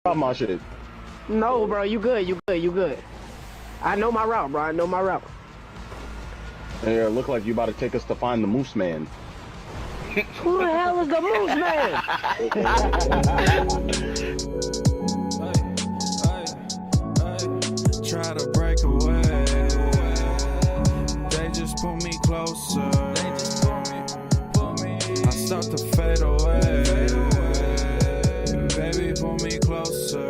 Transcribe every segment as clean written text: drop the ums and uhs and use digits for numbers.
About my shit. No, bro, you good, you good, you good. I know my route, bro. I know my route. Yeah, look like you about to take us to find the MooseMan. Who the hell is the MooseMan? Try to break away. They just pull me closer. I start to fade away. Baby, pull me closer.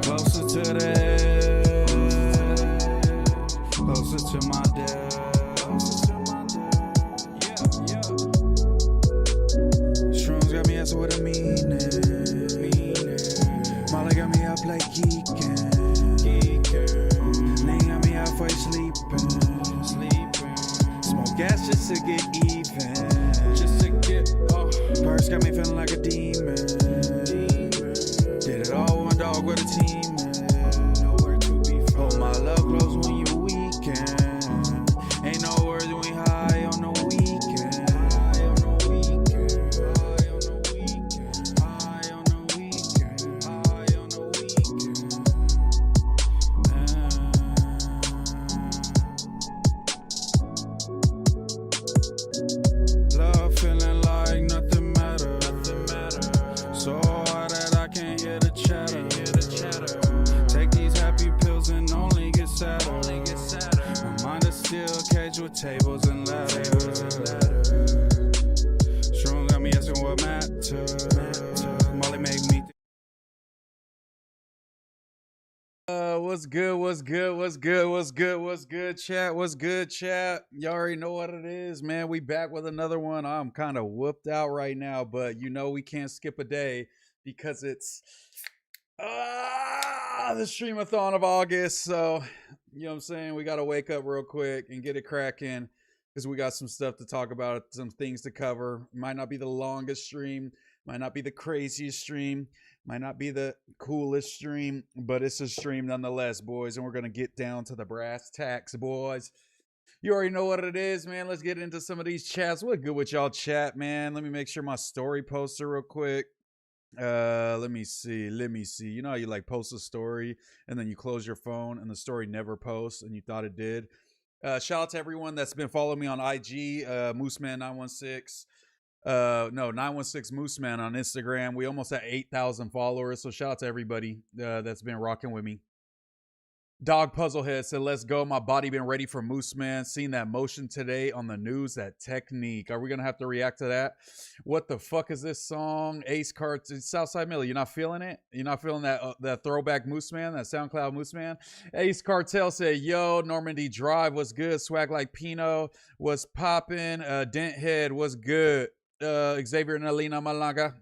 Closer to the edge. Closer to my death. Shrooms got me asking what I mean. Molly got me up like geeking. Lean got me halfway sleeping. Smoke gas just to get even. Purse got me feeling like a demon. Did it all one dog with a team. Nowhere to be found. Hold my love close when you weekend. Ain't no words when we high on the weekend. High on the weekend. High on the weekend. High on the weekend. High on the weekend. Love feeling like nothing matters. So hard that I can't hear the chatter. Take these happy pills and only get sadder. My mind is still caged with tables and ladders. Strong got me asking what matters. Molly make me what's good, chat? Y'all already know what it is, man. We back with another one. I'm kind of whooped out right now, but you know we can't skip a day because it's the streamathon of August. So, you know what I'm saying? We got to wake up real quick and get it cracking because we got some stuff to talk about, some things to cover. Might not be the longest stream, might not be the craziest stream, might not be the coolest stream, but it's a stream nonetheless, boys. And we're going to get down to the brass tacks, boys. You already know what it is, man. Let's get into some of these chats. What good with y'all chat, man? Let me make sure my story poster real quick. Let me see. You know how you like post a story and then you close your phone and the story never posts and you thought it did. Shout out to everyone that's been following me on IG, MooseMan916. 916 MooseMan on Instagram. We almost at 8,000 followers, so shout out to everybody that's been rocking with me. Dog Puzzlehead said, let's go. My body been ready for MooseMan. Seen that motion today on the news, that technique. Are we going to have to react to that? What the fuck is this song? Ace Cartel, Southside Miller. You're not feeling it? You're not feeling that throwback MooseMan, that SoundCloud MooseMan? Ace Cartel said, yo, Normandy Drive was good. Swag like Pino was popping. Dent Head was good. Xavier Nalina Malaga.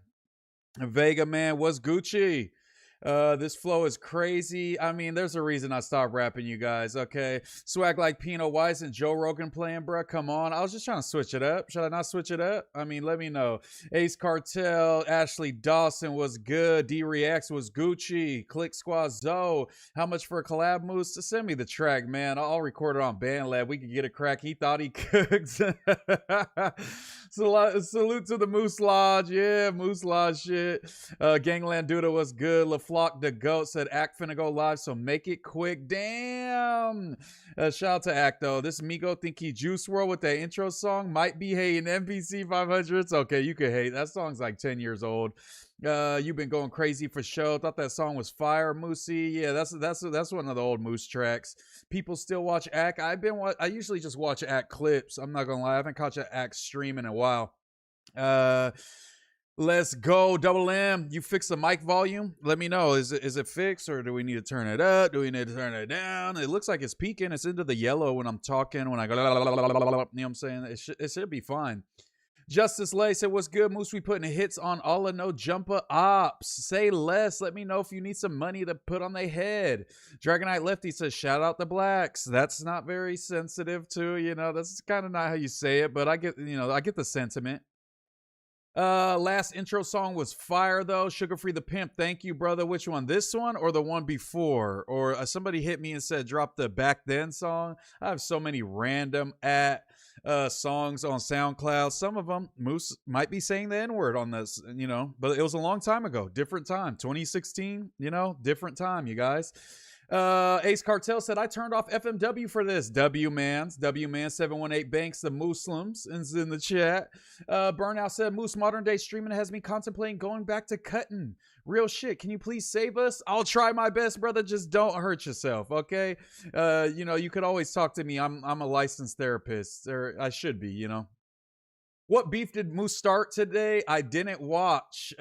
Vega Man was Gucci. This flow is crazy. I mean, there's a reason I stopped rapping, you guys. Okay, swag like Pino. Why isn't Joe Rogan playing, bro? Come on, I was just trying to switch it up. Should I not switch it up? I mean, let me know. Ace Cartel, Ashley Dawson was good. D Reacts was Gucci. Click Squad Zoe. How much for a collab, Moose? Send me the track, man. I'll record it on BandLab. We could get a crack. He thought he could. Salute to the Moose Lodge. Yeah, Moose Lodge shit. Gangland Duda was good. Flock the Goat said Act finna go live, so make it quick. Damn. Shout out to Act though. This Migo think he Juice World with that intro song. Might be hating NPC 500s. Okay, you could hate. That song's like 10 years old. You've been going crazy for show. Thought that song was fire, Moosey. Yeah, that's one of the old Moose tracks. People still watch Act. I usually just watch Act clips. I'm not gonna lie. I haven't caught an Act stream in a while. Let's go, Double M. You fix the mic volume? Let me know. Is it fixed or do we need to turn it up? Do we need to turn it down? It looks like it's peaking. It's into the yellow when I'm talking. When I go, you know what I'm saying? It should be fine. Justice Lay said, what's good, Moose? We putting hits on all of nojumper ops. Say less. Let me know if you need some money to put on their head. Dragonite Lefty says, shout out the blacks. That's not very sensitive too. You know, that's kind of not how you say it, but I get the sentiment. Last intro song was fire though. Sugar Free the Pimp, thank you, brother. Which one? This one or the one before? Or somebody hit me and said drop the Back Then song. I have so many random songs on SoundCloud. Some of them, Moose might be saying the N-word on this, but it was a long time ago. Different time. 2016, different time, you guys. Ace Cartel said, I turned off FMW for this. W-Man 718 Banks, the Muslims, is in the chat. Burnout said, Moose, modern day streaming has me contemplating going back to cutting. Real shit. Can you please save us? I'll try my best, brother. Just don't hurt yourself, okay? You could always talk to me. I'm a licensed therapist, or I should be, What beef did Moose start today? I didn't watch.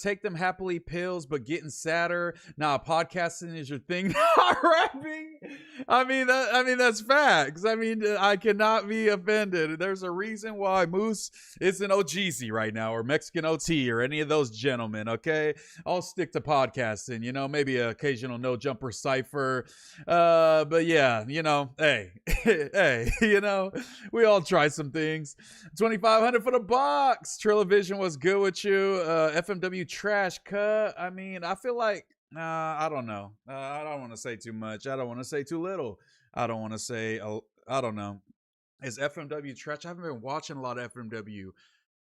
Take them happily pills, but getting sadder. Nah, podcasting is your thing. Not rapping. I mean that's facts. I cannot be offended. There's a reason why Moose isn't OGZ right now, or Mexican OT, or any of those gentlemen. Okay, I'll stick to podcasting. Maybe an occasional no jumper cipher. But yeah, hey, hey, we all try some things. 2,500 for the box. Trillavision was good with you. FMW trash cut. I feel like I don't know. I don't want to say too much. I don't want to say too little. I don't want to say I don't know. Is FMW trash? I haven't been watching a lot of FMW.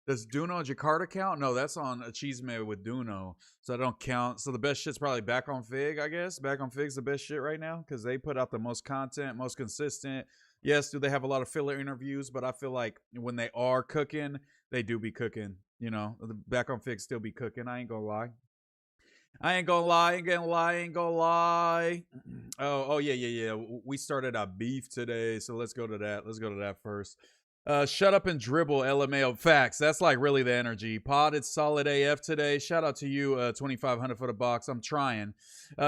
Does Duno and Jakarta count? No, that's on Achievement with Duno, so I don't count. So the best shit's probably Back on Fig, I guess. Back on Fig's the best shit right now because they put out the most content, most consistent. Yes, do they have a lot of filler interviews? But I feel like when they are cooking, they do be cooking. The Back on Fig still be cooking. I ain't gonna lie. Oh, yeah. We started our beef today, so let's go to that first. Shut up and dribble, LMAO. Facts. That's like really the energy. Pod, it's solid AF today. Shout out to you, 2,500 for the box. I'm trying.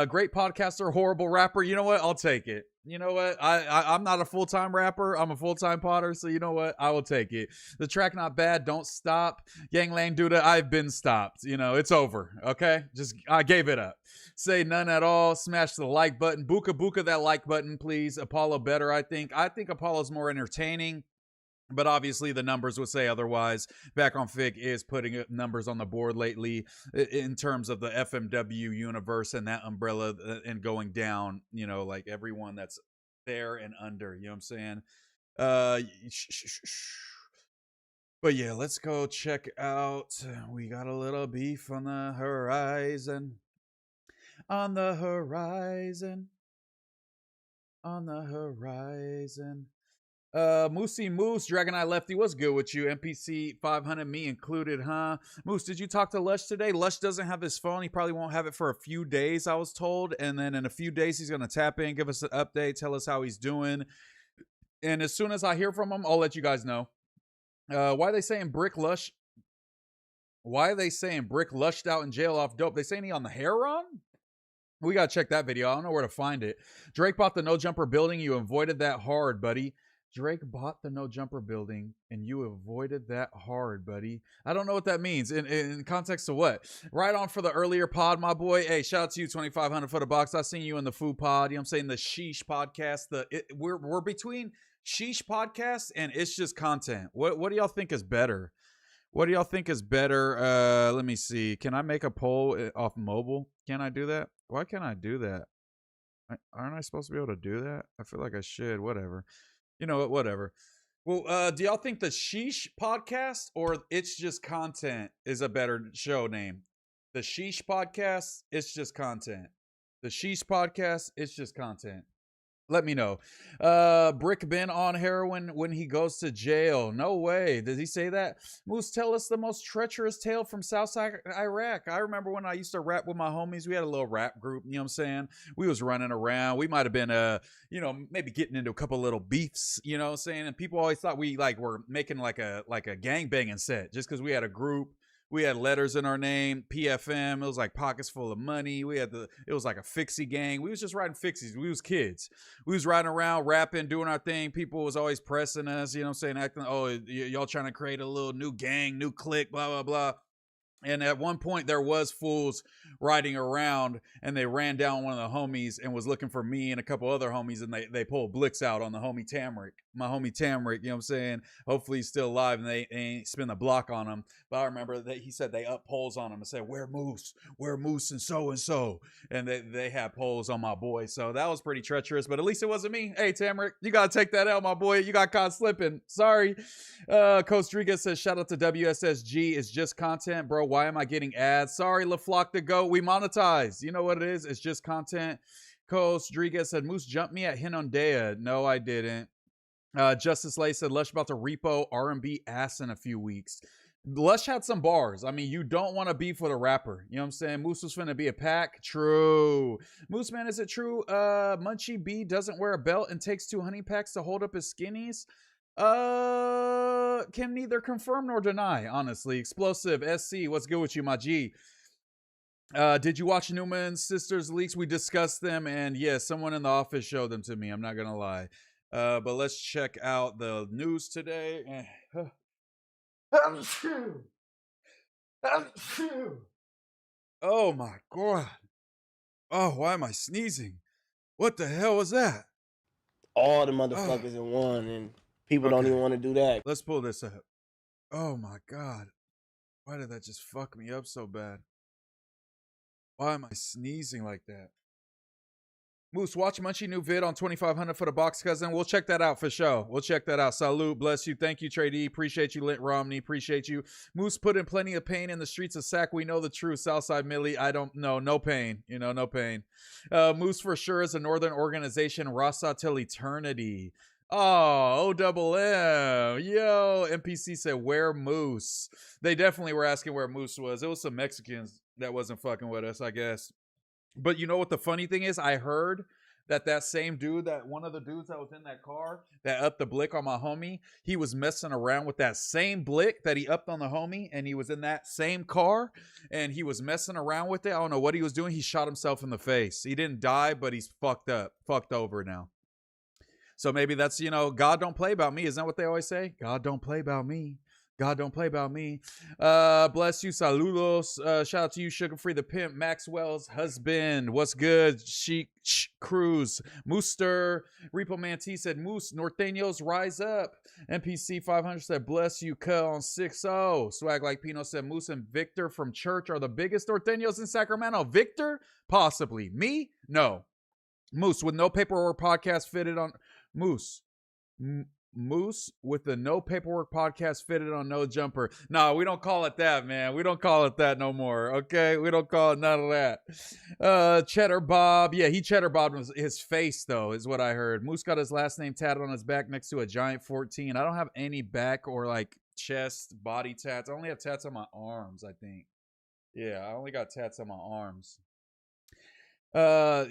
Great podcaster, horrible rapper. You know what? I'll take it. You know what? I'm not a full-time rapper. I'm a full-time potter. So you know what? I will take it. The track not bad. Don't stop. Gangland Duda, I've been stopped. It's over. Okay? I gave it up. Say none at all. Smash the like button. Buka that like button, please. Apollo better, I think. I think Apollo's more entertaining. But obviously the numbers would say otherwise. Back on Fig is putting numbers on the board lately in terms of the FMW universe and that umbrella and going down, like everyone that's there and under, you know what I'm saying? But yeah, let's go check out. We got a little beef on the horizon. On the horizon. On the horizon. Moose, Dragon Eye Lefty, what's good with you? NPC 500, me included, huh? Moose, did you talk to Lush today? Lush doesn't have his phone. He probably won't have it for a few days, I was told. And then in a few days, he's going to tap in, give us an update, tell us how he's doing. And as soon as I hear from him, I'll let you guys know. Why are they saying Bricc lushed out in jail off dope? They saying he on the hair run? We got to check that video. I don't know where to find it. Drake bought the no jumper building. You avoided that hard, buddy. Drake bought the no jumper building and you avoided that hard, buddy. I don't know what that means. In context of what? Right on for the earlier pod, my boy. Hey, shout out to you, 2,500 for the box. I seen you in the Foo pod. You know what I'm saying? The Sheesh podcast. We're between Sheesh podcast and It's Just Content. What do y'all think is better? What do y'all think is better? Let me see. Can I make a poll off mobile? Can I do that? Why can't I do that? Aren't I supposed to be able to do that? I feel like I should. Whatever. You know what? Whatever. Well, do y'all think the Sheesh podcast or It's Just Content is a better show name? The Sheesh podcast, It's Just Content. The Sheesh podcast, It's Just Content. Let me know. Bricc been on heroin when he goes to jail. No way. Did he say that? Moose, tell us the most treacherous tale from Southside Iraq. I remember when I used to rap with my homies. We had a little rap group, you know what I'm saying? We was running around. We might have been, maybe getting into a couple little beefs, you know what I'm saying? And people always thought we were making like a gangbanging set just because we had a group. We had letters in our name, PFM. It was like pockets full of money. It was like a fixie gang. We was just riding fixies. We was kids. We was riding around, rapping, doing our thing. People was always pressing us, you know what I'm saying? Acting, y'all trying to create a little new gang, new clique, blah, blah, blah. And at one point, there was fools riding around, and they ran down one of the homies and was looking for me and a couple other homies, and they pulled Bricc out on the homie Tamrick. My homie Tamrick, you know what I'm saying? Hopefully he's still alive, and they ain't spin the block on him. But I remember that he said they up polls on him and said, where Moose, and so. And they had polls on my boy. So that was pretty treacherous, but at least it wasn't me. Hey, Tamrick, you got to take that out, my boy. You got caught slipping. Sorry. Coach Rodriguez says, shout out to WSSG. It's just content, bro. Why am I getting ads? Sorry, LaFlock to go. We monetize. You know what it is? It's just content. Coach Rodriguez said, Moose jumped me at Hinondea. No, I didn't. Justice Lay said, Lush about to repo R&B ass in a few weeks. Lush had some bars. I mean, you don't want to beef with a rapper. You know what I'm saying? Moose was finna be a pack. True. MooseMan, is it true? Munchie B doesn't wear a belt and takes 2 honey packs to hold up his skinnies? Can neither confirm nor deny, honestly. Explosive SC, what's good with you, my G? Did you watch Newman's Sisters leaks? We discussed them, and yeah, someone in the office showed them to me. I'm not gonna lie. But let's check out the news today. Oh my god. Oh, why am I sneezing? What the hell was that? All the motherfuckers in one, and people don't even want to do that. Let's pull this up. Oh my god. Why did that just fuck me up so bad? Why am I sneezing like that? Moose, watch Munchie new vid on 2500 for the box cousin. We'll check that out for sure. We'll check that out. Salute, bless you. Thank you, Trade E. Appreciate you, Lint Romney. Appreciate you. Moose put in plenty of pain in the streets of Sac. We know the truth. Southside Millie, I don't know. No pain. You know, no pain. Moose for sure is a northern organization. Rasa till eternity. Oh, O-double-M. Yo, NPC said, where Moose? They definitely were asking where Moose was. It was some Mexicans that wasn't fucking with us, I guess. But you know what the funny thing is? I heard that same dude, that one of the dudes that was in that car that upped the blick on my homie, he was messing around with that same blick that he upped on the homie, and he was in that same car, and he was messing around with it. I don't know what he was doing. He shot himself in the face. He didn't die, but he's fucked over now. So maybe that's, you know, God don't play about me. Isn't that what they always say? God don't play about me. God don't play about me. Bless you. Saludos. Shout out to you, Sugar Free the Pimp, Maxwell's husband. What's good? Chic Cruz. Mooster. Repo Man T said, Moose, Norteños, rise up. NPC 500 said, bless you, cuh on 6-0. Swag Like Pino said, Moose and Victor from church are the biggest Norteños in Sacramento. Victor? Possibly. Me? No. Moose with no paperwork podcast fitted on... Moose with the no paperwork podcast fitted on No Jumper. No, we don't call it that, man. We don't call it that no more. Okay, we don't call it none of that. Cheddar Bob, yeah, he cheddar bobbed his face though, is what I heard. Moose got his last name tatted on his back next to a giant 14. I don't have any back or like chest body tats. I only have tats on my arms, I think. Yeah, I only got tats on my arms. You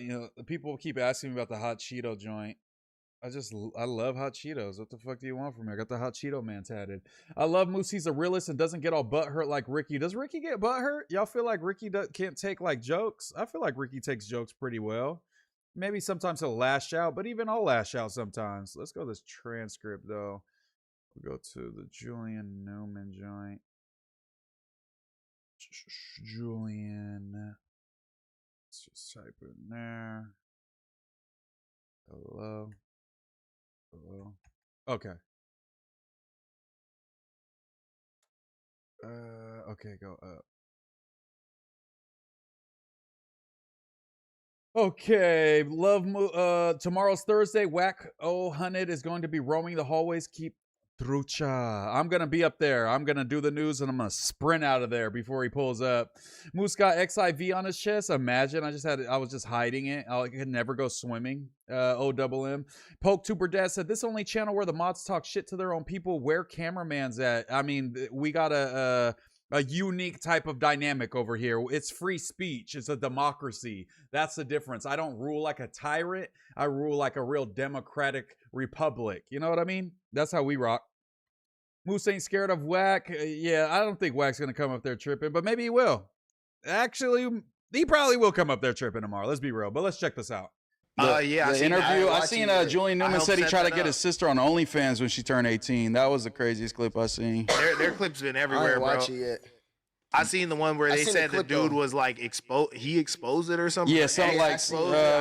know, people keep asking me about the hot Cheeto joint. I love hot Cheetos. What the fuck do you want from me? I got the hot Cheeto man tatted. I love Moose. He's a realist and doesn't get all butthurt like Ricky. Does Ricky get butthurt? Y'all feel like Ricky can't take like jokes? I feel like Ricky takes jokes pretty well. Maybe sometimes he'll lash out, but even I'll lash out sometimes. Let's go to this transcript though. We'll go to the Julian Newman joint. Julian. Let's just type it in there. Hello. Hello. Okay. Okay, go up. Okay, tomorrow's Thursday. Whack 000 is going to be roaming the hallways. Keep trucha. I'm gonna be up there. I'm gonna do the news and I'm gonna sprint out of there before he pulls up. Moose got XIV on his chest. Imagine I was just hiding it. I could never go swimming. O-double-M. Poke Tuber Dad said, this only channel where the mods talk shit to their own people. Where cameraman's at? I mean, we got a unique type of dynamic over here. It's free speech. It's a democracy. That's the difference. I don't rule like a tyrant. I rule like a real democratic republic. You know what I mean? That's how we rock. Moose ain't scared of Whack. Yeah, I don't think Whack's gonna come up there tripping, but maybe he will. Actually, he probably will come up there tripping tomorrow. Let's be real. But let's check this out. Yeah, the interview. I seen Julian Newman said he tried to get his sister on OnlyFans when she turned 18. That was the craziest clip I seen. Their clips been everywhere, I ain't bro. watch it yet. I seen the one where they said the dude was like he exposed it or something. Yeah, something like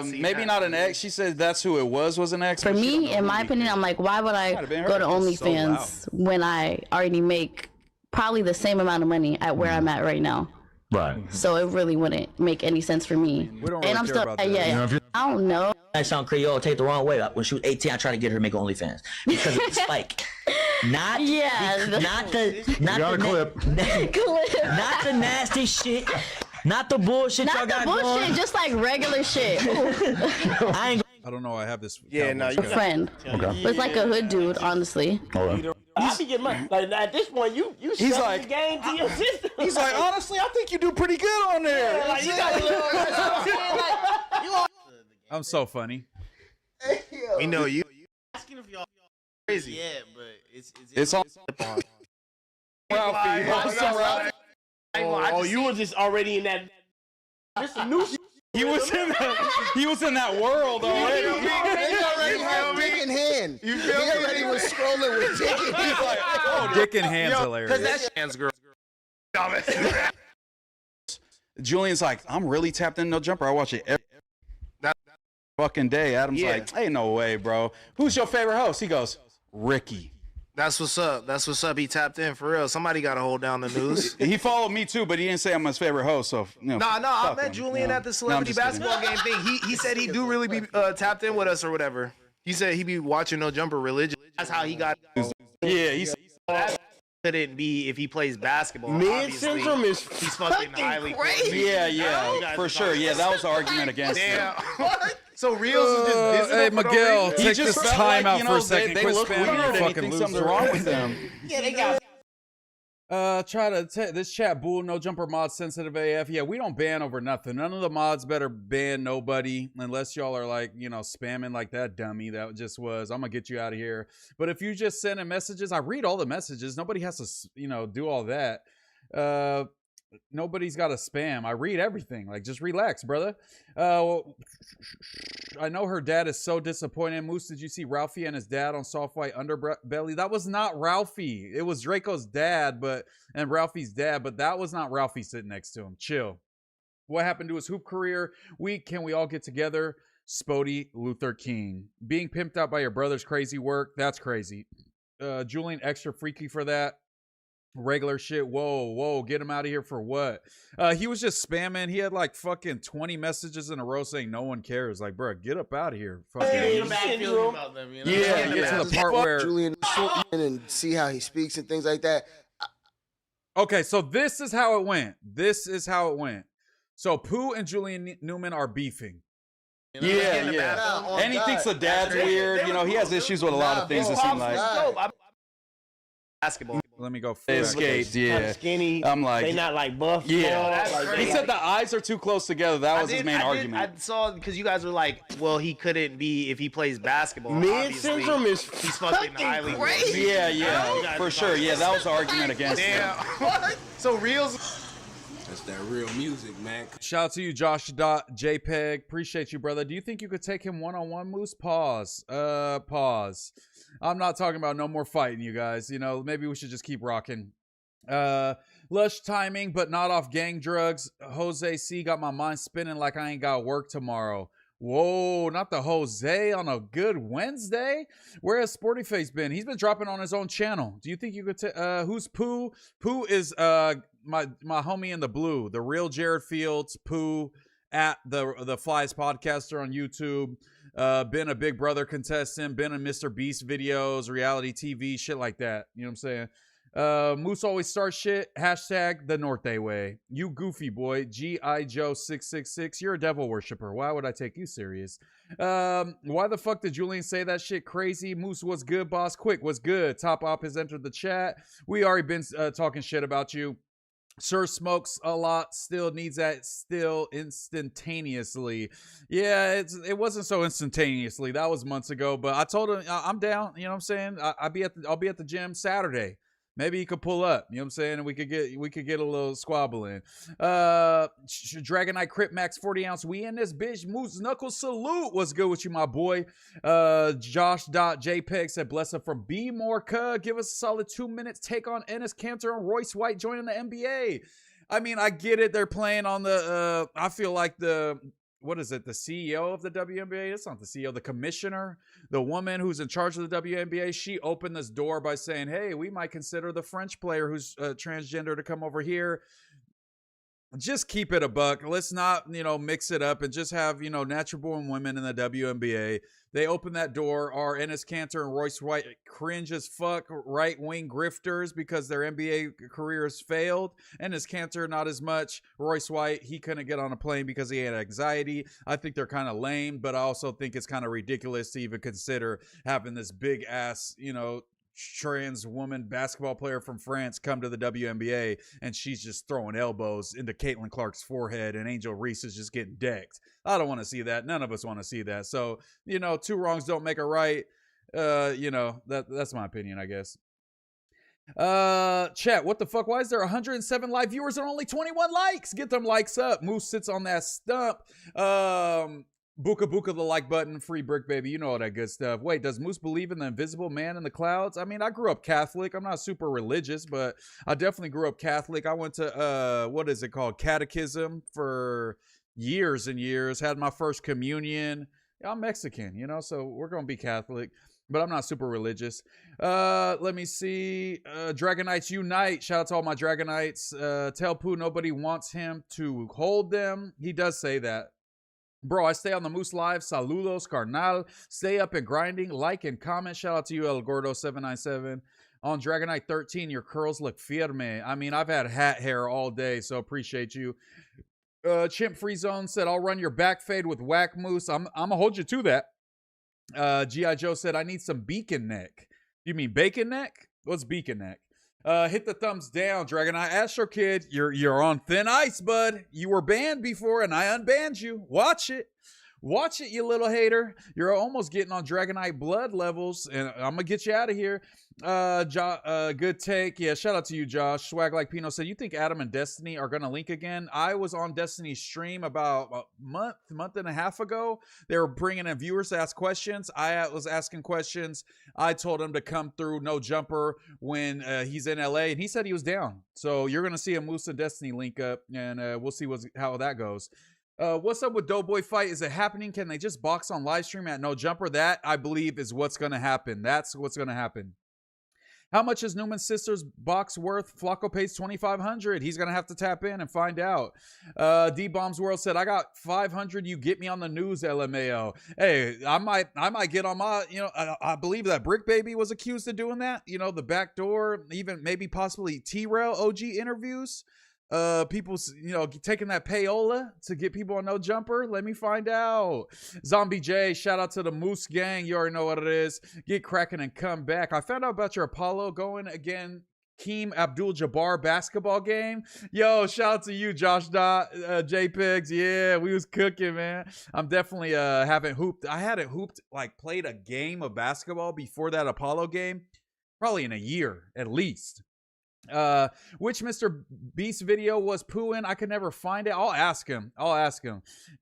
maybe not an ex. She said that's who it was an ex. For me, in my opinion, I'm like, why would I go to OnlyFans when I already make probably the same amount of money at where I'm at right now? Right. So it really wouldn't make any sense for me. We don't really care about that. Yeah, I don't know. I sound Creole, take the wrong way. When she was 18, I tried to get her to make OnlyFans because of the spike. Not the nasty shit. Not the bullshit y'all got going. Not the bullshit, just like regular shit. I don't know. I have this. Yeah, no, a friend. Okay. It's like a hood dude, honestly. I be getting money. Like at this point, you he's like the game to your sister. He's like, honestly, I think you do pretty good on there. Yeah, like, you got I'm so funny. We know you. Asking if y'all Crazy. Yeah, but it's all Ralphie. Oh, you were just already in that. This is new. He was in that world already. He already had dick in hand. He already was scrolling with dick in hand. He's like, oh, dick in hand's hilarious. Because that hands girl. Julian's like, I'm really tapped in No Jumper. I watch it every fucking day. Adam's like, hey, no way, bro. Who's your favorite host? He goes, Ricky. That's what's up. That's what's up. He tapped in for real. Somebody got to hold down the news. He followed me too, but he didn't say I'm his favorite host. So I met Julian at the celebrity basketball game thing. He said he do really be tapped in with us or whatever. He said he be watching No Jumper religiously. That's how he got. Yeah, he said that couldn't be if he plays basketball. Mid syndrome is he's fucking highly crazy. Yeah, for sure. Yeah, that was the argument against him. So Reels is just hey Miguel, take this time out for a second. They Quit look spamming weird your and he fucking thinks loser. something's wrong with them. Yeah, they got. This chat bull, No Jumper mod sensitive AF. Yeah, we don't ban over nothing. None of the mods better ban nobody unless y'all are like, spamming like that dummy that just was. I'm gonna get you out of here. But if you just send in messages, I read all the messages. Nobody has to, do all that. Nobody's got to spam. I read everything. Like, just relax, brother. I know her dad is so disappointed. Moose, did you see Ralphie and his dad on Soft White Underbelly? That was not Ralphie. It was Draco's dad, and Ralphie's dad, but that was not Ralphie sitting next to him. Chill. What happened to his hoop career? Can we all get together? Spody Luther King. Being pimped out by your brother's crazy work. That's crazy. Julian extra freaky for that. Regular shit. Whoa, get him out of here for what? He was just spamming. He had like fucking 20 messages in a row saying no one cares. Like, bro, get up out of here. Fucking Get to the part where Julian and see how he speaks and things like that. okay, so this is how it went. So Pooh and Julian Newman are beefing. Yeah. And he thinks the dad's weird. He has issues with a lot of things, it seems like. basketball. Let me go. They escaped, yeah. Skinny. I'm like, they not like buff. Yeah. Like, he said the eyes are too close together. That was his main argument. I saw because you guys were like, well, he couldn't be if he plays basketball. Mid syndrome is he's fucking highly crazy. Yeah, for sure. Yeah, that was the argument against him. What? So Reels. That's that real music, man. Shout out to you, Josh.jpeg. Appreciate you, brother. Do you think you could take him one-on-one, Moose? Pause. I'm not talking about no more fighting, you guys. Maybe we should just keep rocking. Lush timing, but not off gang drugs. Jose C got my mind spinning like I ain't got work tomorrow. Whoa, not the Jose on a good Wednesday? Where has Sporty Face been? He's been dropping on his own channel. Do you think you could who's Pooh? Pooh is my homie in the blue, the real Jared Fields. Pooh at the Flies podcaster on YouTube. Been a Big Brother contestant, been in Mr. Beast videos, reality TV, shit like that. You know what I'm saying? Moose always starts shit. Hashtag the Norte way. You goofy boy. G.I. Joe 666. You're a devil worshiper. Why would I take you serious? Why the fuck did Julian say that shit crazy? Moose, what's good, boss? Quick, what's good? Top Op has entered the chat. We already been talking shit about you. Sir smokes a lot, still needs that still instantaneously. Yeah, it wasn't so instantaneously. That was months ago, but I told him I'm down. You know what I'm saying? I'll be at the gym Saturday. Maybe he could pull up, you know what I'm saying? And we could get a little squabble in. Dragonite Crypt Max 40 ounce. We in this bitch. Moose Knuckles salute. What's good with you, my boy? Josh.jpeg said, bless up from B More. Give us a solid 2 minutes. Take on Ennis Cantor and Royce White joining the NBA. I mean, I get it. They're playing on the, I feel like what is it? The CEO of the WNBA? It's not the CEO, the commissioner, the woman who's in charge of the WNBA. She opened this door by saying, hey, we might consider the French player who's transgender to come over here. Just keep it a buck. Let's not, mix it up and just have, natural born women in the WNBA. They open that door. Our Enes Kanter and Royce White cringe as fuck right-wing grifters because their NBA careers failed. Enes Kanter, not as much. Royce White, he couldn't get on a plane because he had anxiety. I think they're kind of lame, but I also think it's kind of ridiculous to even consider having this big ass, trans woman basketball player from France come to the WNBA and she's just throwing elbows into Caitlin Clark's forehead and Angel Reese is just getting decked. I don't want to see that. None of us want to see that. So, two wrongs don't make a right. That's my opinion, I guess. Chat, what the fuck? Why is there 107 live viewers and only 21 likes? Get them likes up. Moose sits on that stump. Buka buka the like button, free Bricc baby, you know all that good stuff. Wait, does Moose believe in the invisible man in the clouds? I mean, I grew up Catholic. I'm not super religious, but I definitely grew up Catholic. I went to what is it called, catechism for years and years. Had my first communion. I'm Mexican, so we're gonna be Catholic, but I'm not super religious. Let me see. Dragonites unite. Shout out to all my Dragonites. Tell Pooh nobody wants him to hold them. He does say that. Bro, I stay on the Moose Live. Saludos, carnal. Stay up and grinding. Like and comment. Shout out to you, El Gordo797. On Dragonite 13, your curls look firme. I mean, I've had hat hair all day, so appreciate you. Chimp Free Zone said, I'll run your back fade with Whack Moose. I'm going to hold you to that. G.I. Joe said, I need some beacon neck. You mean bacon neck? What's beacon neck? Hit the thumbs down, Dragonite. Astro Kid, you're on thin ice, bud. You were banned before, and I unbanned you. Watch it. Watch it, you little hater. You're almost getting on Dragonite blood levels, and I'm going to get you out of here. Good take. Yeah, shout out to you, Josh. Swag Like Pino said, you think Adam and Destiny are going to link again? I was on Destiny's stream about a month and a half ago. They were bringing in viewers to ask questions. I was asking questions. I told him to come through No Jumper when he's in LA, and he said he was down. So you're going to see a Moose and Destiny link up, and we'll see how that goes. What's up with Doughboy Fight? Is it happening? Can they just box on live stream at No Jumper? That, I believe, is what's going to happen. That's what's going to happen. How much is Newman's sister's box worth? Flacco pays $2,500. He's going to have to tap in and find out. D-Bombs World said, I got 500. You get me on the news, LMAO. Hey, I might get on my, I believe that Bricc Baby was accused of doing that. The back door, even maybe possibly T-Rail OG interviews. People, taking that payola to get people on No Jumper. Let me find out. Zombie J, shout out to the Moose Gang. You already know what it is. Get cracking and come back. I found out about your Apollo going again. Keem Abdul-Jabbar basketball game. Yo, shout out to you, Josh JPEGs. Yeah, we was cooking, man. I'm definitely haven't hooped. I hadn't hooped, played a game of basketball before that Apollo game. Probably in a year, at least. Which Mr. Beast video was Pooh in? I could never find it. I'll ask him.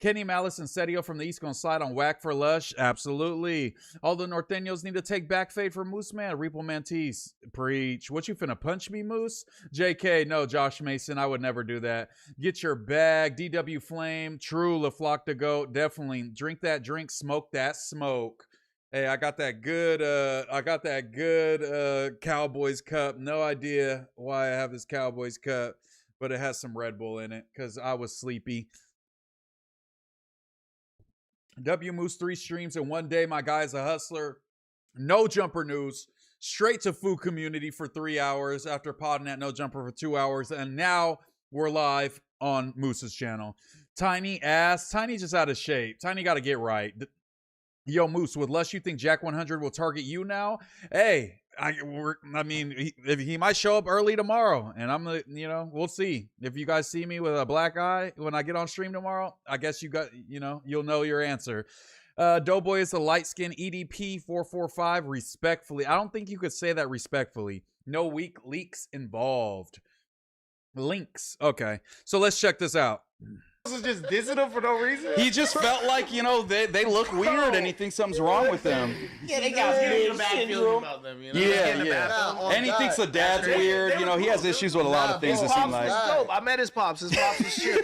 Kenny Malice and Setio from the East gonna slide on Whack for Lush. Absolutely. All the Norteños need to take back fade for MooseMan. Repo Mantis. Preach. What, you finna punch me, Moose? JK, no, Josh Mason. I would never do that. Get your bag. DW Flame. True, LaFlock the Goat. Definitely. Drink that drink. Smoke that smoke. Hey, I got that good Cowboys cup. No idea why I have this Cowboys cup, but it has some Red Bull in it because I was sleepy. W Moose 3 streams in one day. My guy's a hustler. No Jumper news. Straight to Food Community for 3 hours after podding at No Jumper for 2 hours. And now we're live on Moose's channel. Tiny just out of shape. Tiny got to get right. Yo, Moose, with Lush, you think Jack 100 will target you now? Hey, he might show up early tomorrow, and I'm gonna, we'll see. If you guys see me with a black eye when I get on stream tomorrow, I guess you'll know your answer. Doughboy is a light-skinned EDP 445. Respectfully, I don't think you could say that respectfully. No weak leaks involved. Links. Okay, so let's check this out. Was just dissing him for no reason. He just felt like, you know, they look weird and he thinks something's wrong with them. Yeah, they got a bad feeling about them, you know? Yeah. And he thinks the dad's weird. You know, he has issues with a lot of things, it seems like. Dope. I met his pops. His pops was shit.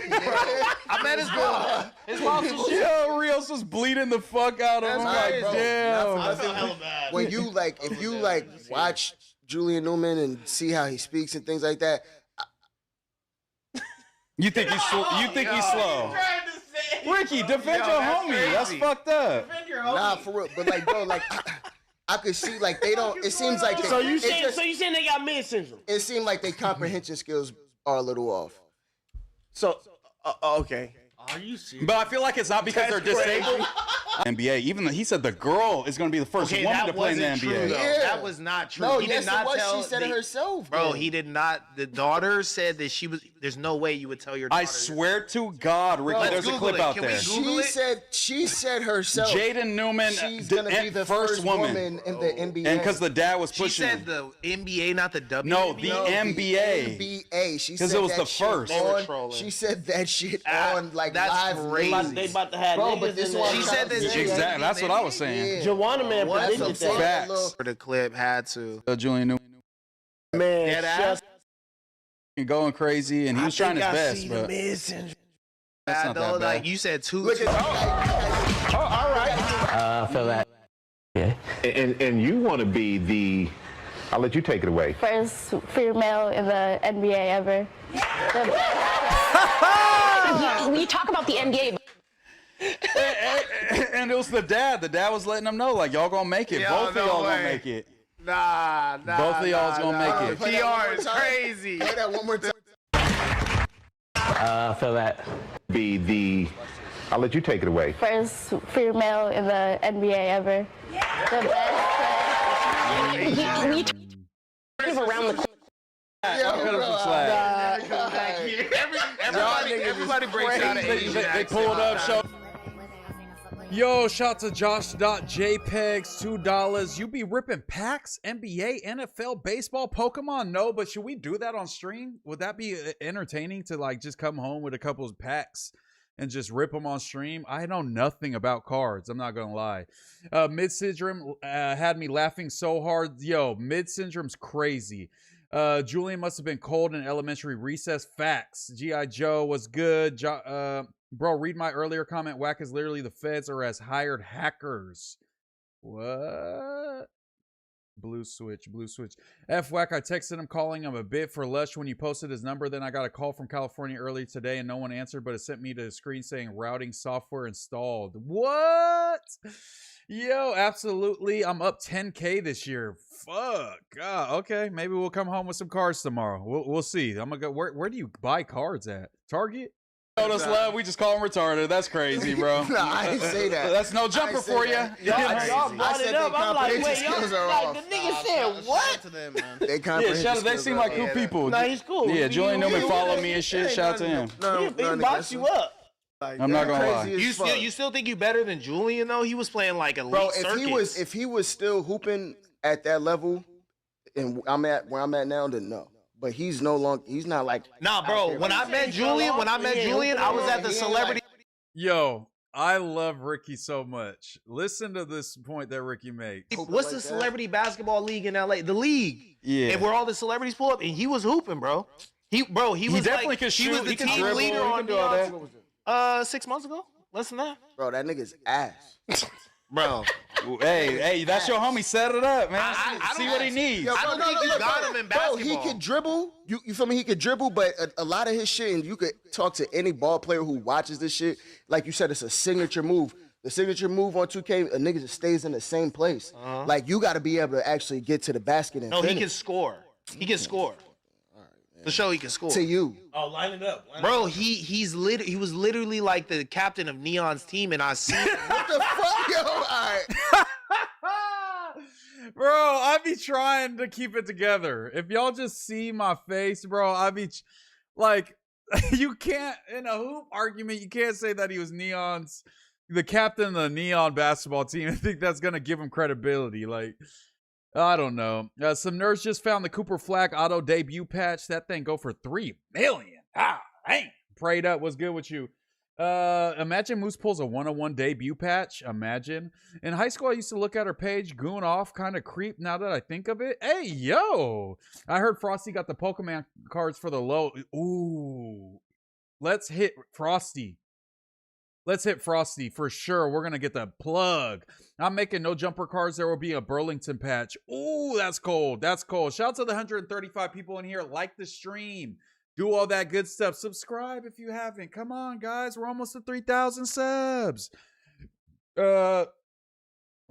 I met his pops. His pops was shit. Yo, Rios was bleeding the fuck out of him. Like, damn. I feel hella bad. When you like, if you like watch Julian Newman and see how he speaks and things like that. You think he's slow? Ricky, defend your homie. That's fucked up. Nah, for real. But like, bro, like I could see like they don't. It seems like So you saying they got mid syndrome? It seemed like their comprehension skills are a little off. So okay. Are you serious? But I feel like it's not because they're disabled. NBA, even though he said the girl is going to be the first woman to play in the NBA. True, yeah. That was not true. No, he did not tell. She said it herself, bro. He did not. The daughter said that she was. There's no way you would tell your daughter. I swear to God, Ricky, there's a clip out there. She said herself. Jaden Newman, she's going to be the first woman in the NBA. And because the dad was pushing. She said the NBA, not the WNBA. No, the NBA. The NBA. She said because it was the first. She said that shit on like live. They about to have niggas but this in one. She said that. Exactly. That's what I was saying. Juwana Man predicted that. Facts. For the clip, had to. Julian Newman. Man, that's going crazy, and he was trying his best, but that's not that bad. Like you said, two. Look at all right. I feel that. Yeah. And you want to be the. I'll let you take it away. First female in the NBA ever. We talk about the NBA. And it was the dad. The dad was letting them know, like, y'all gonna make it. Both of y'all gonna make it. Nah. Both of y'all's gonna make it. PR is crazy. Play that one more time. I feel that. Be the. I'll let you take it away. First female in the NBA ever. The best. We around the corner. Everybody breaks out of They pulled up, show. Yo, shout to Josh.jpegs, $2. You be ripping packs, NBA, NFL, baseball, Pokemon? No, but should we do that on stream? Would that be entertaining to like just come home with a couple of packs and just rip them on stream? I know nothing about cards. I'm not going to lie. Mid-Syndrome had me laughing so hard. Yo, Mid-Syndrome's crazy. Julian must have been cold in elementary recess. Facts. G.I. Joe was good. Bro, read my earlier comment. Whack is literally the feds or as hired hackers. What? Blue switch. F Whack, I texted him calling him a bit for lush when you posted his number. Then I got a call from California early today and no one answered, but it sent me to a screen saying routing software installed. What? Yo, absolutely. I'm up 10K this year. Fuck. Okay, maybe we'll come home with some cards tomorrow. We'll see. I'm gonna go. Where do you buy cards at? Target? Notice love, we just call him retarded. That's crazy, bro. No, I didn't say that. That's no jumper for you. Y'all brought it up. I'm like, wait, y'all like the nigga said what? They seem like cool people. Nah, he's cool. Yeah, Julian Newman followed me and shit. Shout out to him. He boxed you up. I'm not gonna lie. You still think you better than Julian though? He was playing like elite circuits. If he was still hooping at that level, and I'm at where I'm at now, then no. But he's no longer. He's not like. Nah, bro. When I met Julian, I was at the celebrity. Yo, I love Ricky so much. Listen to this point that Ricky makes. What's the celebrity basketball league in LA? The league. Yeah. And where all the celebrities pull up, and he was hooping, bro. He was definitely like, could shoot. He was the He can team dribble. leader He on can do all that. 6 months ago. Less than that. Bro, that nigga's ass. Bro. Hey, that's your homie. Set it up, man. See what he needs. Yo, I don't think you got him in basketball. Bro, he could dribble. You feel me? He could dribble, but a lot of his shit, and you could talk to any ball player who watches this shit. Like you said, it's a signature move. The signature move on 2K, a nigga just stays in the same place. Like, you got to be able to actually get to the basket and finish. He can score. He can score. To show he can score. To you. Oh, line it up. Bro, he was literally like the captain of Neon's team, and I see What the fuck, yo? All right. Bro, I be trying to keep it together. If y'all just see my face, bro, I be like, you can't, in a hoop argument, you can't say that he was the captain of the Neon basketball team. I think that's going to give him credibility. Like, I don't know. Some nerds just found the Cooper Flag auto debut patch. That thing go for $3 million. Ah, dang. Prayed up. What's good with you? Imagine Moose pulls a 101 debut patch. Imagine. In high school, I used to look at her page, goon off, kind of creep. Now that I think of it, hey yo, I heard Frosty got the Pokemon cards for the low. Ooh, let's hit Frosty. Let's hit Frosty for sure. We're gonna get the plug. I'm making no jumper cards. There will be a Burlington patch. Ooh, that's cold. That's cold. Shout out to the 135 people in here. Like the stream. Do all that good stuff. Subscribe if you haven't. Come on, guys. We're almost at 3,000 subs.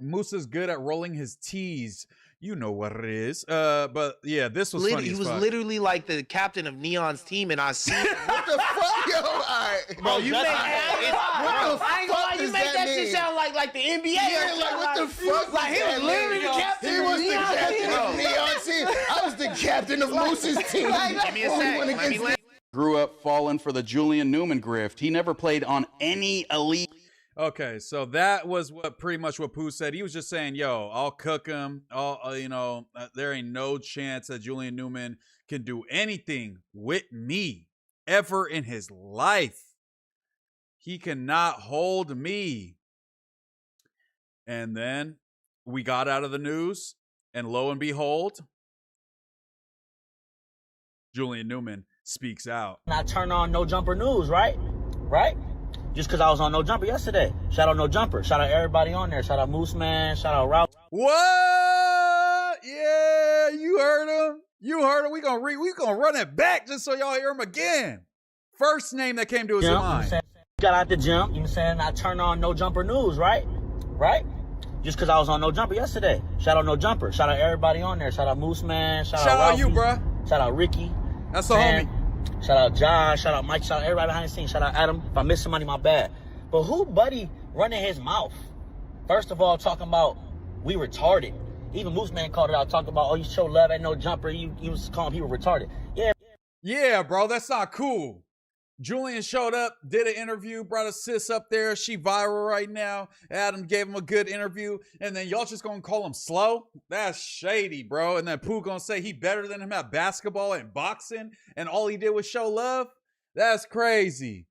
Moose is good at rolling his T's. You know what it is. But yeah, this was funny. He was literally like the captain of Neon's team, and I see. What the fuck, yo? All right. Bro, you make you make that shit sound like the NBA. Yeah, like what the fuck? Like he was literally the captain. He was the captain of Neon's team. I was the captain of Moose's team. Give me a sec. Let me land. Grew up falling for the Julian Newman grift. He never played on any elite. Okay, so that was pretty much what Pooh said. He was just saying, yo, I'll cook him. There ain't no chance that Julian Newman can do anything with me ever in his life. He cannot hold me. And then we got out of the news, and lo and behold, Julian Newman speaks out. I turn on No Jumper News, right? Right? Just because I was on No Jumper yesterday. Shout out No Jumper. Shout out everybody on there. Shout out MooseMan. Shout out Russ. What? Yeah, you heard him. You heard him. We gonna run it back just so y'all hear him again. First name that came to his mind. Got out the gym. You know what I'm saying? I turned on No Jumper News, right? Right? Just because I was on No Jumper yesterday. Shout out No Jumper. Shout out everybody on there. Shout out MooseMan. Shout out you, bruh. Shout out Ricky. That's the homie. Shout out Josh, shout out Mike, shout out everybody behind the scenes. Shout out Adam. If I miss somebody, my bad. But who buddy running his mouth? First of all, talking about we retarded. Even MooseMan called it out, talking about, oh, you show love at No Jumper. You was calling people retarded. Yeah, bro, that's not cool. Julian showed up, did an interview, brought a sis up there. She viral right now. Adam gave him a good interview. And then y'all just gonna call him slow? That's shady, bro. And then Pooh gonna say he better than him at basketball and boxing. And all he did was show love? That's crazy.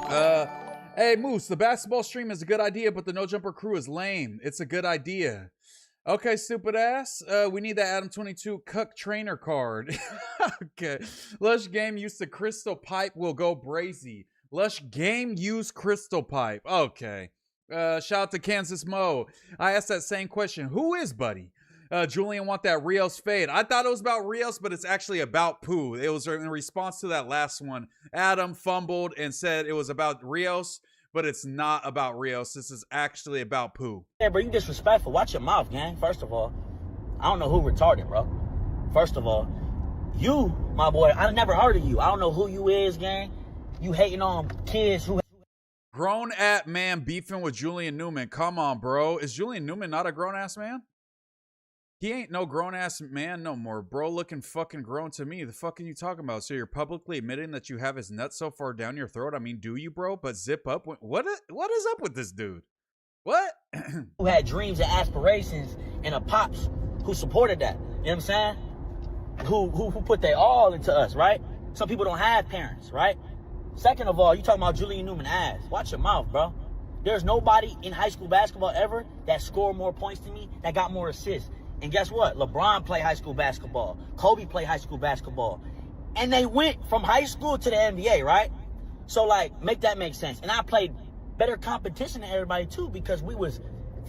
Hey, Moose, the basketball stream is a good idea, but the No Jumper crew is lame. It's a good idea. Okay, stupid ass. We need that Adam 22 Cuck trainer card. Okay. Lush Game used the crystal pipe will go brazy. Lush Game use crystal pipe. Okay. Shout out to Kansas Mo. I asked that same question. Who is Buddy? Julian want that Rios fade. I thought it was about Rios, but it's actually about Pooh. It was in response to that last one. Adam fumbled and said it was about Rios. But it's not about Rios. This is actually about Pooh. Yeah, bro, you disrespectful. Watch your mouth, gang. First of all, I don't know who retarded, bro. First of all, you, my boy, I never heard of you. I don't know who you is, gang. You hating on kids who... Grown-ass man beefing with Julian Newman. Come on, bro. Is Julian Newman not a grown-ass man? He ain't no grown-ass man no more. Bro looking fucking grown to me. The fuck are you talking about? So you're publicly admitting that you have his nuts so far down your throat? I mean, do you, bro? But zip up. What is up with this dude? What? Who had dreams and aspirations and a pops who supported that. You know what I'm saying? Who put their all into us, right? Some people don't have parents, right? Second of all, you talking about Julian Newman ass. Watch your mouth, bro. There's nobody in high school basketball ever that scored more points than me, that got more assists. And guess what? LeBron played high school basketball. Kobe played high school basketball. And they went from high school to the NBA, right? So, like, make that make sense. And I played better competition than everybody, too, because we was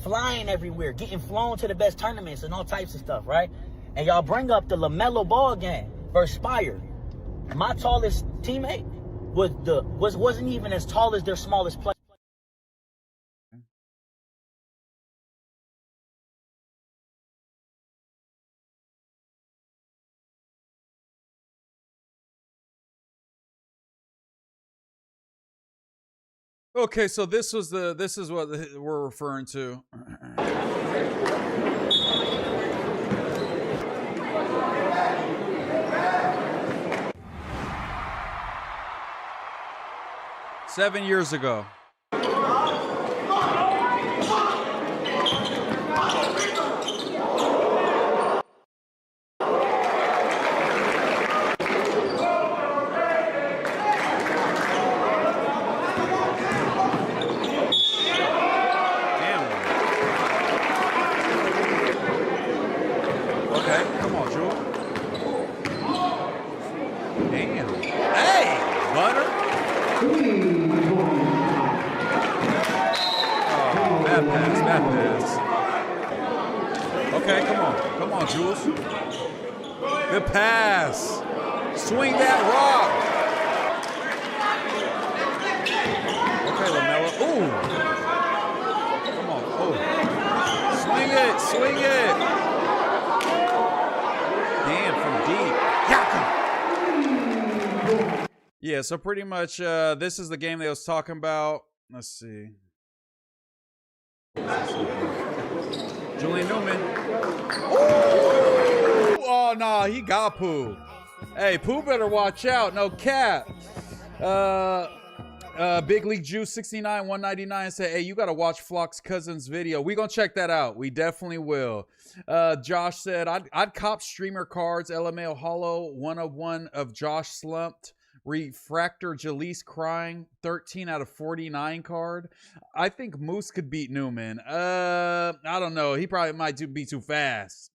flying everywhere, getting flown to the best tournaments and all types of stuff, right? And y'all bring up the LaMelo Ball game versus Spire. My tallest teammate wasn't even as tall as their smallest player. Okay, so this is what we're referring to. Seven years ago. Bad pass, bad pass. Okay, come on, Jules. Good pass. Swing that rock. Okay, LaMelo. Ooh. Come on. Oh. Swing it, swing it. Damn, from deep. Yeah, so pretty much this is the game they was talking about. Let's see. Julian Newman. Ooh! Oh, no, he got Pooh. Hey, Pooh better watch out. No cap. Big League Juice 69 199 said, hey, you got to watch Flock's cousin's video. We going to check that out. We definitely will. Josh said, I'd cop streamer cards. LMAO Hollow 101 of Josh slumped. Refractor Jalise crying 13 out of 49 card. I think Moose could beat Newman. I don't know. He probably might be too fast.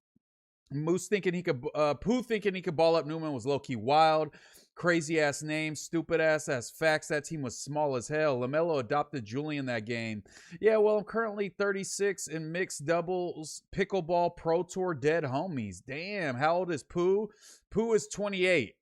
Moose thinking he could, Pooh thinking he could ball up Newman was low-key wild. Crazy ass name, stupid ass facts. That team was small as hell. LaMelo adopted Julian that game. Yeah, well, I'm currently 36 in mixed doubles, pickleball, pro tour, dead homies. Damn, how old is Pooh? Pooh is 28.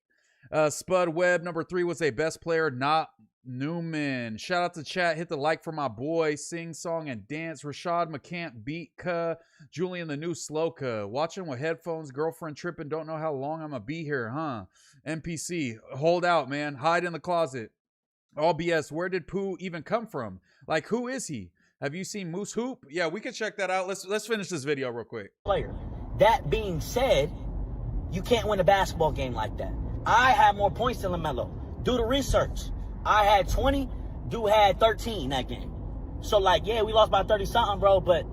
Spud Webb, number 3, was a best player, not Newman. Shout out to chat. Hit the like for my boy. Sing, song, and dance. Rashad McCant, beat Ka. Julian, the new Slowka. Watching with headphones. Girlfriend tripping. Don't know how long I'm going to be here, huh? NPC. Hold out, man. Hide in the closet. All BS. Where did Pooh even come from? Like, who is he? Have you seen Moose Hoop? Yeah, we can check that out. Let's finish this video real quick. Player. That being said, you can't win a basketball game like that. I had more points than LaMelo. Do the research. I had 20. Dude had 13 that game. So, like, yeah, we lost by 30-something, bro, but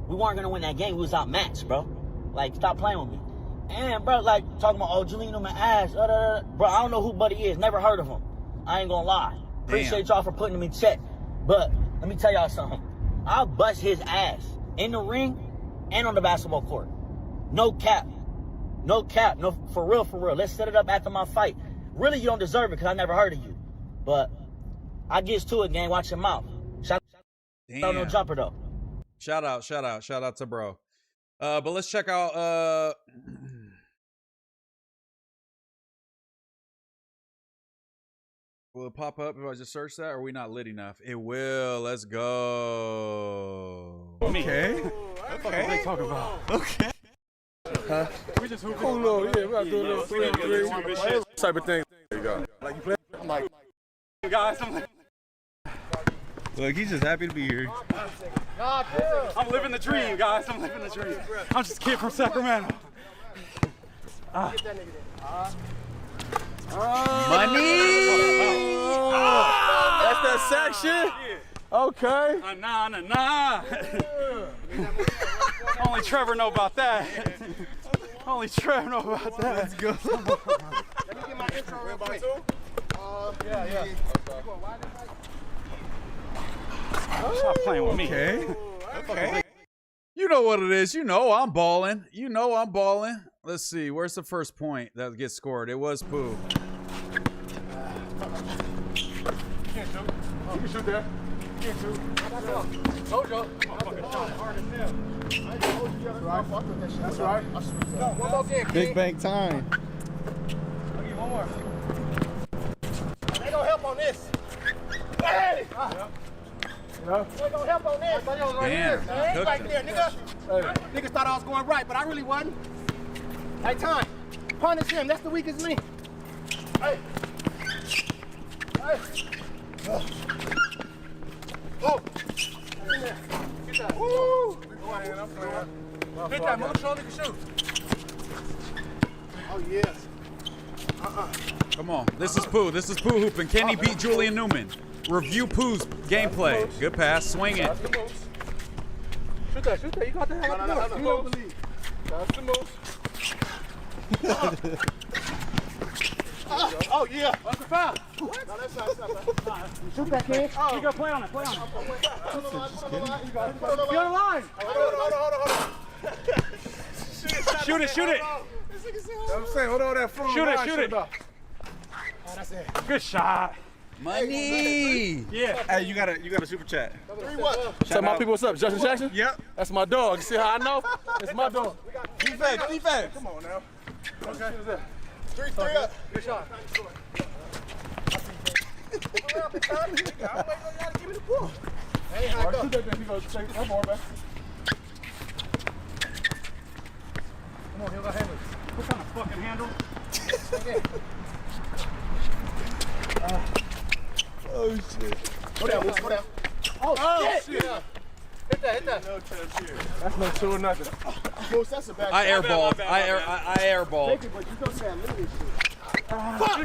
we weren't going to win that game. We was outmatched, bro. Like, stop playing with me. And, bro, like, talking about, oh, Julian Newman ass. Bro, I don't know who Buddy is. Never heard of him. I ain't going to lie. Appreciate y'all for putting him in check. But let me tell y'all something. I'll bust his ass in the ring and on the basketball court. No cap. No cap. No, for real, for real. Let's set it up after my fight. Really, you don't deserve it because I never heard of you. But I gets to it, gang. Watch your mouth. Shout out no jumper, though. Shout out to bro. But let's check out will it pop up if I just search that, or are we not lit enough? It will. Let's go. Okay. What they talking about? Okay. Huh? We just hoop. Cool little, yeah, we gotta do a little 3-3 type of thing. There you go. Like you play, I'm like, guys, I'm like, look, he's just happy to be here. I'm living the dream, guys. I'm living the dream. I'm just a kid from Sacramento. money. That's that sack shit. Okay. Nah. Only Trevor know about that. Only Trevor know about that. Let's go. Let me get my intro real quick. Yeah. Stop playing with me. Okay. You know what it is. You know I'm balling. Let's see. Where's the first point that gets scored? It was Pooh. You can shoot there. Told you. That's right. One more game, Big bank time. I'll give you one more. They gonna help on this. Hey! They gonna help on this. Damn. Hey, right there, nigga. Niggas thought I was going right, but I really wasn't. Hey, time. Punish him. That's the weakest link. Hey. Oh. Get there. Get that. Woo. Go ahead. I'm playing. Get that. Move. Show nigga shoot. Oh, yes. Come on. This is Pooh. This is Pooh hooping. Can he beat Julian Newman? Review Pooh's gameplay. Good pass. Swing it. Shoot that. You got the hell out of the move. That's the move. Oh, yeah. That's a foul. What? No, that's not shoot that, kid. You go play on it. Play on it. Get on the line. Hold on. Shoot it. I'm saying, hold on that phone. Shoot it. Oh, that's it. Good shot. Money. Yeah. Hey, you got a super chat. 3 what? Tell my people what's up. Justin Jackson? Yep. That's my dog. See how I know? It's my dog. Defense, defense. Come on now. Okay. 3 up. Good shot. Give me the ball. Hey, how go? Take one more, man. Come on, he'll got handles. What kind of fucking handle? Oh shit. Go down, Moose, go down. Oh shit. Hit that. No touch here. That's no two or nothing. Moose, that's a bad I airballed. I airballed. But you don't say I literally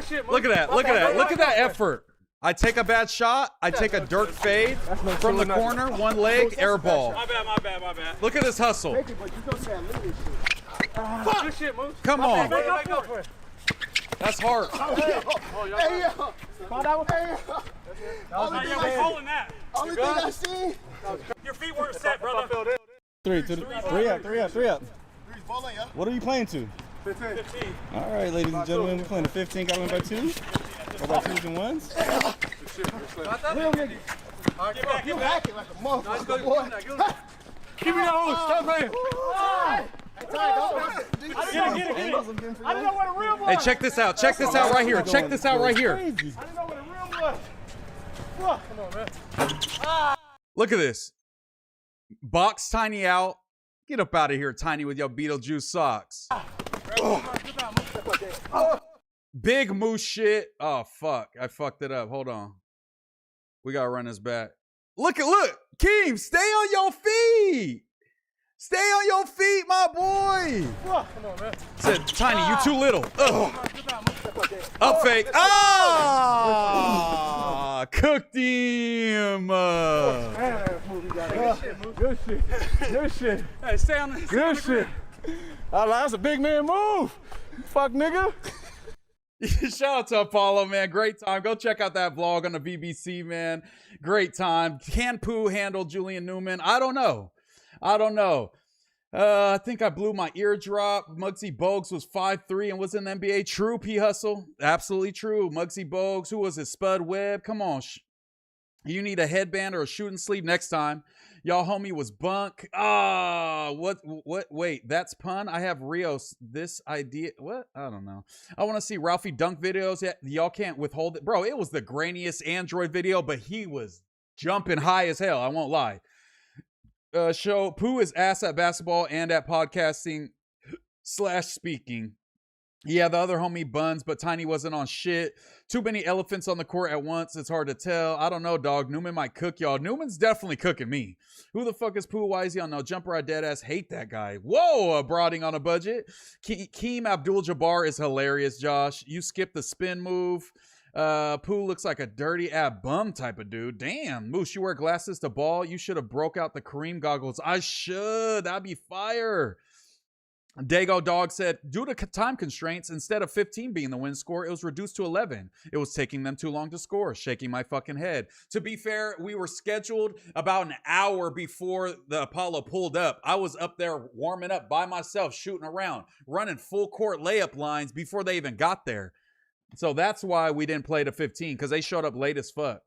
shit. Look at that. Look at that. Look at that effort. I take a bad shot. I take a dirt fade from the corner, one leg, air ball. My bad. Look at this hustle. But you don't say I literally shit. Good shit, Moose. Come on. Make up for it. That's hard. Hey, yo. Call that one. Hey, yo. We're calling that. Only thing I seen. Your feet weren't set, brother. Three up. What are you playing to? 15. All right, ladies and gentlemen, we're playing the 15. Got to win by 2. Or by 2s and 1s. You hacking like a motherfucker, boy. Give me that hose. Stop playing. I didn't know what a real was. Hey, check this out. Check this out right here. Check this out right here. I didn't know what a real was. Come on, man. Look at this. Box Tiny out. Get up out of here, Tiny, with your Beetlejuice socks. Big Moose shit. Oh, fuck. I fucked it up. Hold on. We got to run this back. Look. Keem, stay on your feet. Stay on your feet, my boy. Come on, man. Said, Tiny, you too little. Ugh. Up fake. Ah! Cooked him. Good shit. Hey, stay on the Good shit. That's a big man move. Fuck, nigga. Shout out to Apollo, man. Great time. Go check out that vlog on the BBC, man. Great time. Can Pooh handle Julian Newman? I don't know. I think I blew my eardrop. Muggsy Bogues was 5'3" and was in the NBA. True, P. Hustle. Absolutely true. Muggsy Bogues. Who was it? Spud Webb. Come on. You need a headband or a shooting sleeve next time. Y'all homie was bunk. What? Wait, that's pun? I have Rios. This idea. What? I don't know. I want to see Ralphie dunk videos. Yeah, y'all can't withhold it. Bro, it was the grainiest Android video, but he was jumping high as hell. I won't lie. Show Pooh is ass at basketball and at podcasting / speaking. Yeah, the other homie buns, but Tiny wasn't on shit. Too many elephants on the court at once. It's hard to tell. I don't know, dog. Newman might cook y'all. Newman's definitely cooking me. Who the fuck is Pooh? Why is he on no jumper? I dead ass hate that guy. Whoa, broading on a budget. Keem Abdul-Jabbar is hilarious, Josh. You skipped the spin move. Pooh looks like a dirty ab bum type of dude. Damn, Moose, you wear glasses to ball. You should have broke out the Kareem goggles. I should. That'd be fire. Dago Dog said, due to time constraints, instead of 15 being the win score, it was reduced to 11. It was taking them too long to score. Shaking my fucking head. To be fair, we were scheduled about an hour before the Apollo pulled up. I was up there warming up by myself, shooting around, running full court layup lines before they even got there. So that's why we didn't play to 15, because they showed up late as fuck.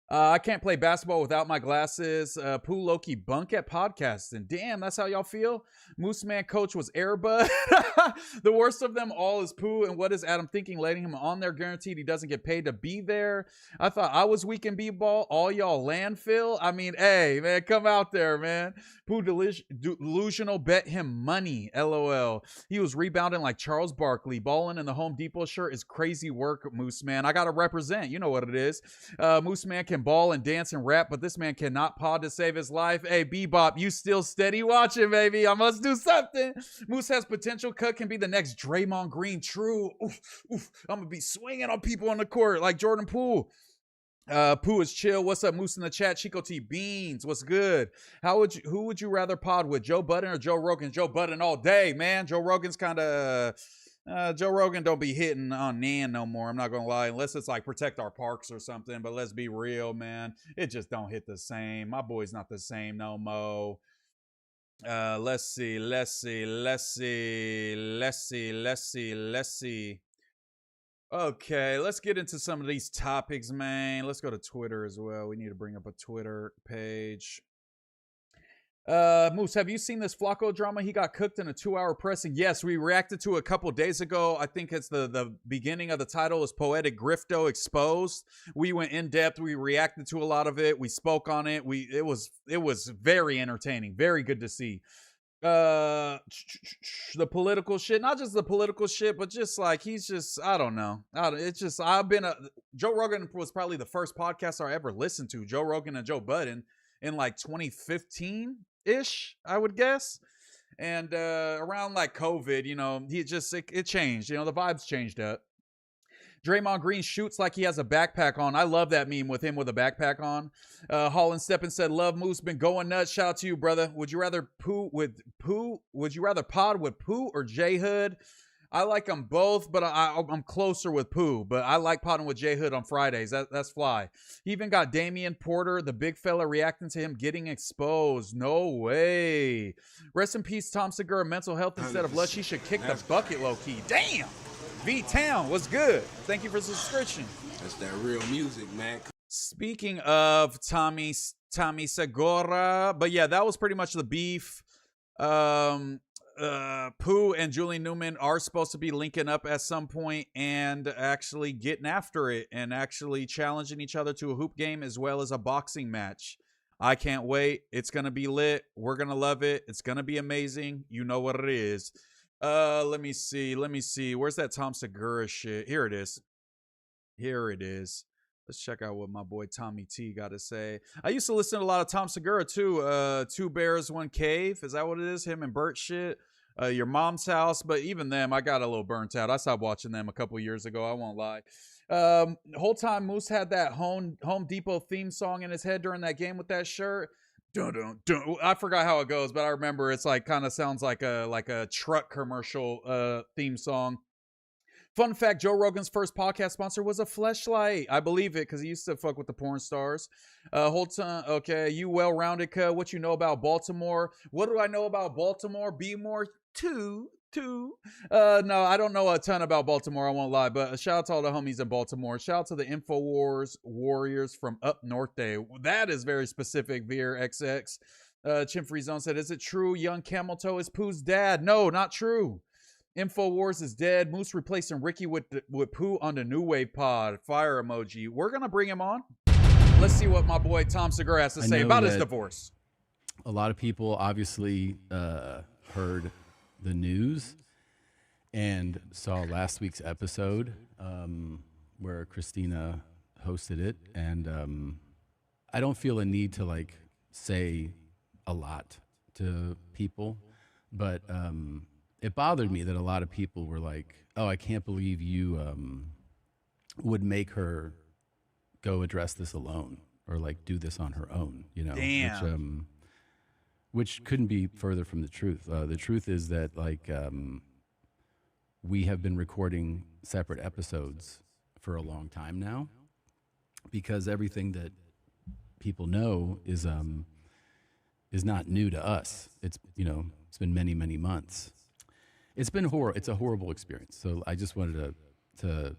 I can't play basketball without my glasses. Pooh Loki bunk at podcasting. Damn, that's how y'all feel? MooseMan coach was Airbud. The worst of them all is Pooh. And what is Adam thinking? Letting him on there guaranteed he doesn't get paid to be there. I thought I was weak in b-ball. All y'all landfill. I mean, hey, man, come out there, man. Pooh delusional, bet him money. LOL. He was rebounding like Charles Barkley. Balling in the Home Depot shirt is crazy work, MooseMan. I got to represent. You know what it is. MooseMan can ball and dance and rap, but this man cannot pod to save his life. Hey, Bebop, you still steady watching, baby. I must do something. Moose has potential. Cut can be the next Draymond Green. True. Oof, oof. I'm going to be swinging on people on the court like Jordan Poole. Pooh is chill. What's up, Moose in the chat? Chico T Beans, what's good? Who would you rather pod with, Joe Budden or Joe Rogan? Joe Budden all day, man. Joe Rogan's kind of Joe Rogan don't be hitting on Nan no more. I'm not gonna lie, unless it's like protect our parks or something. But let's be real, man. It just don't hit the same. My boy's not the same no mo. Let's see. Okay, let's get into some of these topics, man. Let's go to Twitter as well. We need to bring up a Twitter page. Moose, have you seen this Flacco drama? He got cooked in a 2-hour pressing. Yes, we reacted to it a couple days ago. I think it's the beginning of the title is Poetic Grifto Exposed. We went in depth. We reacted to a lot of it. We spoke on it. It was very entertaining. Very good to see. The political shit, not just the political shit, but just like he's just, I don't know. It's just, Joe Rogan was probably the first podcaster I ever listened to. Joe Rogan and Joe Budden in like 2015-ish, I would guess. And around like COVID, you know, it changed. You know, the vibes changed up. Draymond Green shoots like he has a backpack on. I love that meme with him with a backpack on. Holland Steppen said, "Love Moose, been going nuts. Shout out to you, brother. Would you rather Would you rather pod with Pooh or J Hood? I like them both, but I'm closer with Pooh. But I like podding with J Hood on Fridays. That's fly. He even got Damian Porter, the big fella, reacting to him getting exposed. No way. Rest in peace, Tom Segura. Mental health instead of lust. He should kick the bucket low key. Damn. V-Town, what's good? Thank you for the subscription. That's that real music, man. Speaking of Tommy Segura, but yeah, that was pretty much the beef. Pooh and Julian Newman are supposed to be linking up at some point and actually getting after it and actually challenging each other to a hoop game as well as a boxing match. I can't wait. It's going to be lit. We're going to love it. It's going to be amazing. You know what it is. Let me see. Where's that Tom Segura shit? Here it is. Let's check out what my boy Tommy T got to say. I used to listen to a lot of Tom Segura too. Two Bears, One Cave. Is that what it is? Him and Bert shit. Your Mom's House. But even them, I got a little burnt out. I stopped watching them a couple years ago. I won't lie. Whole time Moose had that Home Depot theme song in his head during that game with that shirt. Dun, dun. I forgot how it goes, but I remember it's like kind of sounds like a truck commercial theme song. Fun fact, Joe Rogan's first podcast sponsor was a Fleshlight. I believe it because he used to fuck with the porn stars. Whole time, okay, you well-rounded, what you know about Baltimore? What do I know about Baltimore? Be more two. No, I don't know a ton about Baltimore, I won't lie, but a shout out to all the homies in Baltimore. Shout out to the InfoWars Warriors from up north day. That is very specific, Veer XX. Chimfree Zone said, "Is it true Young Camel Toe is Pooh's dad?" No, not true. InfoWars is dead. Moose replacing Ricky with Pooh on the New Wave pod. Fire emoji. We're gonna bring him on. Let's see what my boy Tom Segura has to say about his divorce. A lot of people obviously heard the news and saw last week's episode where Christina hosted it, and I don't feel a need to like say a lot to people, but it bothered me that a lot of people were like, "Oh, I can't believe you would make her go address this alone or like do this on her own," you know. Damn. Which couldn't be further from the truth. The truth is that like we have been recording separate episodes for a long time now, because everything that people know is not new to us. It's, you know, it's been many, many months. It's been horrible. It's a horrible experience. So I just wanted to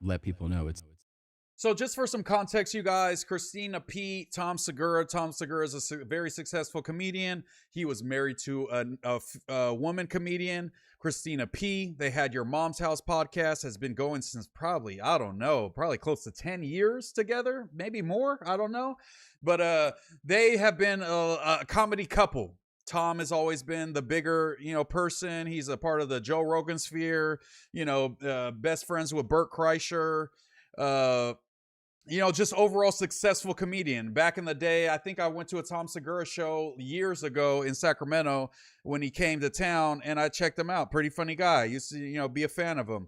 let people know it's. So just for some context, you guys, Christina P, Tom Segura. Tom Segura is a very successful comedian. He was married to a woman comedian, Christina P. They had Your Mom's House podcast, has been going since probably close to 10 years together, maybe more. I don't know. But they have been a comedy couple. Tom has always been the bigger, person. He's a part of the Joe Rogan sphere, best friends with Bert Kreischer. Just overall successful comedian. Back in the day, I think I went to a Tom Segura show years ago in Sacramento when he came to town, and I checked him out. Pretty funny guy. Used to, be a fan of him.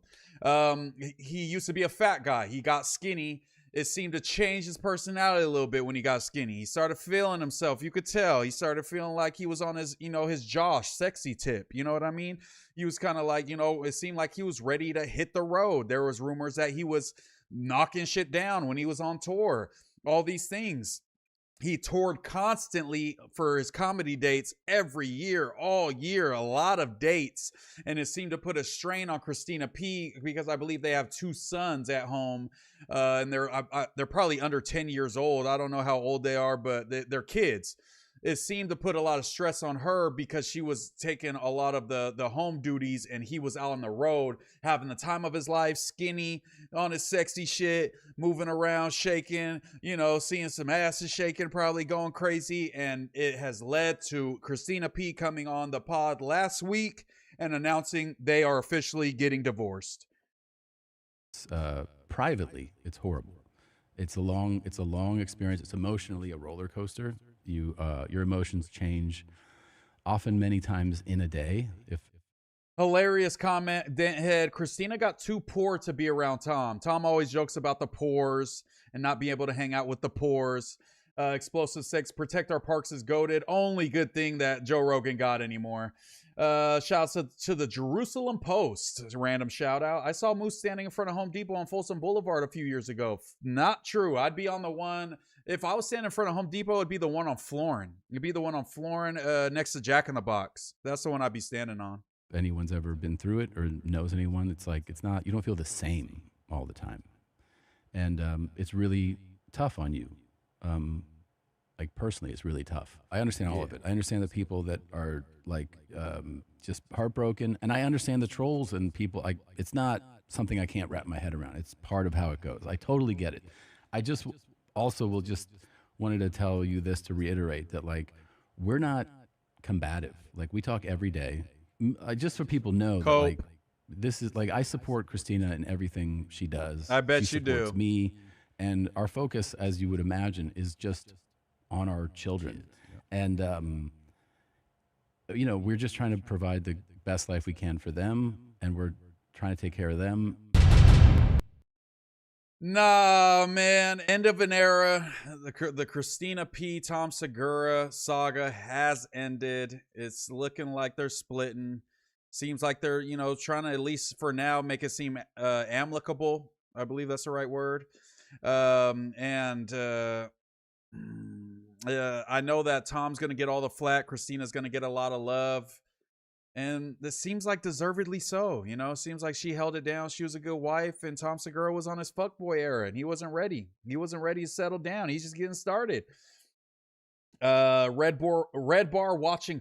He used to be a fat guy. He got skinny. It seemed to change his personality a little bit when he got skinny. He started feeling himself. You could tell. He started feeling like he was on his, his Josh sexy tip. You know what I mean? He was kind of like, it seemed like he was ready to hit the road. There was rumors that he was knocking shit down when he was on tour. All these things. He toured constantly for his comedy dates every year, all year, a lot of dates. And it seemed to put a strain on Christina P because I believe they have 2 sons at home. And they're probably under 10 years old. I don't know how old they are, but they're kids. It seemed to put a lot of stress on her because she was taking a lot of the home duties and he was out on the road having the time of his life, skinny, on his sexy shit, moving around, shaking, you know, seeing some asses shaking, probably going crazy. And it has led to Christina P coming on the pod last week and announcing they are officially getting divorced. Privately, it's horrible. It's a long experience. It's emotionally a roller coaster. Your emotions change often many times in a day. Hilarious comment, Denthead. Christina got too poor to be around Tom. Tom always jokes about the pores and not being able to hang out with the pores. Explosive Six, protect our parks is goated. Only good thing that Joe Rogan got anymore. Shouts to the Jerusalem Post. Random shout out. I saw Moose standing in front of Home Depot on Folsom Boulevard a few years ago. Not true. I'd be on the one. If I was standing in front of Home Depot, it'd be the one on Florin. It'd be the one on Florin next to Jack in the Box. That's the one I'd be standing on. If anyone's ever been through it or knows anyone, it's like, you don't feel the same all the time. And it's really tough on you. Like personally, it's really tough. I understand all of it. I understand the people that are like just heartbroken. And I understand the trolls and people. It's not something I can't wrap my head around. It's part of how it goes. I totally get it. I just also wanted to tell you this to reiterate that, like, we're not combative. Like, we talk every day. Just so people know that, like, this is like, I support Christina in everything she does. I bet she you do. supports me, and our focus, as you would imagine, is just on our children. And you know, we're just trying to provide the best life we can for them, and we're trying to take care of them. Nah, man. End of an era. The Christina P. Tom Segura saga has ended. It's looking like they're splitting. Seems like they're, you know, trying to, at least for now, make it seem amicable. I believe that's the right word. I know that Tom's going to get all the flack. Christina's going to get a lot of love. And this seems like deservedly so, you know. Seems like she held it down. She was a good wife, and Tom Segura was on his fuckboy era, and he wasn't ready. He wasn't ready to settle down. He's just getting started. Red Bar watching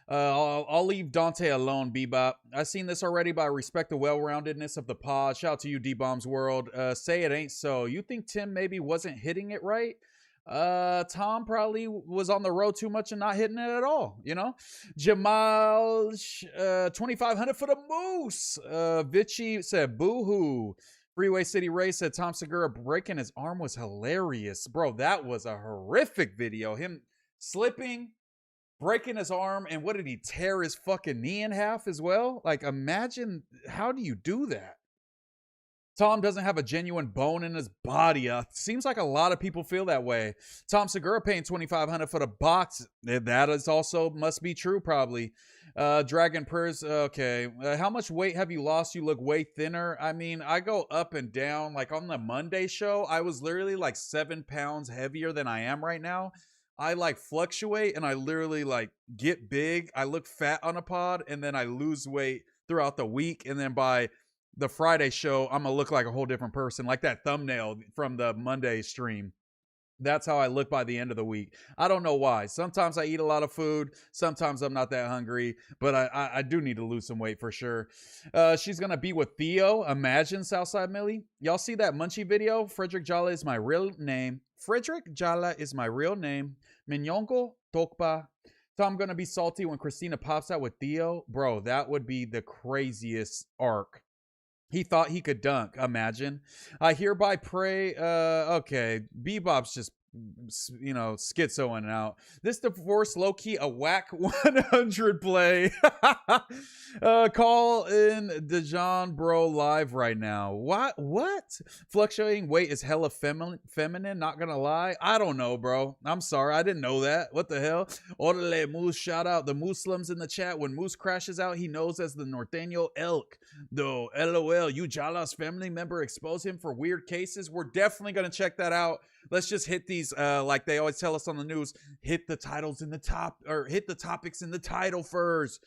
I'll leave Dante alone, Bebop. I've seen this already, but I respect the well-roundedness of the pod. Shout out to you, D-Bombs World. Say it ain't so. You think Tim maybe wasn't hitting it right? Tom probably was on the road too much and not hitting it at all, you know. Jamal 2500 for the Moose. Vichy said boo-hoo. Freeway City Ray said Tom Segura breaking his arm was hilarious. Bro, that was a horrific video. Him slipping, breaking his arm, and what did he tear his fucking knee in half as well? Like, imagine, how do you do that? Tom doesn't have a genuine bone in his body. Seems like a lot of people feel that way. Tom Segura paying $2,500 for the box. That is also must be true, probably. Dragon Purrs, okay. How much weight have you lost? You look way thinner. I mean, I go up and down. Like on the Monday show, I was literally like 7 pounds heavier than I am right now. I like fluctuate and I literally like get big. I look fat on a pod and then I lose weight throughout the week. And then by the Friday show, I'm gonna look like a whole different person, like that thumbnail from the Monday stream. That's how I look by the end of the week. I don't know why. Sometimes I eat a lot of food. Sometimes I'm not that hungry, but I do need to lose some weight for sure. She's gonna be with Theo. Imagine, Southside Millie. Y'all see that Munchie video? Frederick Jala is my real name. Frederick Jala is my real name. Minyongo Tokpa. So I'm gonna be salty when Christina pops out with Theo. Bro, that would be the craziest arc. He thought he could dunk. Imagine. I hereby pray. Okay. Bebop's just, you know, schizo in and out. This divorce low-key a whack 100 play. Call in Dejan Bro live right now. What? Fluctuating weight is hella feminine, not gonna lie. I don't know, bro. I'm sorry. I didn't know that. What the hell? Orale Moose, shout out the Muslims in the chat. When Moose crashes out, he knows as the Norteño elk. Though, LOL, you Jala's family member exposed him for weird cases. We're definitely gonna check that out. Let's just hit these, like they always tell us on the news, hit the titles in the top, or hit the topics in the title first.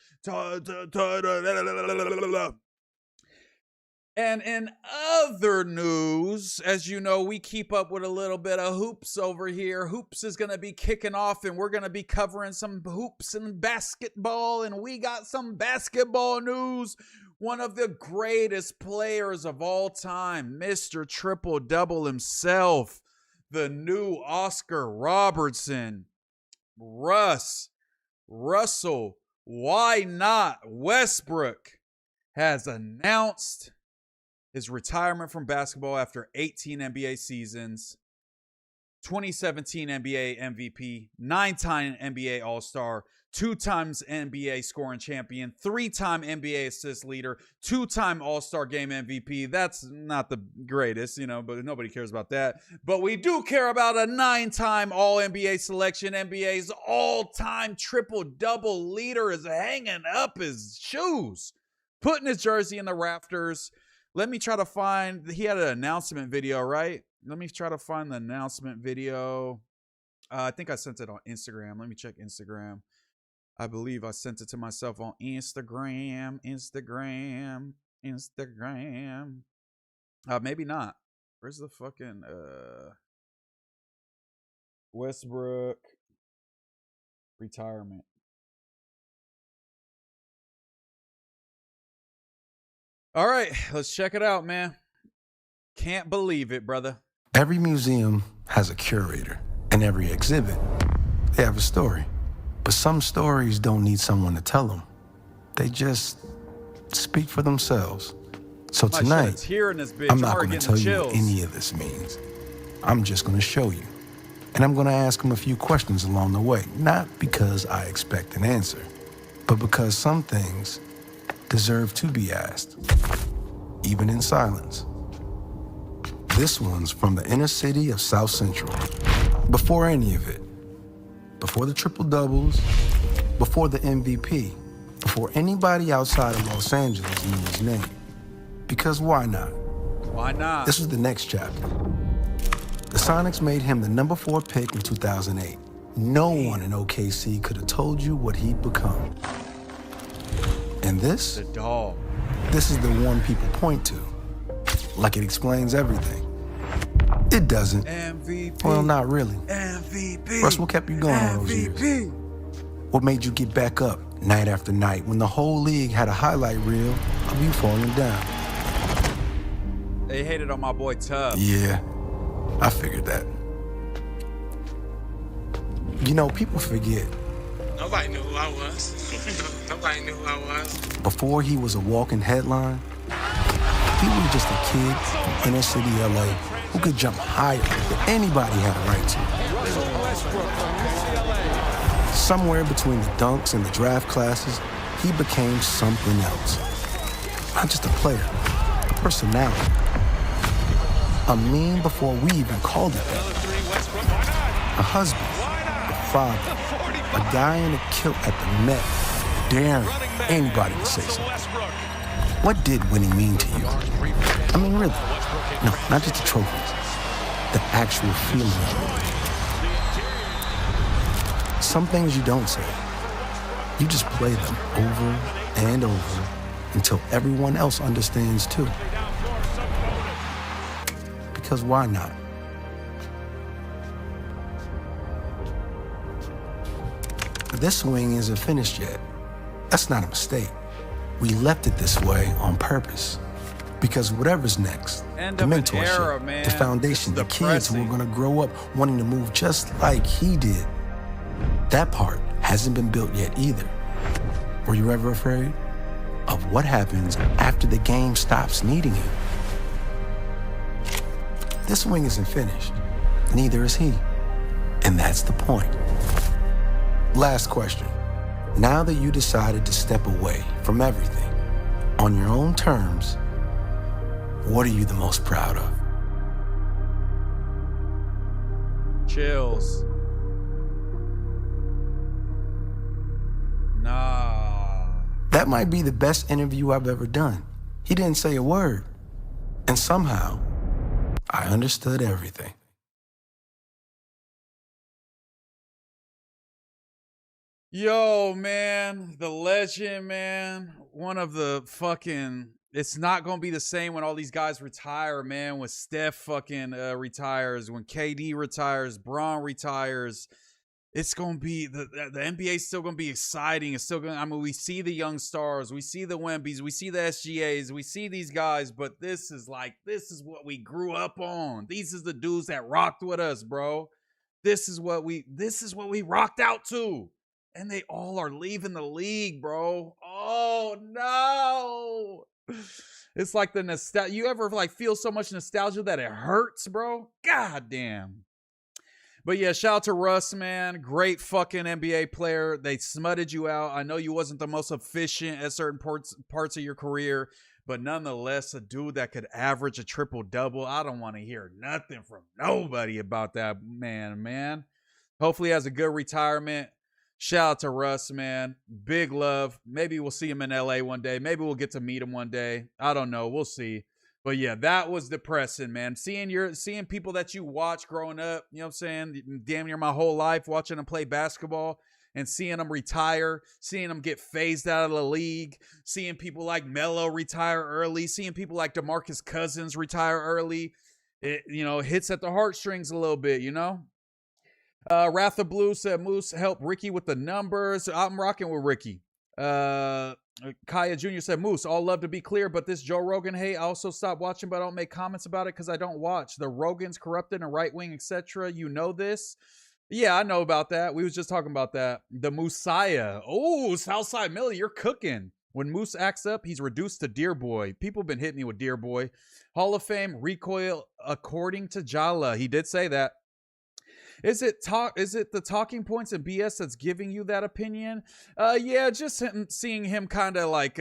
And in other news, as you know, we keep up with a little bit of hoops over here. Hoops is going to be kicking off, and we're going to be covering some hoops and basketball, and we got some basketball news. One of the greatest players of all time, Mr. Triple Double himself, the new Oscar Robertson, Russell, why not Westbrook, has announced his retirement from basketball after 18 NBA seasons, 2017 NBA MVP, 9-time NBA All-Star, 2 times NBA scoring champion, 3-time NBA assist leader, 2-time All-Star Game MVP. That's not the greatest, you know, but nobody cares about that. But we do care about a 9-time All-NBA selection. NBA's all-time triple-double leader is hanging up his shoes, putting his jersey in the rafters. Let me try to find, he had an announcement video, right? Let me try to find the announcement video. I think I sent it on Instagram. Let me check Instagram. I believe I sent it to myself on Instagram. Maybe not. Where's the fucking Westbrook retirement? All right, let's check it out, man. Can't believe it, brother. Every museum has a curator, and every exhibit, they have a story. But some stories don't need someone to tell them. They just speak for themselves. So tonight, I'm not going to tell you what any of this means. I'm just going to show you. And I'm going to ask them a few questions along the way, not because I expect an answer, but because some things deserve to be asked, even in silence. This one's from the inner city of South Central. Before any of it, before the triple doubles, before the MVP, before anybody outside of Los Angeles knew his name. Because why not? Why not? This was the next chapter. The Sonics made him the number 4 pick in 2008. No one in OKC could have told you what he'd become. And this? The dog. This is the one people point to. Like it explains everything. It doesn't. MVP. Well, not really. MVP. Russ, what kept you going all those years? What made you get back up night after night when the whole league had a highlight reel of you falling down? They hated on my boy Tub. Yeah, I figured that. You know, people forget. Nobody knew who I was. Nobody knew who I was. Before he was a walking headline, he was just a kid from inner city LA who could jump higher than anybody had a right to. Somewhere between the dunks and the draft classes, he became something else. Not just a player, a personality. A meme before we even called it that. A husband, a father, a guy in a kilt at the Met, daring anybody to say something. What did winning mean to you? I mean, really. No, not just the trophies. The actual feeling of it. Some things you don't say. You just play them over and over until everyone else understands too. Because why not? This swing isn't finished yet. That's not a mistake. We left it this way on purpose. Because whatever's next, the mentorship, the foundation, the kids who are gonna grow up wanting to move just like he did, that part hasn't been built yet either. Were you ever afraid of what happens after the game stops needing you? This swing isn't finished. Neither is he. And that's the point. Last question. Now that you decided to step away from everything on your own terms, what are you the most proud of? Chills. Nah. That might be the best interview I've ever done. He didn't say a word. And somehow, I understood everything. Yo, man, the legend, man. One of the fucking. It's not gonna be the same when all these guys retire, man. When Steph fucking retires, when KD retires, Bron retires. It's gonna be the NBA is still gonna be exciting. It's still gonna. I mean, we see the young stars, we see the Wembies, we see the SGAs, we see these guys. But this is what we grew up on. These is the dudes that rocked with us, bro. This is what we rocked out to. And they all are leaving the league, bro. Oh no. It's like the nostalgia. You ever like feel so much nostalgia that it hurts, bro? God damn. But yeah, shout out to Russ, man. Great fucking NBA player. They smutted you out. I know you wasn't the most efficient at certain parts of your career, but nonetheless, a dude that could average a triple-double. I don't want to hear nothing from nobody about that man. Hopefully he has a good retirement. Shout out to Russ, man. Big love. Maybe we'll see him in LA one day. Maybe we'll get to meet him one day. I don't know. We'll see. But yeah, that was depressing, man. Seeing people that you watch growing up, you know what I'm saying? Damn near my whole life, watching them play basketball and seeing them retire, seeing them get phased out of the league, seeing people like Melo retire early, seeing people like DeMarcus Cousins retire early. It, hits at the heartstrings a little bit, you know? Wrath of Blue said, Moose, help Ricky with the numbers. I'm rocking with Ricky. Kaya Jr. said, Moose, all love to be clear, but this Joe Rogan hate, I also stopped watching, but I don't make comments about it because I don't watch. The Rogan's corrupted and right wing, etc. You know this? Yeah, I know about that. We was just talking about that. The Moosiah. Oh, Southside Millie, you're cooking. When Moose acts up, he's reduced to Dear Boy. People been hitting me with Dear Boy. Hall of Fame recoil according to Jala. He did say that. Is it the talking points and BS that's giving you that opinion? Yeah, just seeing him kind of like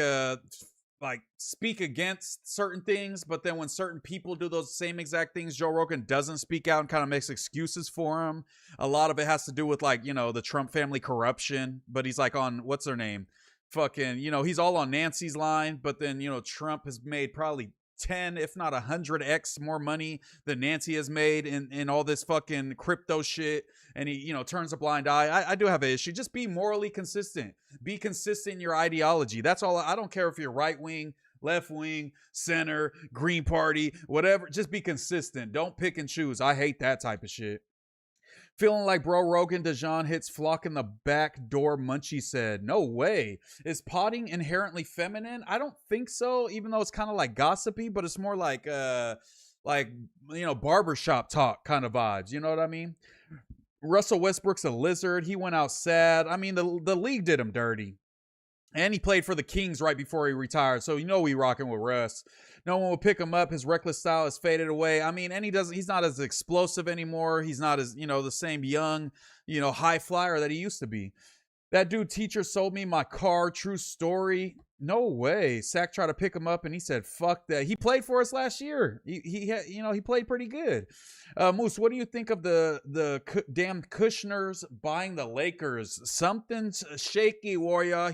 speak against certain things, but then when certain people do those same exact things, Joe Rogan doesn't speak out and kind of makes excuses for him. A lot of it has to do with the Trump family corruption, but he's like on what's her name? Fucking, he's all on Nancy's line, but then, Trump has made probably 10, if not 100x more money than Nancy has made in all this fucking crypto shit, and he turns a blind eye. I do have an issue. Just be morally consistent. Be consistent in your ideology. That's all. I don't care if you're right wing, left wing, center, Green Party, whatever. Just be consistent. Don't pick and choose. I hate that type of shit. Feeling like bro Rogan DeJean hits flock in the back door, Munchie said. No way. Is potting inherently feminine? I don't think so, even though it's kind of like gossipy, but it's more like barbershop talk kind of vibes. You know what I mean? Russell Westbrook's a lizard. He went out sad. I mean, the league did him dirty. And he played for the Kings right before he retired. So we rocking with Russ. No one will pick him up. His reckless style has faded away. I mean, and he's not as explosive anymore. He's not as, the same young, high flyer that he used to be. That dude teacher sold me my car. True story. No way. Sack tried to pick him up and he said, fuck that. He played for us last year. He played pretty good. Moose, what do you think of the damn Kushners buying the Lakers? Something's shaky, Warrior.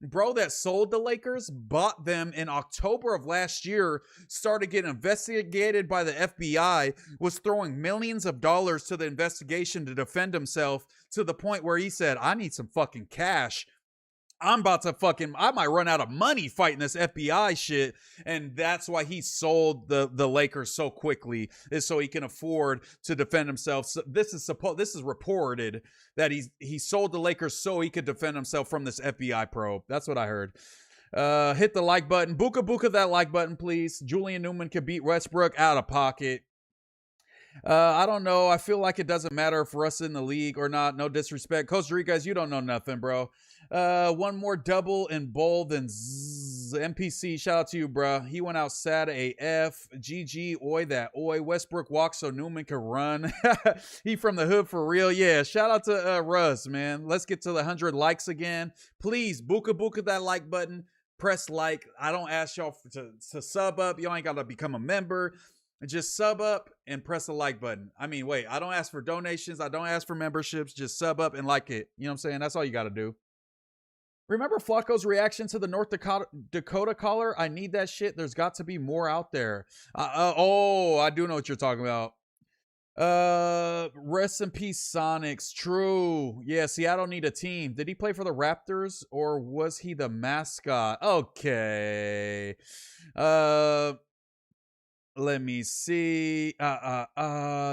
Bro that sold the Lakers bought them in October of last year, started getting investigated by the FBI, was throwing millions of dollars to the investigation to defend himself, to the point where he said, I need some fucking cash. I might run out of money fighting this FBI shit. And that's why he sold the Lakers so quickly, is so he can afford to defend himself. So this is reported that he sold the Lakers so he could defend himself from this FBI probe. That's what I heard. Hit the like button. Buka that like button, please. Julian Newman could beat Westbrook out of pocket. I don't know. I feel like it doesn't matter if Russ in the league or not. No disrespect. Costa Rica, you don't know nothing, bro. One more double in bold than MPC. Shout out to you, bro. He went out sad AF. GG, oi that oi. Westbrook walks so Newman can run. He from the hood for real. Yeah, shout out to Russ, man. Let's get to the 100 likes again. Please, buka that like button. Press like. I don't ask y'all to sub up. Y'all ain't got to become a member. Just sub up and press the like button. I mean, wait, I don't ask for donations. I don't ask for memberships. Just sub up and like it. You know what I'm saying? That's all you got to do. Remember Flacco's reaction to the North Dakota caller? I need that shit. There's got to be more out there. I do know what you're talking about. Rest in peace, Sonics. True. Yeah, Seattle need a team. Did he play for the Raptors or was he the mascot? Okay. Let me see.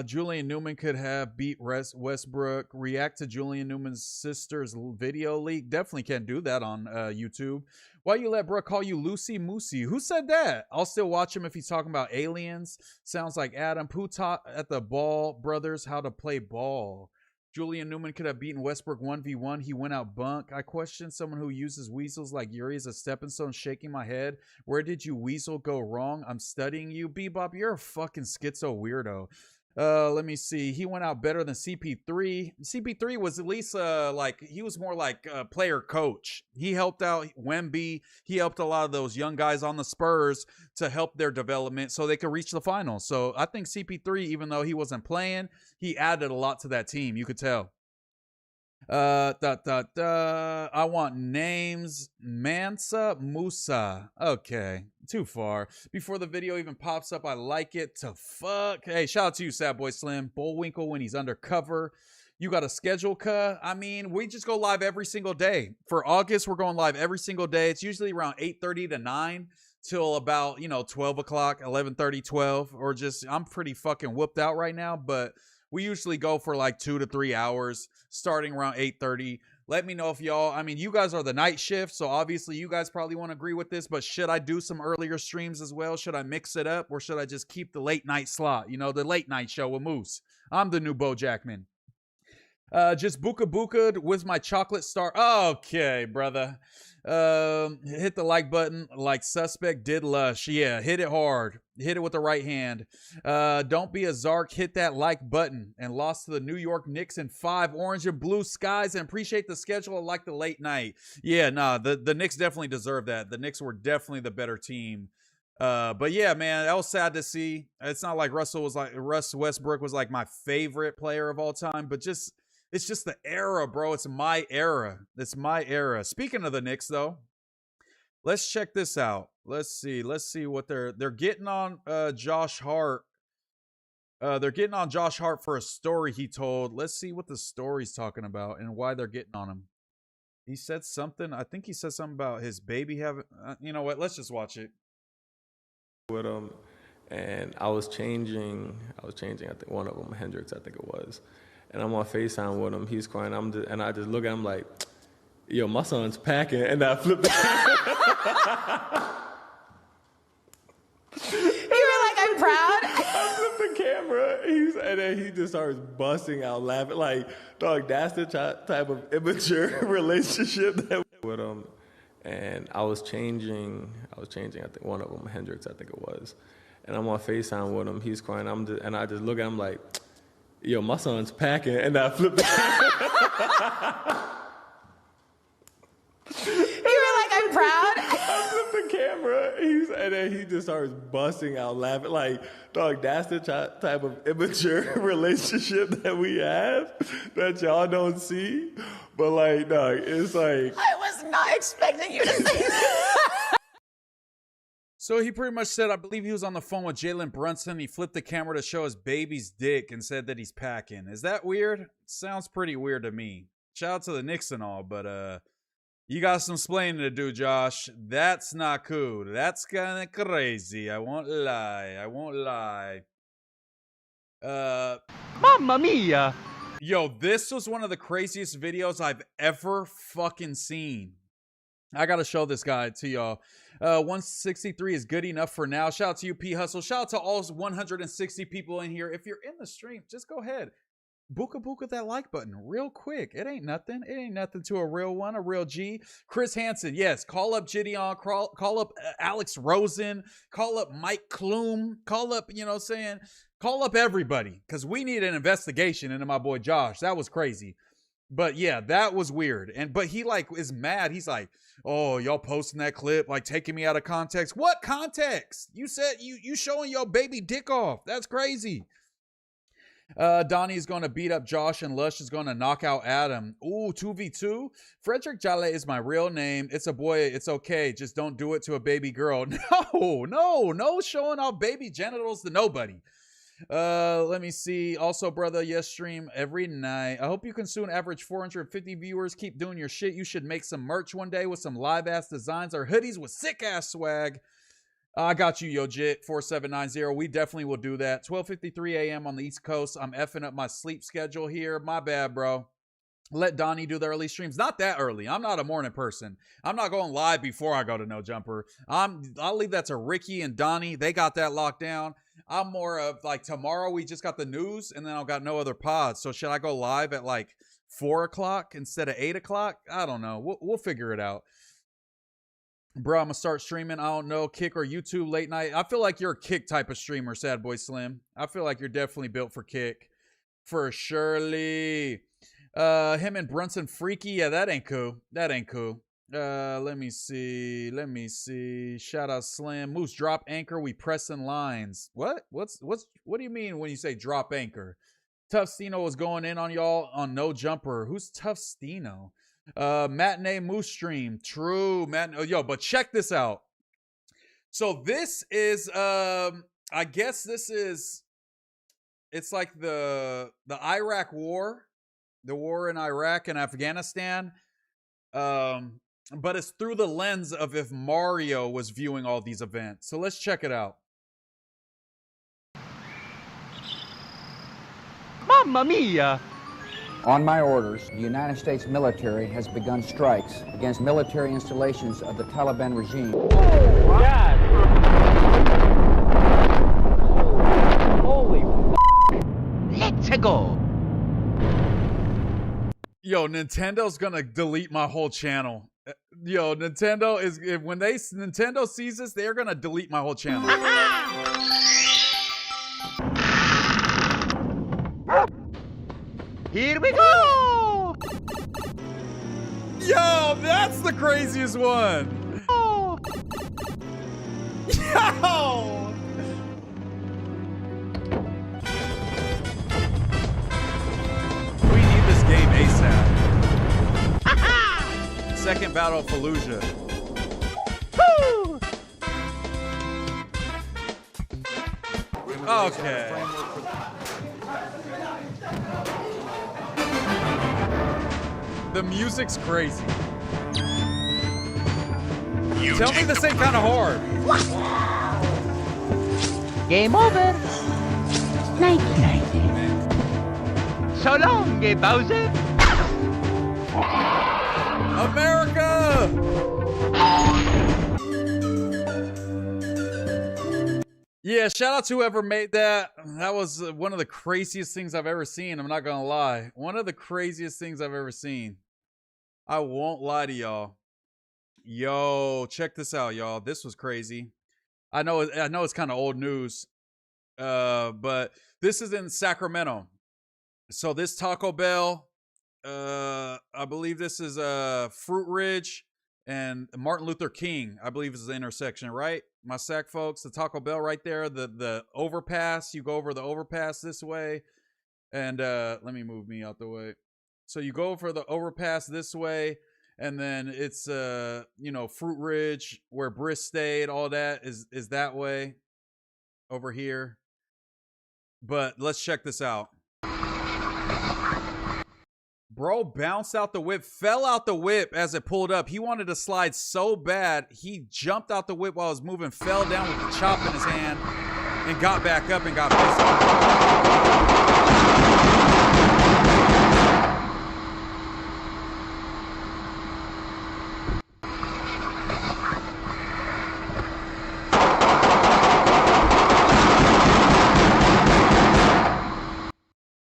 Julian Newman could have beat Westbrook. React to Julian Newman's sister's video leak. Definitely can't do that on YouTube. Why you let Brooke call you Lucy Moosey? Who said that? I'll still watch him if he's talking about aliens. Sounds like Adam. Pooh taught at the Ball brothers how to play ball. Julian Newman could have beaten Westbrook 1v1. He went out bunk. I question someone who uses weasels like Yuri as a stepping stone, shaking my head. Where did you weasel go wrong? I'm studying you. Bebop, you're a fucking schizo weirdo. Let me see. He went out better than CP3. CP3 was at least like, he was more like a player coach. He helped out Wemby. He helped a lot of those young guys on the Spurs to help their development so they could reach the finals. So I think CP3, even though he wasn't playing, he added a lot to that team. You could tell. I want names. Mansa Musa. Okay, too far. Before the video even pops up, I like it to fuck. Hey, shout out to you, Sad Boy Slim. Bullwinkle when he's undercover. You got a schedule, cuh? I mean, we just go live every single day. For August, we're going live every single day. It's usually around 8:30 to 9 till about, 12 o'clock, 11:30, 12. Or just, I'm pretty fucking whooped out right now, but we usually go for like 2 to 3 hours, starting around 8:30. Let me know if y'all, I mean, you guys are the night shift, so obviously you guys probably won't agree with this, but should I do some earlier streams as well? Should I mix it up, or should I just keep the late night slot? The late night show with Moose. I'm the new BoJackman. Just buka with my chocolate star. Okay, brother. Hit the like button like Suspect did Lush. Yeah, hit it hard. Hit it with the right hand. Don't be a Zark. Hit that like button. And lost to the New York Knicks in 5. Orange and blue skies. And appreciate the schedule. Like the late night. Yeah, nah, the Knicks definitely deserve that. The Knicks were definitely the better team. But yeah, man, that was sad to see. It's not like Russ Westbrook was like my favorite player of all time, but it's just the era, bro. It's my era. It's my era. Speaking of the Knicks, though, let's check this out. Let's see what they're getting on Josh Hart. They're getting on Josh Hart for a story he told. Let's see what the story's talking about and why they're getting on him. He said something. I think he said something about his baby having. You know what? Let's just watch it. With him, and I was changing. I think one of them, Hendrix, I think it was. And I'm on FaceTime with him. He's crying. And I just look at him like, yo, my son's packing. And I flip the You were like, I'm proud. I flip the camera. And then he just starts busting out laughing. Like, dog, that's the type of immature relationship that with him. And I was changing, I think one of them, Hendrix, I think it was. And I'm on FaceTime with him. He's crying. And I just look at him like, yo, my son's packing. And I flip the You were like, I'm proud. I flip the camera. And then he just starts busting out laughing. Like, dog, that's the type of immature relationship that we have that y'all don't see. But, like, dog, it's like. I was not expecting you to say that. So he pretty much said, I believe he was on the phone with Jalen Brunson. He flipped the camera to show his baby's dick and said that he's packing. Is that weird? Sounds pretty weird to me. Shout out to the Knicks and all, but you got some explaining to do, Josh. That's not cool. That's kind of crazy. I won't lie. Mamma mia. Yo, this was one of the craziest videos I've ever fucking seen. I gotta show this guy to y'all. 163 is good enough for now. Shout out to you, P Hustle. Shout out to all 160 people in here. If you're in the stream, just go ahead. Buka that like button real quick. It ain't nothing. It ain't nothing to a real one, a real G. Chris Hansen, yes. Call up Gideon. Call up Alex Rosen. Call up Mike Klum. Call up, call up everybody. Because we need an investigation into my boy Josh. That was crazy. But yeah, that was weird. But he is mad. He's like, oh, y'all posting that clip, taking me out of context. What context? You said you showing your baby dick off. That's crazy. Donnie's going to beat up Josh and Lush is going to knock out Adam. Ooh, 2v2. Frederick Jale is my real name. It's a boy. It's okay. Just don't do it to a baby girl. No showing off baby genitals to nobody. Let me see. Also, brother, yes, stream every night. I hope you can soon average 450 viewers. Keep doing your shit. You should make some merch one day with some live ass designs or hoodies with sick ass swag. I got you, Yojit 4790. We definitely will do that. 12:53 a.m. on the East Coast. I'm effing up my sleep schedule here. My bad, bro. Let Donnie do the early streams. Not that early. I'm not a morning person. I'm not going live before I go to No Jumper. I'll leave that to Ricky and Donnie. They got that locked down. I'm more of like tomorrow we just got the news and then I've got no other pods. So should I go live at like 4 o'clock instead of 8 o'clock? I don't know. We'll figure it out. Bro, I'm going to start streaming. I don't know. Kick or YouTube late night. I feel like you're a Kick type of streamer, Sad Boy Slim. I feel like you're definitely built for Kick. For surely. Him and Brunson freaky. Yeah, that ain't cool. That ain't cool. Let me see. Shout out Slim. Moose drop anchor. We pressing lines. What do you mean when you say drop anchor? Tough Stino was going in on y'all on No Jumper. Who's Tough Stino? Matinee Moose stream. True, Matinee. Yo, but check this out. So this is I guess this is, it's like the Iraq war. The war in Iraq and Afghanistan. But it's through the lens of if Mario was viewing all these events. So let's check it out. Mamma mia! On my orders, the United States military has begun strikes against military installations of the Taliban regime. Oh, God! Holy f***! Let's go! Yo, Nintendo's gonna delete my whole channel. Yo, Nintendo is, when Nintendo sees this, they're gonna delete my whole channel. Here we go! Yo, that's the craziest one. Oh. Yo! We need this game ASAP. Second Battle of Fallujah. Woo! Okay. The music's crazy. Tell me this ain't kind of hard. Game over. Night night. So long, Bowser. America! Yeah, shout out to whoever made that. That was one of the craziest things I've ever seen. I'm not gonna lie. One of the craziest things I've ever seen. I won't lie to y'all. Yo, check this out, y'all. This was crazy. I know it's kind of old news. But this is in Sacramento. So this Taco Bell, I believe this is Fruit Ridge and Martin Luther King, I believe is the intersection, right? My Sac folks, the Taco Bell right there, the overpass. You go over the overpass this way. And let me move me out the way. So you go for the overpass this way, and then it's Fruit Ridge where Bricc stayed, all that is that way over here. But let's check this out. Bro bounced out the whip, fell out the whip as it pulled up. He wanted to slide so bad, he jumped out the whip while it was moving, fell down with the chop in his hand, and got back up and got pissed.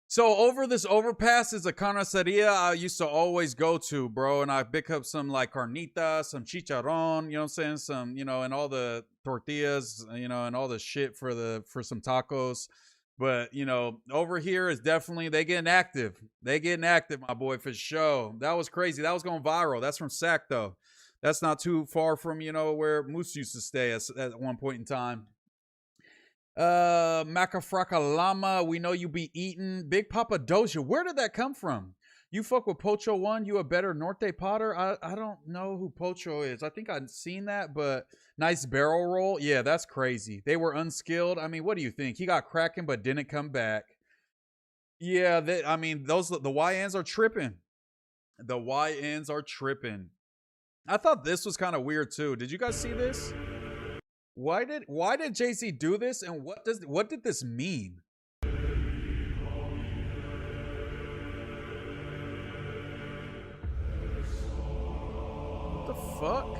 So over this overpass is a carniceria I used to always go to, bro. And I pick up some like carnitas, some chicharron, you know what I'm saying? Some, and all the tortillas, and all the shit for some tacos. But, over here is definitely, they getting active. They getting active, my boy, for sure. That was crazy. That was going viral. That's from Sac, though. That's not too far from, where Moose used to stay at one point in time. Macafraka Llama, we know you be eating. Big Papa Doja, where did that come from? You fuck with Pocho 1, you a better Norte Potter? I don't know who Pocho is. I think I've seen that, but nice barrel roll. Yeah, that's crazy. They were unskilled. I mean, what do you think? He got cracking but didn't come back. Yeah, I mean, the YNs are tripping. The YNs are tripping. I thought this was kind of weird too. Did you guys see this? Why did Jay-Z do this, and what did this mean? What the fuck?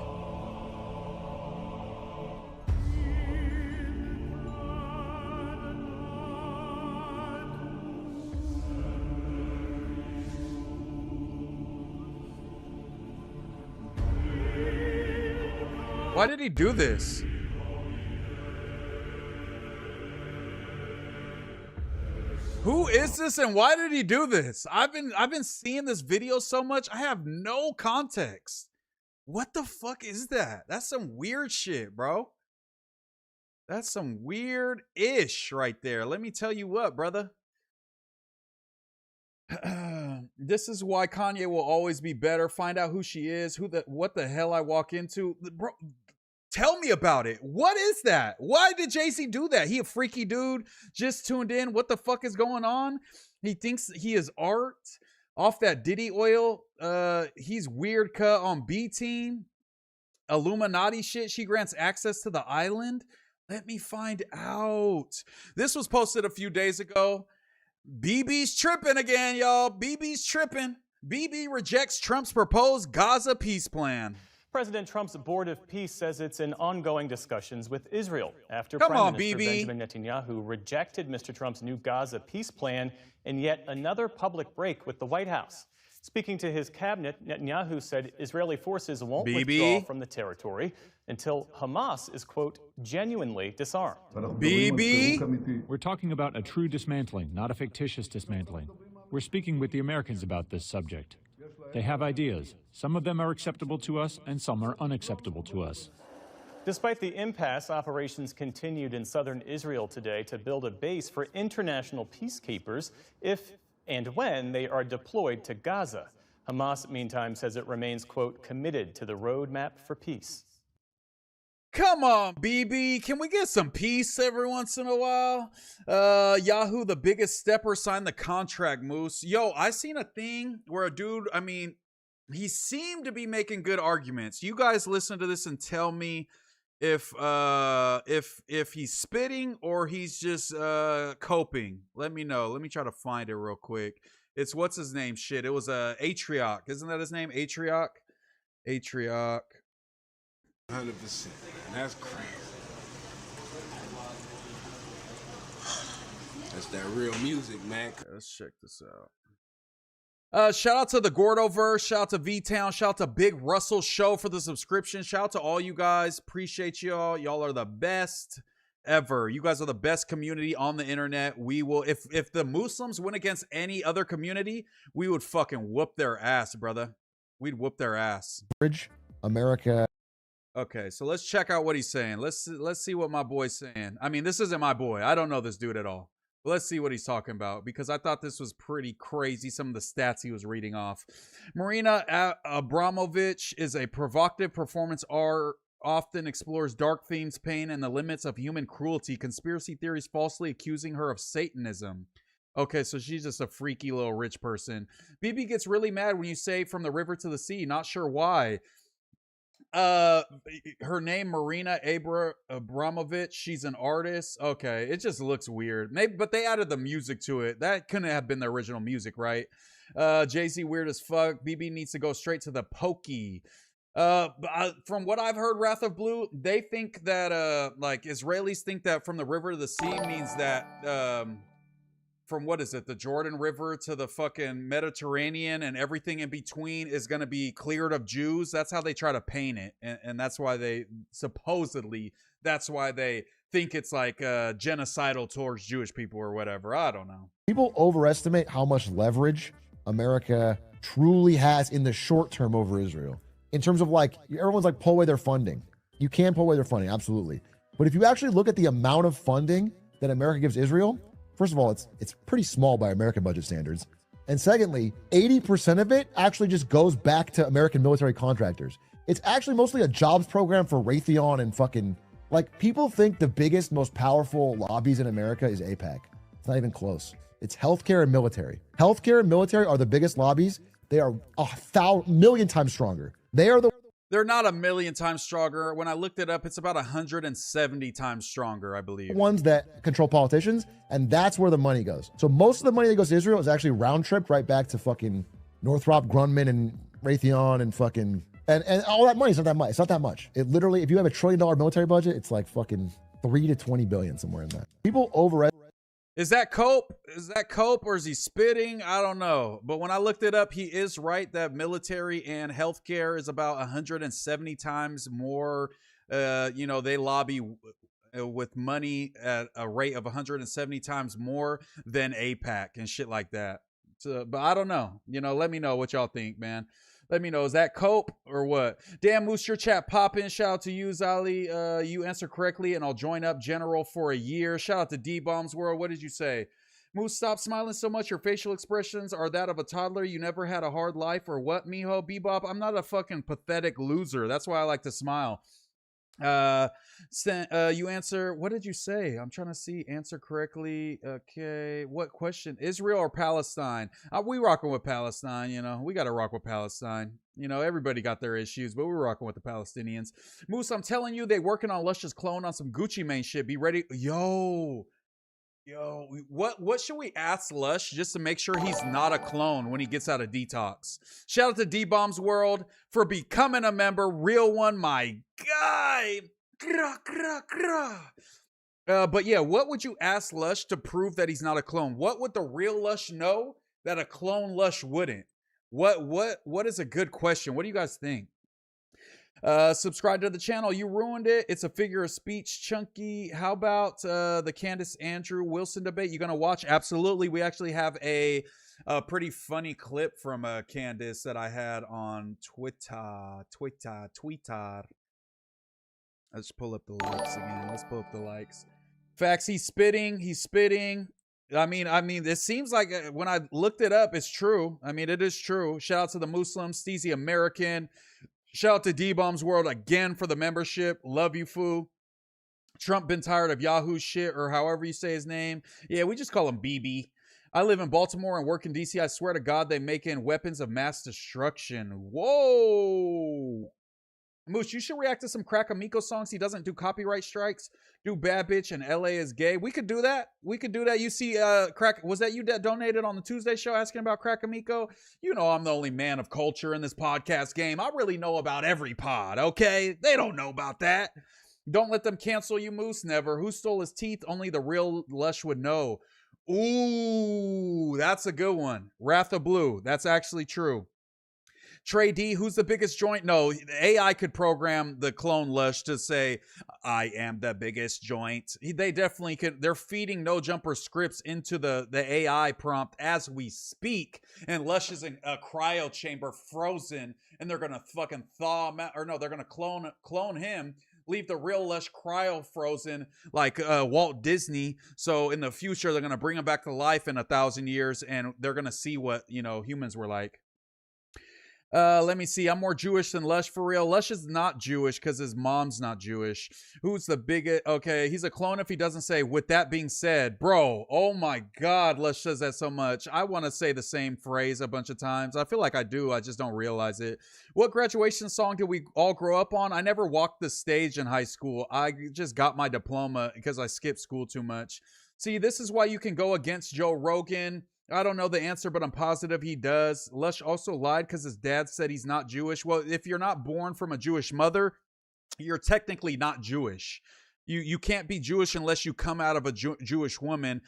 Why did he do this? Who is this and why did he do this? I've been seeing this video so much. I have no context. What the fuck is that? That's some weird shit, bro. That's some weird-ish right there. Let me tell you what, brother. This is why Kanye will always be better. Find out who she is, what the hell I walk into. Bro, tell me about it. What is that? Why did Jay-Z do that? He a freaky dude, just tuned in. What the fuck is going on? He thinks he is art off that Diddy oil. He's weird cut on B-Team. Illuminati shit. She grants access to the island. Let me find out. This was posted a few days ago. BB's tripping again, y'all. BB's tripping. BB rejects Trump's proposed Gaza peace plan. President Trump's Board of Peace says it's in ongoing discussions with Israel after Come Prime on, Minister BB. Benjamin Netanyahu rejected Mr. Trump's new Gaza peace plan in yet another public break with the White House. Speaking to his cabinet, Netanyahu said Israeli forces won't withdraw from the territory until Hamas is, quote, genuinely disarmed. BB? We're talking about a true dismantling, not a fictitious dismantling. We're speaking with the Americans about this subject. They have ideas. Some of them are acceptable to us, and some are unacceptable to us. Despite the impasse, operations continued in southern Israel today to build a base for international peacekeepers if and when they are deployed to Gaza. Hamas, meantime, says it remains, quote, committed to the roadmap for peace. Come on, BB. Can we get some peace every once in a while? Yahoo, the biggest stepper, signed the contract, Moose. Yo, I seen a thing where a dude, I mean, he seemed to be making good arguments. You guys listen to this and tell me if he's spitting or he's just coping. Let me know. Let me try to find it real quick. It's what's his name? Shit. It was Atrioc. Isn't that his name? Atrioc. 100%. That's crazy. That's that real music, man. Let's check this out. Shout out to the Gordoverse. Shout out to V-Town. Shout out to Big Russell Show for the subscription. Shout out to all you guys. Appreciate y'all. Y'all are the best ever. You guys are the best community on the internet. We will, if the Muslims went against any other community, we would fucking whoop their ass, brother. We'd whoop their ass. America. Okay, so let's check out what he's saying. Let's see what my boy's saying. I mean, this isn't my boy. I don't know this dude at all. But let's see what he's talking about, because I thought this was pretty crazy, some of the stats he was reading off. Marina Abramovich is a provocative performance art, often explores dark themes, pain, and the limits of human cruelty. Conspiracy theories falsely accusing her of Satanism. Okay, so she's just a freaky little rich person. BB gets really mad when you say from the river to the sea. Not sure why. Her name Marina Abramovich. She's an artist. Okay, it just looks weird. Maybe, but they added the music to it. That couldn't have been the original music, right? Jay-Z weird as fuck. BB needs to go straight to the pokey. From what I've heard, Wrath of Blue, they think that like Israelis think that from the river to the sea means that from what is it, the Jordan River to the fucking Mediterranean and everything in between is going to be cleared of Jews. That's how they try to paint it. And that's why they supposedly, that's why they think it's like genocidal towards Jewish people or whatever. I don't know. People overestimate how much leverage America truly has in the short term over Israel. In terms of like, everyone's like, pull away their funding. You can pull away their funding, absolutely. But if you actually look at the amount of funding that America gives Israel, first of all, it's pretty small by American budget standards. And secondly, 80% of it actually just goes back to American military contractors. It's actually mostly a jobs program for Raytheon and fucking, like, people think the biggest, most powerful lobbies in America is AIPAC. It's not even close. It's healthcare and military. Healthcare and military are the biggest lobbies. They are 1,000,000 times stronger. They're not 1,000,000 times stronger. When I looked it up, it's about 170 times stronger, I believe. Ones that control politicians, and that's where the money goes. So most of the money that goes to Israel is actually round tripped right back to fucking Northrop Grumman and Raytheon and fucking and all that money. It's not that much. It's not that much. It literally, if you have $1 trillion military budget, it's like fucking 3 to 20 billion, somewhere in that. People overestimate. Is that Cope? Is that Cope, or is he spitting? I don't know. But when I looked it up, he is right that military and healthcare is about 170 times more. They lobby with money at a rate of 170 times more than AIPAC and shit like that. So, but I don't know. Let me know what y'all think, man. Let me know. Is that Cope or what? Damn, Moose, your chat popping. Shout out to you, Zali. You answer correctly, and I'll join up General for a year. Shout out to D-Bombs World. What did you say? Moose, stop smiling so much. Your facial expressions are that of a toddler. You never had a hard life or what, mijo? Bebop, I'm not a fucking pathetic loser. That's why I like to smile. You answer. What did you say? I'm trying to see. Answer correctly. Okay. What question? Israel or Palestine? We rocking with Palestine. We got to rock with Palestine. Everybody got their issues, but we're rocking with the Palestinians. Moose, I'm telling you, they working on Lush's clone on some Gucci Mane shit. Be ready. Yo, what should we ask Lush just to make sure he's not a clone when he gets out of detox? Shout out to D-Bombs World for becoming a member. Real one, my guy. But yeah, what would you ask Lush to prove that he's not a clone? What would the real Lush know that a clone Lush wouldn't? What is a good question? What do you guys think? Subscribe to the channel. You ruined it. It's a figure of speech, Chunky. How about the Candace Andrew Wilson debate? You gonna watch? Absolutely. We actually have a pretty funny clip from Candace that I had on Twitter. Let's pull up the likes again. Let's pull up the likes. Facts. He's spitting. I mean, it seems like when I looked it up, it's true. I mean, it is true. Shout out to the Muslims, Steezy American. Shout out to D-Bombs World again for the membership. Love you, Foo. Trump been tired of Yahoo shit, or however you say his name. Yeah, we just call him BB. I live in Baltimore and work in DC. I swear to God, they making weapons of mass destruction. Whoa. Moose, you should react to some Crack Amico songs. He doesn't do copyright strikes. Do Bad Bitch and LA is Gay. We could do that. You see, Crack, was that you that donated on the Tuesday show asking about Crack Amico? I'm the only man of culture in this podcast game. I really know about every pod, okay? They don't know about that. Don't let them cancel you, Moose. Never. Who stole his teeth? Only the real Lush would know. Ooh, that's a good one. Wrath of Blue. That's actually true. Trey D, who's the biggest joint? No, AI could program the clone Lush to say, I am the biggest joint. They definitely could. They're feeding No Jumper scripts into the AI prompt as we speak. And Lush is in a cryo chamber frozen. And they're going to fucking thaw him out. Or no, they're going to clone him. Leave the real Lush cryo frozen like Walt Disney. So in the future, they're going to bring him back to life in 1,000 years. And they're going to see what, humans were like. Let me see. I'm more Jewish than Lush for real. Lush is not Jewish because his mom's not Jewish. Who's the biggest? Okay, he's a clone if he doesn't say, with that being said, bro. Oh my God, Lush says that so much. I want to say the same phrase a bunch of times. I feel like I do. I just don't realize it. What graduation song did we all grow up on? I never walked the stage in high school. I just got my diploma because I skipped school too much. See, this is why you can go against Joe Rogan. I don't know the answer, but I'm positive he does. Lush also lied because his dad said he's not Jewish. Well, if you're not born from a Jewish mother, you're technically not Jewish. You can't be Jewish unless you come out of a Jewish woman.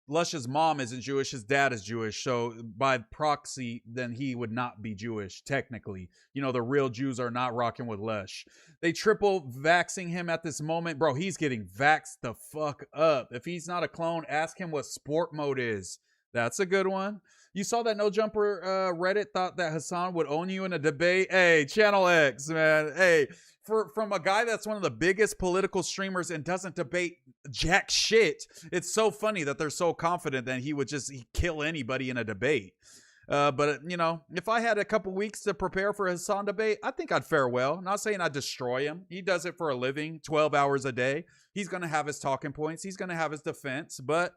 Lush's mom isn't Jewish. His dad is Jewish. So by proxy, then he would not be Jewish, technically. The real Jews are not rocking with Lush. They triple vaxing him at this moment. Bro, he's getting vaxxed the fuck up. If he's not a clone, ask him what sport mode is. That's a good one. You saw that No Jumper Reddit thought that Hassan would own you in a debate. Hey, Channel X, man. Hey, from a guy that's one of the biggest political streamers and doesn't debate jack shit, it's so funny that they're so confident that he would just kill anybody in a debate. But, you know, if I had a couple weeks to prepare for a Hassan debate, I think I'd fare well. Not saying I'd destroy him. He does it for a living, 12 hours a day. He's going to have his talking points. He's going to have his defense. But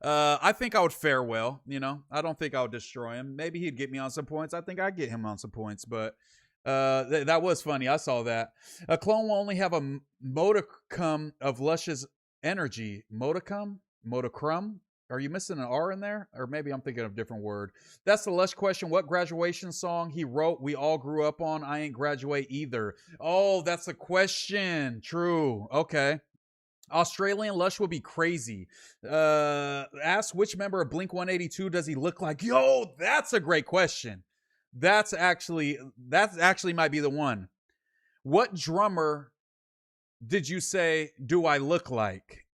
I think I would fare well. You know, I don't think I would destroy him. Maybe he'd get me on some points. I think I'd get him on some points. But that was funny. I saw that. A clone will only have a modicum of Lush's energy. Modicum? Are you missing an R in there? Or maybe I'm thinking of a different word. That's the Lush question. What graduation song he wrote we all grew up on? I ain't graduate either. Oh, that's a question. True. Okay. Australian Lush would be crazy. Ask which member of Blink 182 does he look like? Yo, that's a great question. That's actually might be the one. What drummer did you say, do I look like?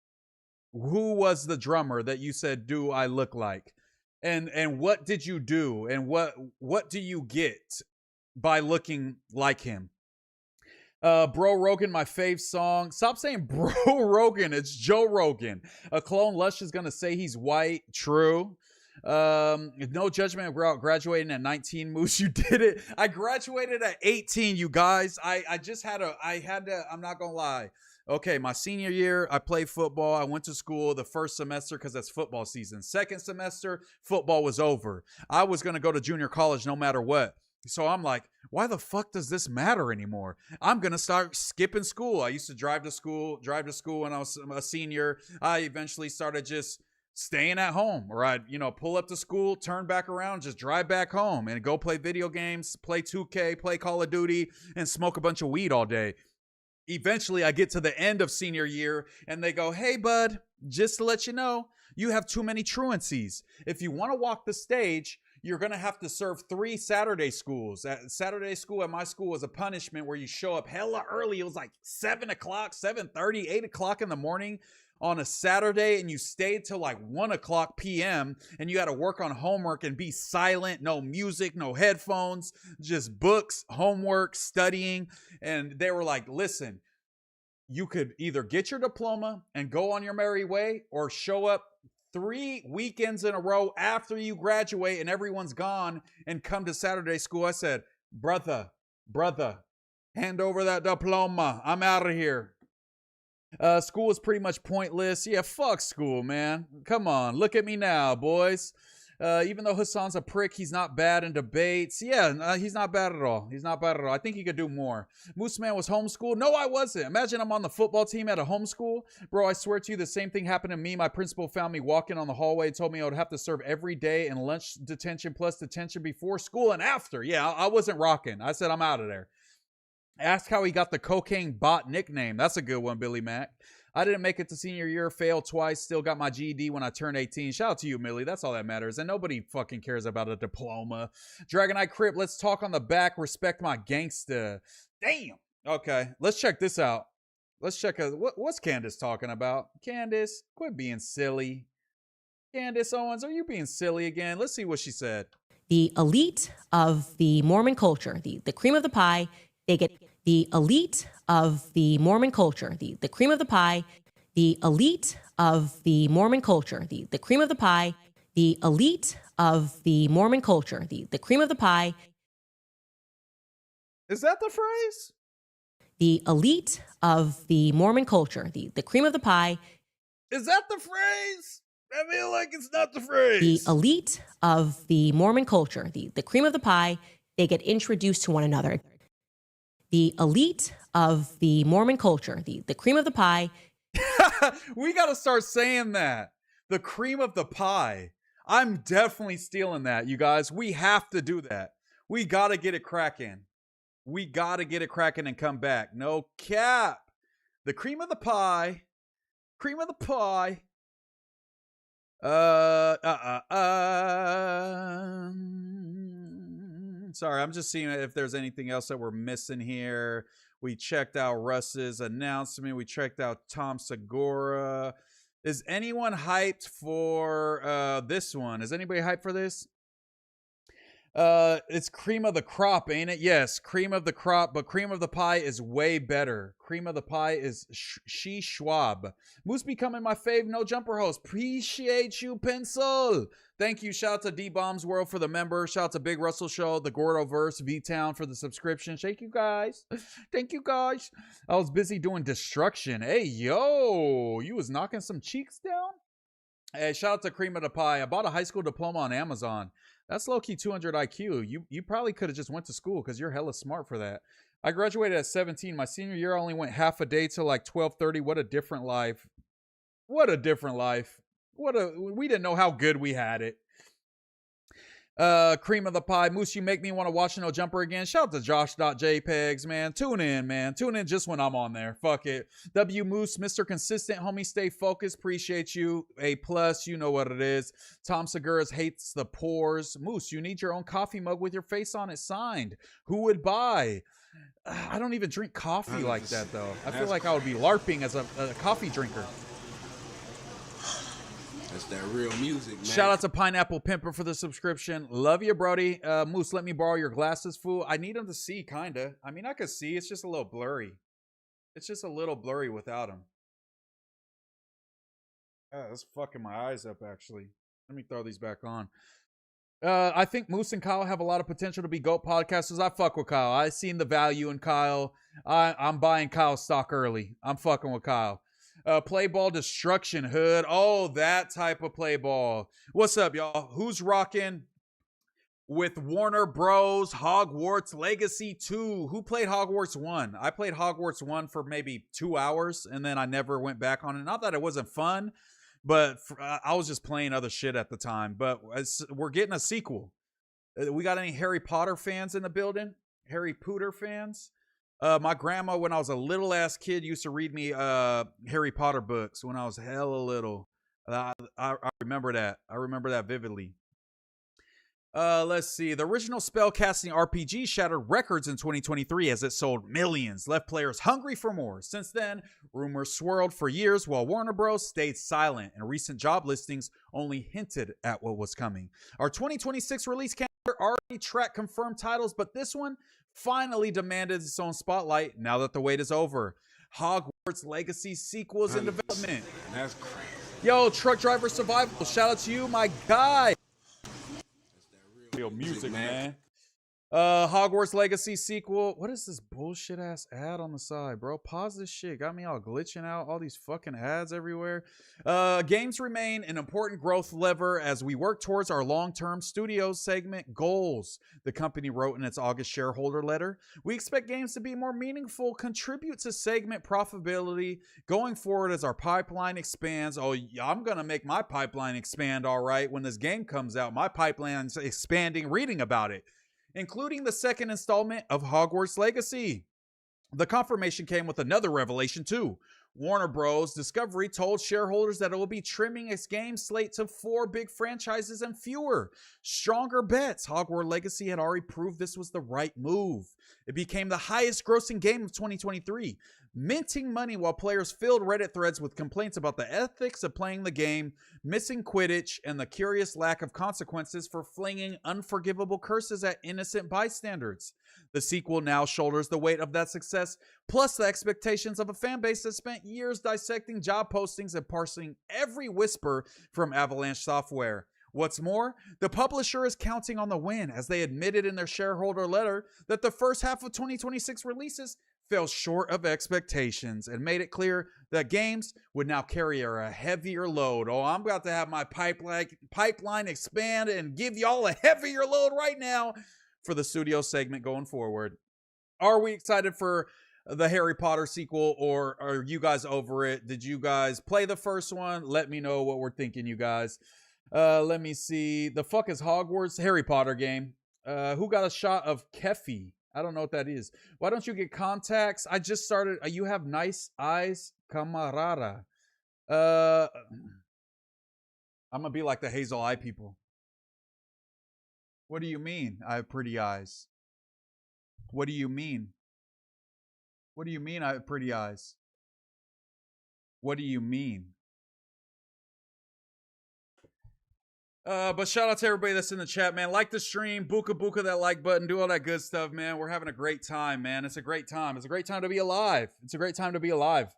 Who was the drummer that you said, do I look like? And what did you do? And what do you get by looking like him? Bro Rogan, my fave song. Stop saying Bro Rogan. It's Joe Rogan. A clone Lush is going to say he's white. True. No judgment about graduating at 19. Moose, you did it. I graduated at 18, you guys. I'm not going to lie. Okay, my senior year, I played football. I went to school the first semester because that's football season. Second semester, football was over. I was going to go to junior college no matter what. So I'm like, why the fuck does this matter anymore? I'm going to start skipping school. I used to drive to school when I was a senior. I eventually started just staying at home, or I'd, pull up to school, turn back around, just drive back home and go play video games, play 2K, play Call of Duty, and smoke a bunch of weed all day. Eventually, I get to the end of senior year, and they go, hey, bud, just to let you know, you have too many truancies. If you want to walk the stage, you're going to have to serve 3 Saturday schools. Saturday school at my school was a punishment where you show up hella early. It was like 7 o'clock, 7:30, 8 o'clock in the morning on a Saturday, and you stayed till like 1 o'clock p.m., and you had to work on homework and be silent, no music, no headphones, just books, homework, studying. And they were like, listen, you could either get your diploma and go on your merry way, or show up 3 weekends in a row after you graduate and everyone's gone and come to Saturday school. I said, brother, hand over that diploma. I'm out of here. School is pretty much pointless. Yeah, fuck school, man. Come on, look at me now, boys. Even though Hassan's a prick, he's not bad in debates. Yeah, he's not bad at all. I think he could do more. MooseMan was homeschooled. No, I wasn't. Imagine I'm on the football team at a homeschool. Bro, I swear to you, the same thing happened to me. My principal found me walking on the hallway and told me I would have to serve every day and lunch detention plus detention before school and after. Yeah, I wasn't rocking. I said, I'm out of there. Ask how he got the cocaine bot nickname. That's a good one, Billy Mack. I didn't make it to senior year, failed twice, still got my GED when I turned 18. Shout out to you, Millie. That's all that matters. And nobody fucking cares about a diploma. Dragon Eye Crip, let's talk on the back. Respect my gangsta. Damn. Okay, let's check this out. Let's check what's Candace talking about. Candace, quit being silly. Candace Owens, are you being silly again? Let's see what she said. The elite of the Mormon culture, the cream of the pie, they get the elite of the Mormon culture, the cream of the pie, the elite of the Mormon culture, the cream of the pie, the elite of the Mormon culture, the cream of the pie. Is that the phrase? The elite of the Mormon culture, the cream of the pie. Is that the phrase? I feel like it's not the phrase. The elite of the Mormon culture, the cream of the pie, they get introduced to one another. The elite of the Mormon culture, the cream of the pie. We got to start saying that. The cream of the pie. I'm definitely stealing that, you guys. We have to do that. We got to get it cracking. We got to get it cracking and come back. No cap. The cream of the pie. Cream of the pie. Sorry, I'm just seeing if there's anything else that we're missing here. We checked out Russ's announcement. We checked out Tom Segura. Is anyone hyped for this one? Is anybody hyped for this? It's cream of the crop, ain't it? Yes, cream of the crop, but cream of the pie is way better. Cream of the pie is She Schwab. Moose becoming my fave no jumper host. Appreciate you, pencil. Thank you. Shout out to D Bombs World for the member. Shout out to Big Russell Show, the Gordoverse, V Town for the subscription. Thank you guys. Thank you guys. I was busy doing destruction. Hey yo, you was knocking some cheeks down. Hey, shout out to Cream of the Pie. I bought a high school diploma on Amazon. That's low-key 200 IQ. You probably could have just went to school because you're hella smart for that. I graduated at 17. My senior year, I only went half a day till like 12:30. What a different life. What a different life. We didn't know how good we had it. Cream of the Pie. Moose, you make me want to watch No Jumper again. Shout out to Josh.jpegs, man. Tune in, man. Tune in just when I'm on there. Fuck it. W Moose, Mr. Consistent, homie, stay focused. Appreciate you. A+, you know what it is. Tom Segura's hates the pores. Moose, you need your own coffee mug with your face on it signed. Who would buy? I don't even drink coffee like that, though. I feel like I would be LARPing as a coffee drinker. That's that real music, man. Shout out to Pineapple Pimper for the subscription. Love you, Brody. Moose, let me borrow your glasses, fool. I need them to see, kind of. I mean, I could see. It's just a little blurry. It's just a little blurry without them. That's fucking my eyes up, actually. Let me throw these back on. I think Moose and Kyle have a lot of potential to be GOAT podcasters. I fuck with Kyle. I seen the value in Kyle. I'm buying Kyle's stock early. I'm fucking with Kyle. Play ball destruction hood. Oh, that type of play ball. What's up, y'all? Who's rocking with Warner Bros. Hogwarts Legacy 2? Who played Hogwarts 1? I played Hogwarts 1 for maybe 2 hours, and then I never went back on it. Not that it wasn't fun, but I was just playing other shit at the time. But we're getting a sequel. We got any Harry Potter fans in the building? Harry Potter fans? My grandma, when I was a little ass kid, used to read me Harry Potter books when I was hella little. I remember that. I remember that vividly. Let's see. The original spellcasting RPG shattered records in 2023 as it sold millions, left players hungry for more. Since then, rumors swirled for years while Warner Bros. Stayed silent, and recent job listings only hinted at what was coming. Our 2026 release calendar already tracked confirmed titles, but this one finally demanded its own spotlight now that the wait is over. Hogwarts Legacy sequels in development. That's crazy. Yo, Truck Driver Survival, shout out to you, my guy. Real music, man. Hogwarts Legacy sequel. What is this bullshit ass ad on the side, bro? Pause this shit. Got me all glitching out. All these fucking ads everywhere. Games remain an important growth lever as we work towards our long-term studio segment goals. The company wrote in its August shareholder letter. We expect games to be more meaningful, contribute to segment profitability going forward as our pipeline expands. Oh, I'm going to make my pipeline expand all right when this game comes out. My pipeline's expanding reading about it, including the second installment of Hogwarts Legacy. The confirmation came with another revelation too. Warner Bros. Discovery told shareholders that it will be trimming its game slate to 4 big franchises and fewer, stronger bets. Hogwarts Legacy had already proved this was the right move. It became the highest grossing game of 2023, minting money while players filled Reddit threads with complaints about the ethics of playing the game, missing Quidditch, and the curious lack of consequences for flinging unforgivable curses at innocent bystanders. The sequel now shoulders the weight of that success, plus the expectations of a fan base that spent years dissecting job postings and parsing every whisper from Avalanche Software. What's more, the publisher is counting on the win, as they admitted in their shareholder letter that the first half of 2026 releases fell short of expectations and made it clear that games would now carry a heavier load. Oh, I'm about to have my pipeline expand and give y'all a heavier load right now for the studio segment going forward. Are we excited for the Harry Potter sequel, or are you guys over it? Did you guys play the first one? Let me know what we're thinking, you guys. Let me see. The fuck is Hogwarts? Harry Potter game. Who got a shot of Hefe? I don't know what that is. Why don't you get contacts? I just started. You have nice eyes, camarada. I'm gonna be like the hazel eye people. What do you mean I have pretty eyes? What do you mean? What do you mean I have pretty eyes? What do you mean? But shout out to everybody that's in the chat, man. Like the stream, buka that like button, do all that good stuff, man. We're having a great time, man. It's a great time. It's a great time to be alive. It's a great time to be alive.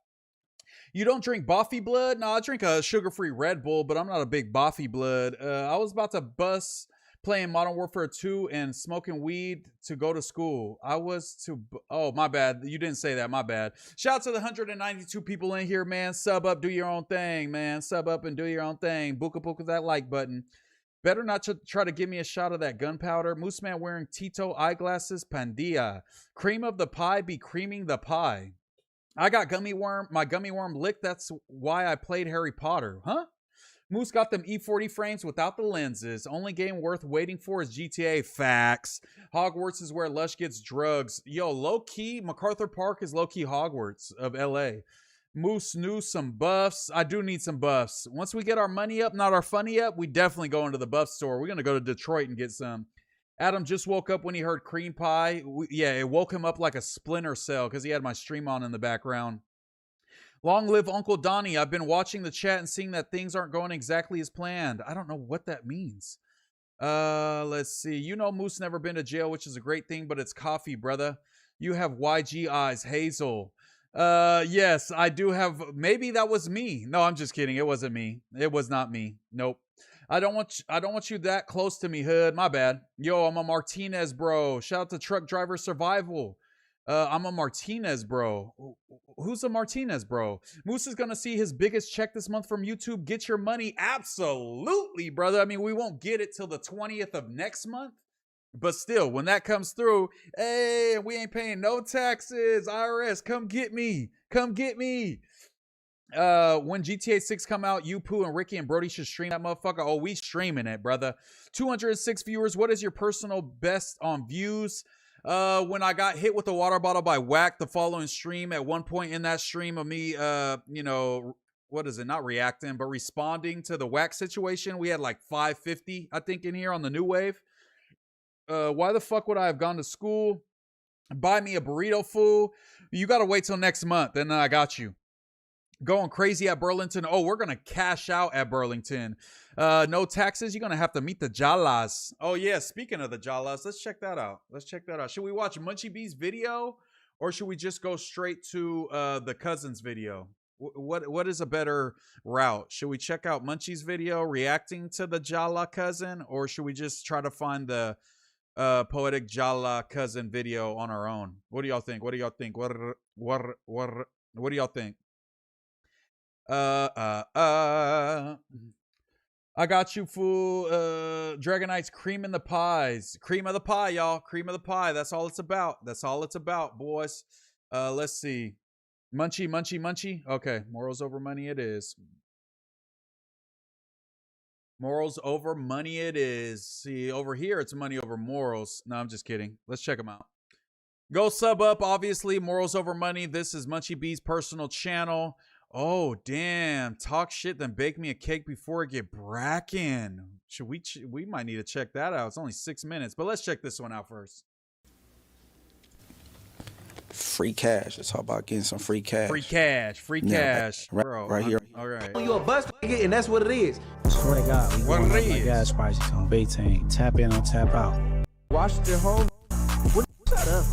You don't drink Boffy blood? No, I drink a sugar-free Red Bull, but I'm not a big Boffy blood. I was about to bust playing Modern Warfare 2 and smoking weed to go to school. Oh, my bad. You didn't say that. My bad. Shout out to the 192 people in here, man. Sub up, do your own thing, man. Sub up and do your own thing. Buka that like button. Better not try to give me a shot of that gunpowder. MooseMan wearing Tito eyeglasses. Pandilla. Cream of the pie be creaming the pie. I got my gummy worm licked. That's why I played Harry Potter. Huh? Moose got them E40 frames without the lenses. Only game worth waiting for is GTA. Facts. Hogwarts is where Lush gets drugs. Yo, low-key, MacArthur Park is low-key Hogwarts of LA. Moose knew some buffs. I do need some buffs. Once we get our money up, not our funny up, we definitely go into the buff store. We're going to go to Detroit and get some. Adam just woke up when he heard cream pie. Yeah, it woke him up like a splinter cell because he had my stream on in the background. Long live Uncle Donnie. I've been watching the chat and seeing that things aren't going exactly as planned. I don't know what that means. Let's see. You know Moose never been to jail, which is a great thing, but it's coffee, brother. You have YG eyes, Hazel. Yes, I do have. Maybe that was me. No, I'm just kidding. It wasn't me. It was not me. Nope. I don't want you that close to me, hood. My bad. Yo, I'm a Martinez bro. Shout out to Truck Driver Survival. I'm a Martinez bro. Who's a Martinez bro? Moose is gonna see his biggest check this month from YouTube. Get your money. Absolutely, brother. I mean, we won't get it till the 20th of next month. But still, when that comes through, hey, we ain't paying no taxes. IRS, come get me. Come get me. When GTA 6 come out, you, Pooh, and Ricky and Brody should stream that motherfucker. Oh, we streaming it, brother. 206 viewers. What is your personal best on views? When I got hit with a water bottle by Whack the following stream, at one point in that stream of me, you know, what is it? Not reacting, but responding to the Whack situation. We had like 550, I think, in here on the new wave. Why the fuck would I have gone to school? Buy me a burrito, fool. You got to wait till next month, and then I got you. Going crazy at Burlington. Oh, we're going to cash out at Burlington. No taxes. You're going to have to meet the Jalas. Oh, yeah. Speaking of the Jalas, let's check that out. Let's check that out. Should we watch Munchie B's video, or should we just go straight to the Cousins video? What is a better route? Should we check out Munchie's video reacting to the Jala cousin, or should we just try to find the Poetic Jala cousin video on our own? What do y'all think? What do y'all think? What do y'all think? I got you, fool. Dragonite's cream in the pies. Cream of the pie, y'all. Cream of the pie. That's all it's about. That's all it's about, boys. Let's see. Munchie. Okay, morals over money it is. Morals over money it is. See, over here, it's money over morals. No, I'm just kidding. Let's check them out. Go sub up, obviously. Morals over money. This is Munchie B's personal channel. Oh, damn. Talk shit, then bake me a cake before I get bracken. We might need to check that out. It's only 6 minutes, but let's check this one out first. Free cash. Let's talk about getting some free cash. Free cash. Right here. All right. You a bust, and that's what it is. I swear to God, we What going it up like is? gas prices on Baytane. Tap in or tap out. Washington home. Shut up.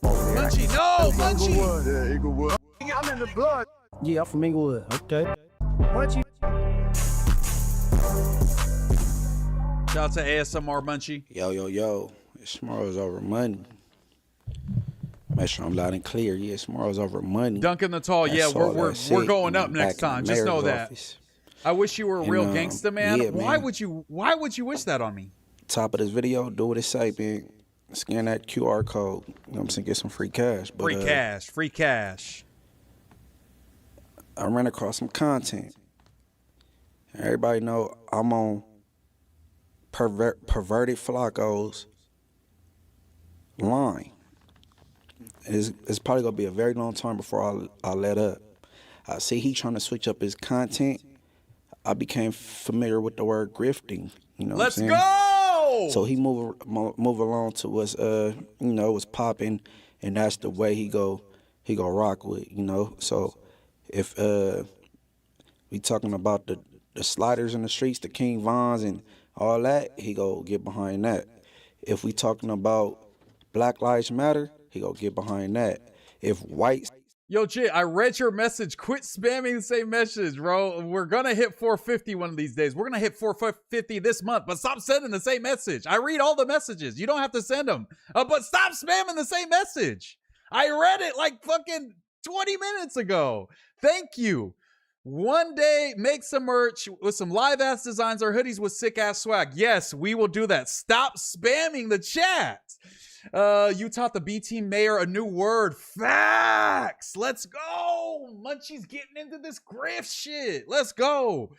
Munchie, no, Munchie. Yeah, Inglewood. I'm in the blood. Yeah, I'm from Inglewood. Okay. Munchie. Shout out to ASMR Munchie. Yo. It's morals over money. Make sure I'm loud and clear. Yeah, it's morals over money. Duncan the Tall. That's Yeah, all we're that shit. going up Back next in the time. Just know mayor's that. office. I wish you were a real And, gangster, man. yeah, Why man. would you wish that on me? Top of this video, do what it say, man. Scan that QR code. You know what I'm saying? Get some free cash. But, Free cash. I ran across some content. Everybody know I'm on perverted Flacco's line. It's probably gonna be a very long time before I let up. I see he trying to switch up his content. I became familiar with the word grifting. You know Let's what I'm saying? go! So he move along to what's what's popping, and that's the way he go rock with, you know. So if we talking about the the sliders in the streets, the King Vons and all that, he go get behind that. If we talking about Black Lives Matter, he go get behind that. If white... Yo, Jit, I read your message. Quit spamming the same message, bro. We're going to hit 450 one of these days. We're going to hit 450 this month, but stop sending the same message. I read all the messages. You don't have to send them, but stop spamming the same message. I read it like fucking 20 minutes ago. Thank you. One day, make some merch with some live-ass designs or hoodies with sick-ass swag. Yes, we will do that. Stop spamming the chat. You taught the B team mayor a new word. Facts. Let's go. Munchie's getting into this grift shit. Let's go.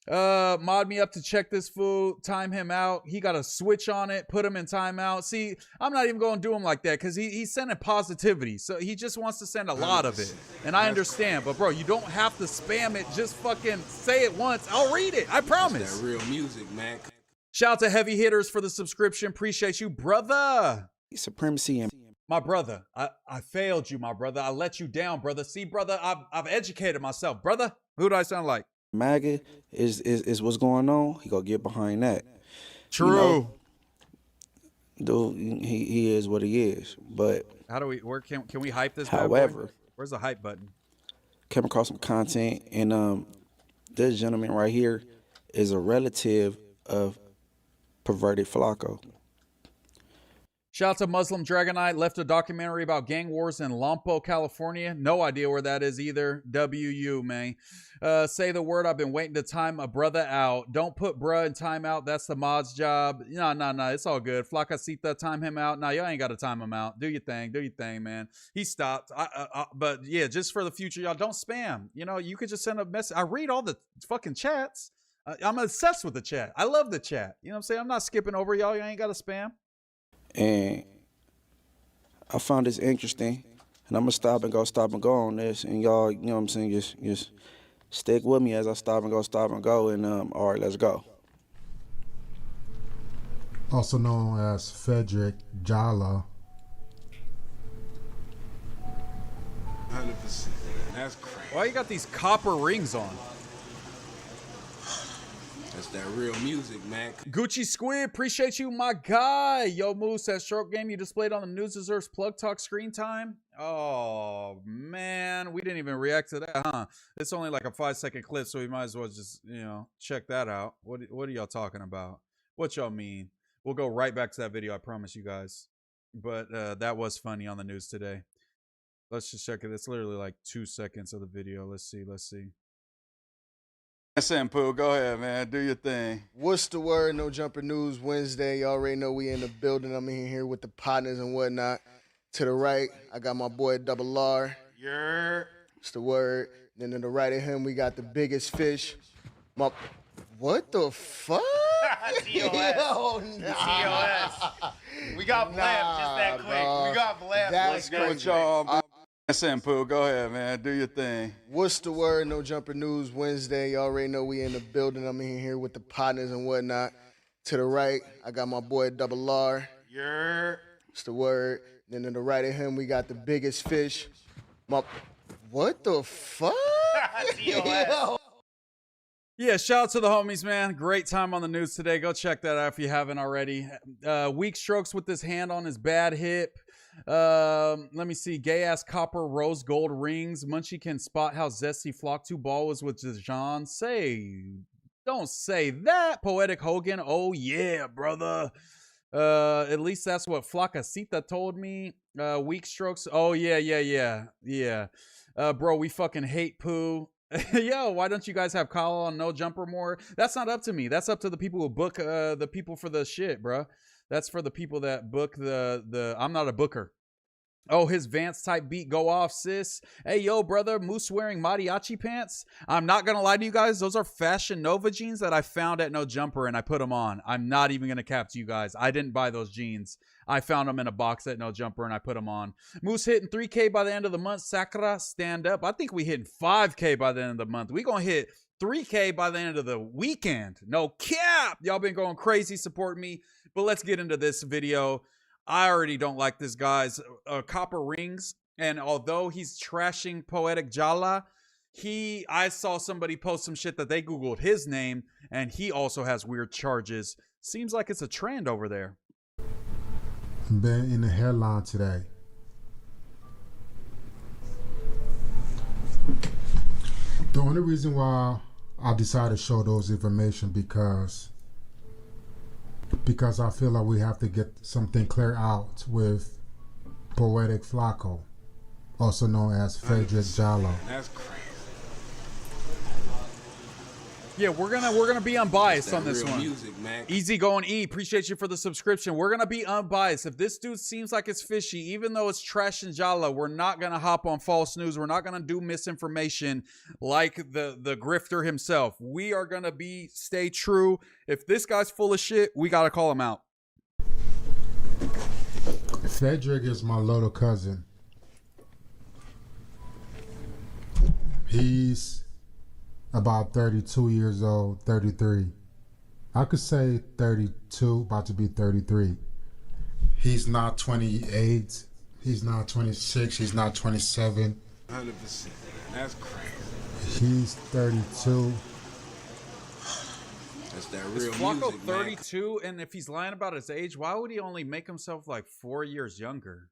Mod me up to check this fool. Time him out. He got a switch on it. Put him in timeout. See, I'm not even going to do him like that because he's sending positivity. So he just wants to send a lot of it. And I understand. But, bro, you don't have to spam it. Just fucking say it once. I'll read it. I promise. That's that real music, man. Shout out to Heavy Hitters for the subscription. Appreciate you, brother. Supremacy and... My brother, I failed you, my brother. I let you down, brother. See, brother, I've educated myself. Brother, who do I sound like? MAGA is what's going on. He gonna get behind that. True. You know, dude, he is what he is. But how do we? Where can we hype this? However, where's the hype button? Came across some content, and this gentleman right here is a relative of perverted Flacco. Shout out to Muslim Dragonite. Left a documentary about gang wars in Lompo, California. No idea where that is either. WU, man. Say the word. I've been waiting to time a brother out. Don't put bruh in timeout. That's the mod's job. No. It's all good. Flacacita, time him out. Nah, y'all ain't got to time him out. Do your thing. Do your thing, man. He stopped. But yeah, just for the future, y'all don't spam. You know, you could just send a message. I read all the fucking chats. I'm obsessed with the chat. I love the chat. You know what I'm saying? I'm not skipping over y'all. Y'all ain't got to spam. And I found this interesting, and I'm gonna stop and go on this, and y'all, you know what I'm saying, just stick with me as I stop and go, and all right, let's go. Also known as Frederick Jala. 100%. That's crazy. Why you got these copper rings on? That's that real music, man. Gucci Squid, appreciate you, my guy. Yo, Moose, that short game you displayed on the news deserves plug talk screen time. Oh, man. We didn't even react to that, huh? It's only like a 5-second clip, so we might as well just, check that out. What are y'all talking about? What y'all mean? We'll go right back to that video, I promise you guys. But that was funny on the news today. Let's just check it. It's literally like 2 seconds of the video. Let's see. Pooh, go ahead, man. Do your thing. What's the word? No Jumper News Wednesday. You already know we in the building. I'm in here with the partners and whatnot. To the right, I got my boy Double R. Yeah. What's the word? Then to the right of him, we got the biggest fish. What the fuck? TOS. We got blamed just that quick. Bro. We got blamed. That's crazy. Pooh, go ahead, man. Do your thing. What's the word? No Jumper News Wednesday. You already know we in the building. I'm in here with the partners and whatnot. To the right, I got my boy Double R. Yeah. What's the word? Then to the right of him, we got the biggest fish. What the fuck? Yeah, shout out to the homies, man. Great time on the news today. Go check that out if you haven't already. Weak strokes with his hand on his bad hip. Let me see. Gay ass copper rose gold rings. Munchie can spot how zesty Flock 2 ball was with Dijon. Don't say that. Poetic Hogan. Oh yeah, brother. At least that's what Flacacita told me. Weak strokes. Oh yeah. Bro, we fucking hate Pooh. Yo, why don't you guys have Kyle on No Jumper more? That's not up to me. That's up to the people who book the people for the shit, bro. That's for the people that book the I'm not a booker. Oh, his Vance type beat go off, sis. Hey, yo, brother, Moose wearing mariachi pants. I'm not going to lie to you guys. Those are Fashion Nova jeans that I found at No Jumper, and I put them on. I'm not even going to cap to you guys. I didn't buy those jeans. I found them in a box at No Jumper, and I put them on. Moose hitting 3K by the end of the month. Sakura, stand up. I think we hitting 5K by the end of the month. We going to hit 3K by the end of the weekend. No cap. Y'all been going crazy. Support me. But let's get into this video. I already don't like this guy's copper rings. And although he's trashing Poetic Jala, I saw somebody post some shit that they Googled his name, and he also has weird charges. Seems like it's a trend over there. Been in the headline today. The only reason why I decided to show those information because I feel like we have to get something clear out with Poetic Flacco, also known as Frederick Jallo. That's crazy. Yeah, we're gonna be unbiased on this real one. music, man. Easy going E, appreciate you for the subscription. We're gonna be unbiased. If this dude seems like it's fishy, even though it's trash and Jala, we're not gonna hop on false news. We're not gonna do misinformation like the grifter himself. We are gonna stay true. If this guy's full of shit, we gotta call him out. Frederick is my little cousin. He's about 32 years old, 33. I could say 32, about to be 33. He's not 28. He's not 26. He's not 27. 100%. That's crazy. He's 32. That's that Is real Flacco music, 32? And if he's lying about his age, why would he only make himself like 4 years younger?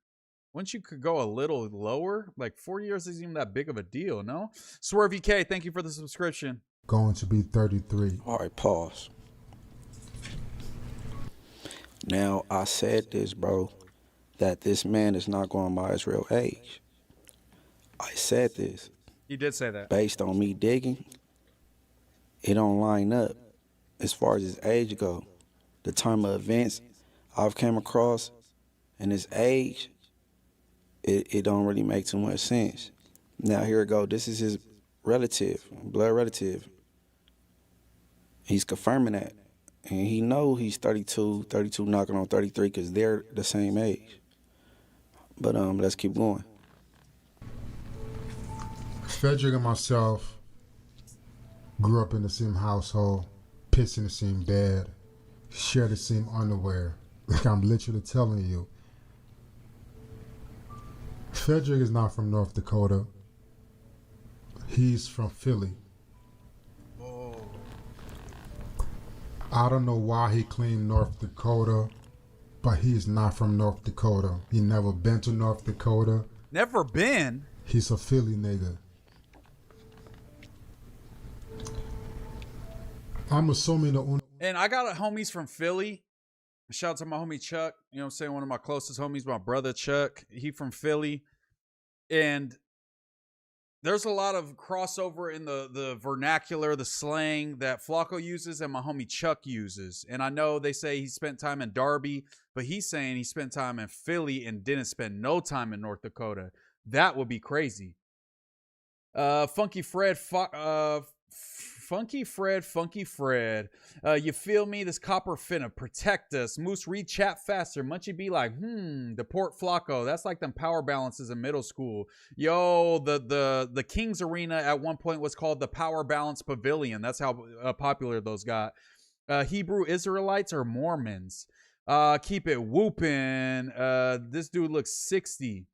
Once you could go a little lower, like 4 years isn't even that big of a deal, no? Swerve EK, thank you for the subscription. Going to be 33. All right, pause. Now, I said this, bro, that this man is not going by his real age. I said this. You did say that. Based on me digging, it don't line up as far as his age go. The time of events I've came across and his age, it don't really make too much sense. Now, here it go. This is his relative, blood relative. He's confirming that. And he know he's 32 knocking on 33 because they're the same age. But let's keep going. Frederick and myself grew up in the same household, pissed in the same bed, share the same underwear. Like I'm literally telling you. Frederick is not from North Dakota. He's from Philly. I don't know why he claimed North Dakota, but he's not from North Dakota. He never been to North Dakota. Never been? He's a Philly nigga. I'm assuming the only... And I got homies from Philly. Shout out to my homie Chuck. You know what I'm saying? One of my closest homies, my brother Chuck. He from Philly. And there's a lot of crossover in the vernacular, the slang that Flacco uses and my homie Chuck uses. And I know they say he spent time in Darby, but he's saying he spent time in Philly and didn't spend no time in North Dakota. That would be crazy. Funky Fred. You feel me? This copper finna protect us. Moose, read chat faster. Munchie be like, deport Flacco. That's like them power balances in middle school. Yo, the Kings Arena at one point was called the Power Balance Pavilion. That's how popular those got. Hebrew Israelites or Mormons? Keep it whooping. This dude looks 60.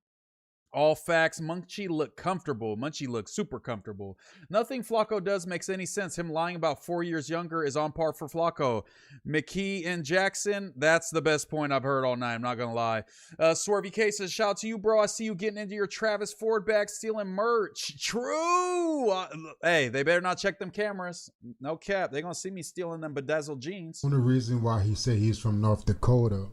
All facts. Munchie look comfortable. Munchie looks super comfortable. Nothing Flacco does makes any sense. Him lying about 4 years younger is on par for Flacco. McKee and Jackson, that's the best point I've heard all night. I'm not going to lie. Swervy K says, shout out to you, bro. I see you getting into your Travis Ford bag stealing merch. True. Hey, they better not check them cameras. No cap. They're going to see me stealing them bedazzled jeans. The only reason why he said he's from North Dakota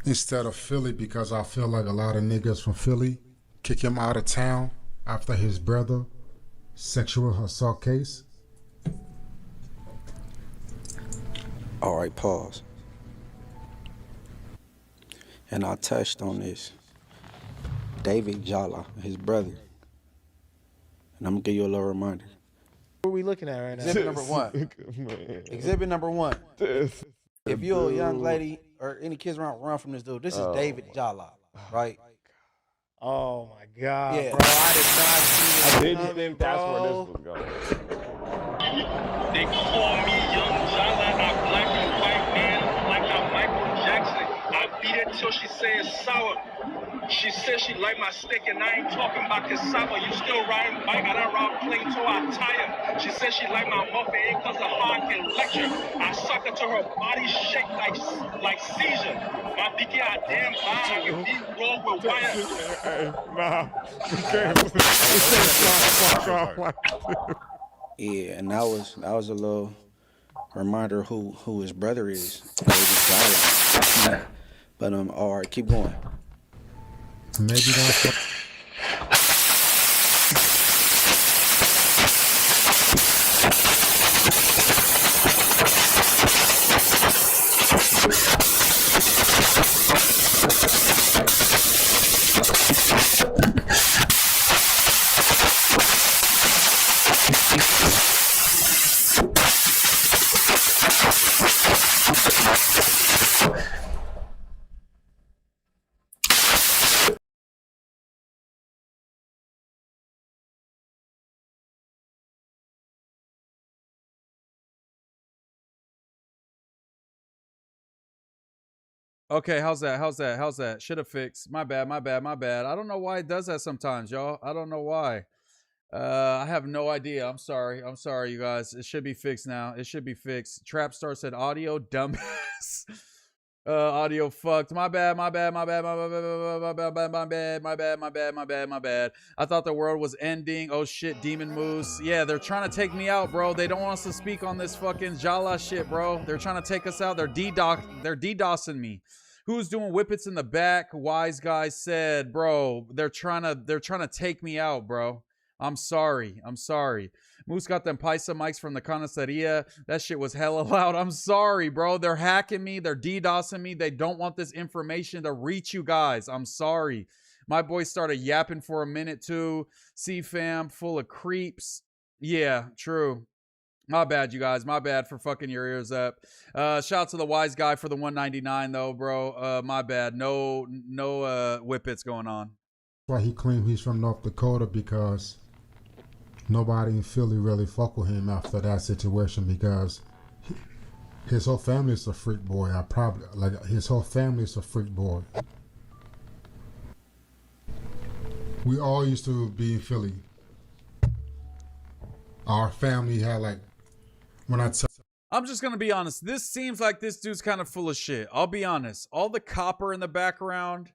instead of Philly, because I feel like a lot of niggas from Philly kick him out of town after his brother sexual assault case. All right, pause. And I touched on this. David Jala, his brother. And I'm going to give you a little reminder. What are we looking at right now? Exhibit number one. Exhibit number one. If you're a young lady or any kids around, run from this dude. This is David Jala, right? Oh my God, Yeah. bro! I did not see it. I didn't think that's where this was going. They call me Young Jala, a black and white man like a Michael Jackson. I beat it till she say it's sour. She said she like my stick and I ain't talking about cassava. You still riding bike, I done route cling to our tire. She said she like my muffin ain't cause of how I can lecture. I suck her to her body shake like seizure. My dicky I damn bad, I can be rolled with wire. Hey, nah. Yeah, and that was a little reminder who his brother is. Baby Jala. But all right, keep going. Maybe that's what. Okay, how's that? Should have fixed. My bad. I don't know why it does that sometimes, y'all. I don't know why. I have no idea. I'm sorry, you guys. It should be fixed now. It should be fixed. Trapstar said audio dumbass. Audio fucked. My bad. I thought the world was ending. Oh shit, Demon Moose. Yeah, they're trying to take me out, bro. They don't want us to speak on this fucking Jala shit, bro. They're trying to take us out. They're DDoSing me. Who's doing whippets in the back? Wise guy said, bro, they're trying to take me out, bro. I'm sorry. Moose got them Paisa mics from the Canaceria. That shit was hella loud. I'm sorry, bro. They're hacking me. They're DDoSing me. They don't want this information to reach you guys. I'm sorry. My boy started yapping for a minute too. C-fam, full of creeps. Yeah, true. My bad, you guys. My bad for fucking your ears up. Shout out to the wise guy for the 199 though, bro. My bad. No whippets going on. Why he claimed he's from North Dakota, because nobody in Philly really fuck with him after that situation, because his whole family is a freak boy. His whole family is a freak boy. We all used to be in Philly. Our family had I'm just gonna be honest. This seems like this dude's kind of full of shit. I'll be honest. All the copper in the background.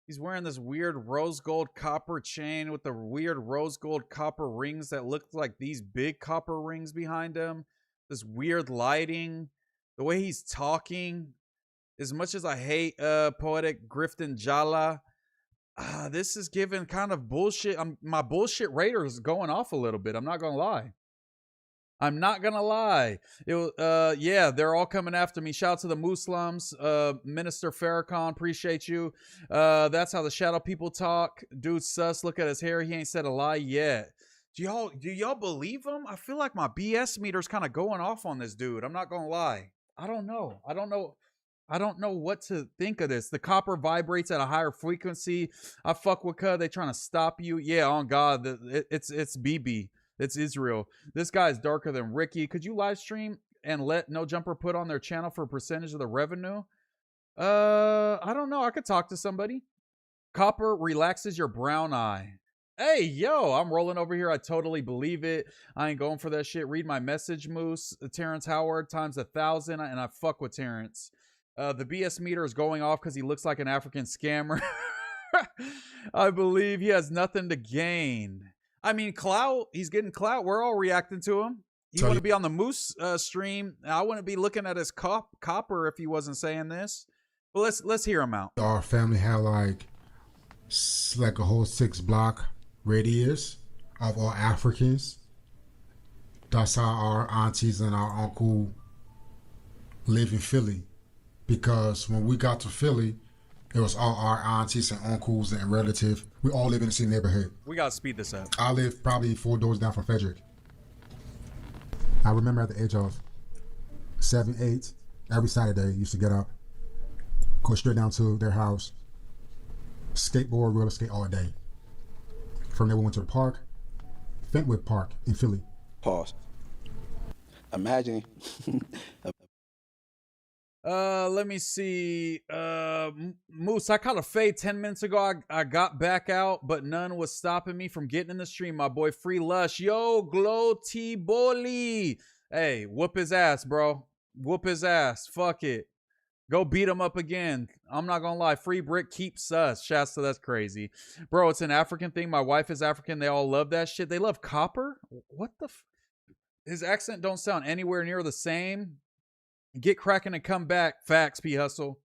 He's wearing this weird rose gold copper chain with the weird rose gold copper rings that look like these big copper rings behind him. This weird lighting. The way he's talking. As much as I hate poetic Grifton Jala, this is giving kind of bullshit. My bullshit radar is going off a little bit. I'm not gonna lie. Yeah, they're all coming after me. Shout out to the Muslims. Minister Farrakhan, appreciate you. That's how the shadow people talk. Dude sus, look at his hair. He ain't said a lie yet. Do y'all believe him? I feel like my BS meter's kind of going off on this dude. I'm not gonna lie. I don't know what to think of this. The copper vibrates at a higher frequency. I fuck with They trying to stop you. Yeah, on God. It's BB. It's Israel. This guy is darker than Ricky. Could you live stream and let No Jumper put on their channel for a percentage of the revenue? I don't know. I could talk to somebody. Copper relaxes your brown eye. Hey, yo, I'm rolling over here. I totally believe it. I ain't going for that shit. Read my message, Moose. Terrence Howard times 1,000, and I fuck with Terrence. The BS meter is going off because he looks like an African scammer. I believe he has nothing to gain. I mean, clout. He's getting clout. We're all reacting to him. He want to be on the Moose stream. I wouldn't be looking at his copper if he wasn't saying this. But let's hear him out. Our family had like a whole 6-block radius of all Africans. That's how our aunties and our uncle live in Philly. Because when we got to Philly, it was all our aunties and uncles and relatives. We all live in the same neighborhood. We gotta speed this up. I live probably 4 doors down from Frederick. I remember at the age of 7, 8, every Saturday, used to get up, go straight down to their house, skateboard, roller skate all day. From there, we went to the park, Fentwood Park in Philly. Pause. Imagine Let me see. Moose, I caught a fade 10 minutes ago. I got back out, but none was stopping me from getting in the stream. My boy Free Lush. Yo, Glow T Bully. Hey, whoop his ass, bro. Whoop his ass. Fuck it. Go beat him up again. I'm not gonna lie. Free Bricc keeps us. Shasta, that's crazy. Bro, it's an African thing. My wife is African. They all love that shit. They love copper? What the his accent don't sound anywhere near the same. Get cracking and come back. Facts, P Hustle.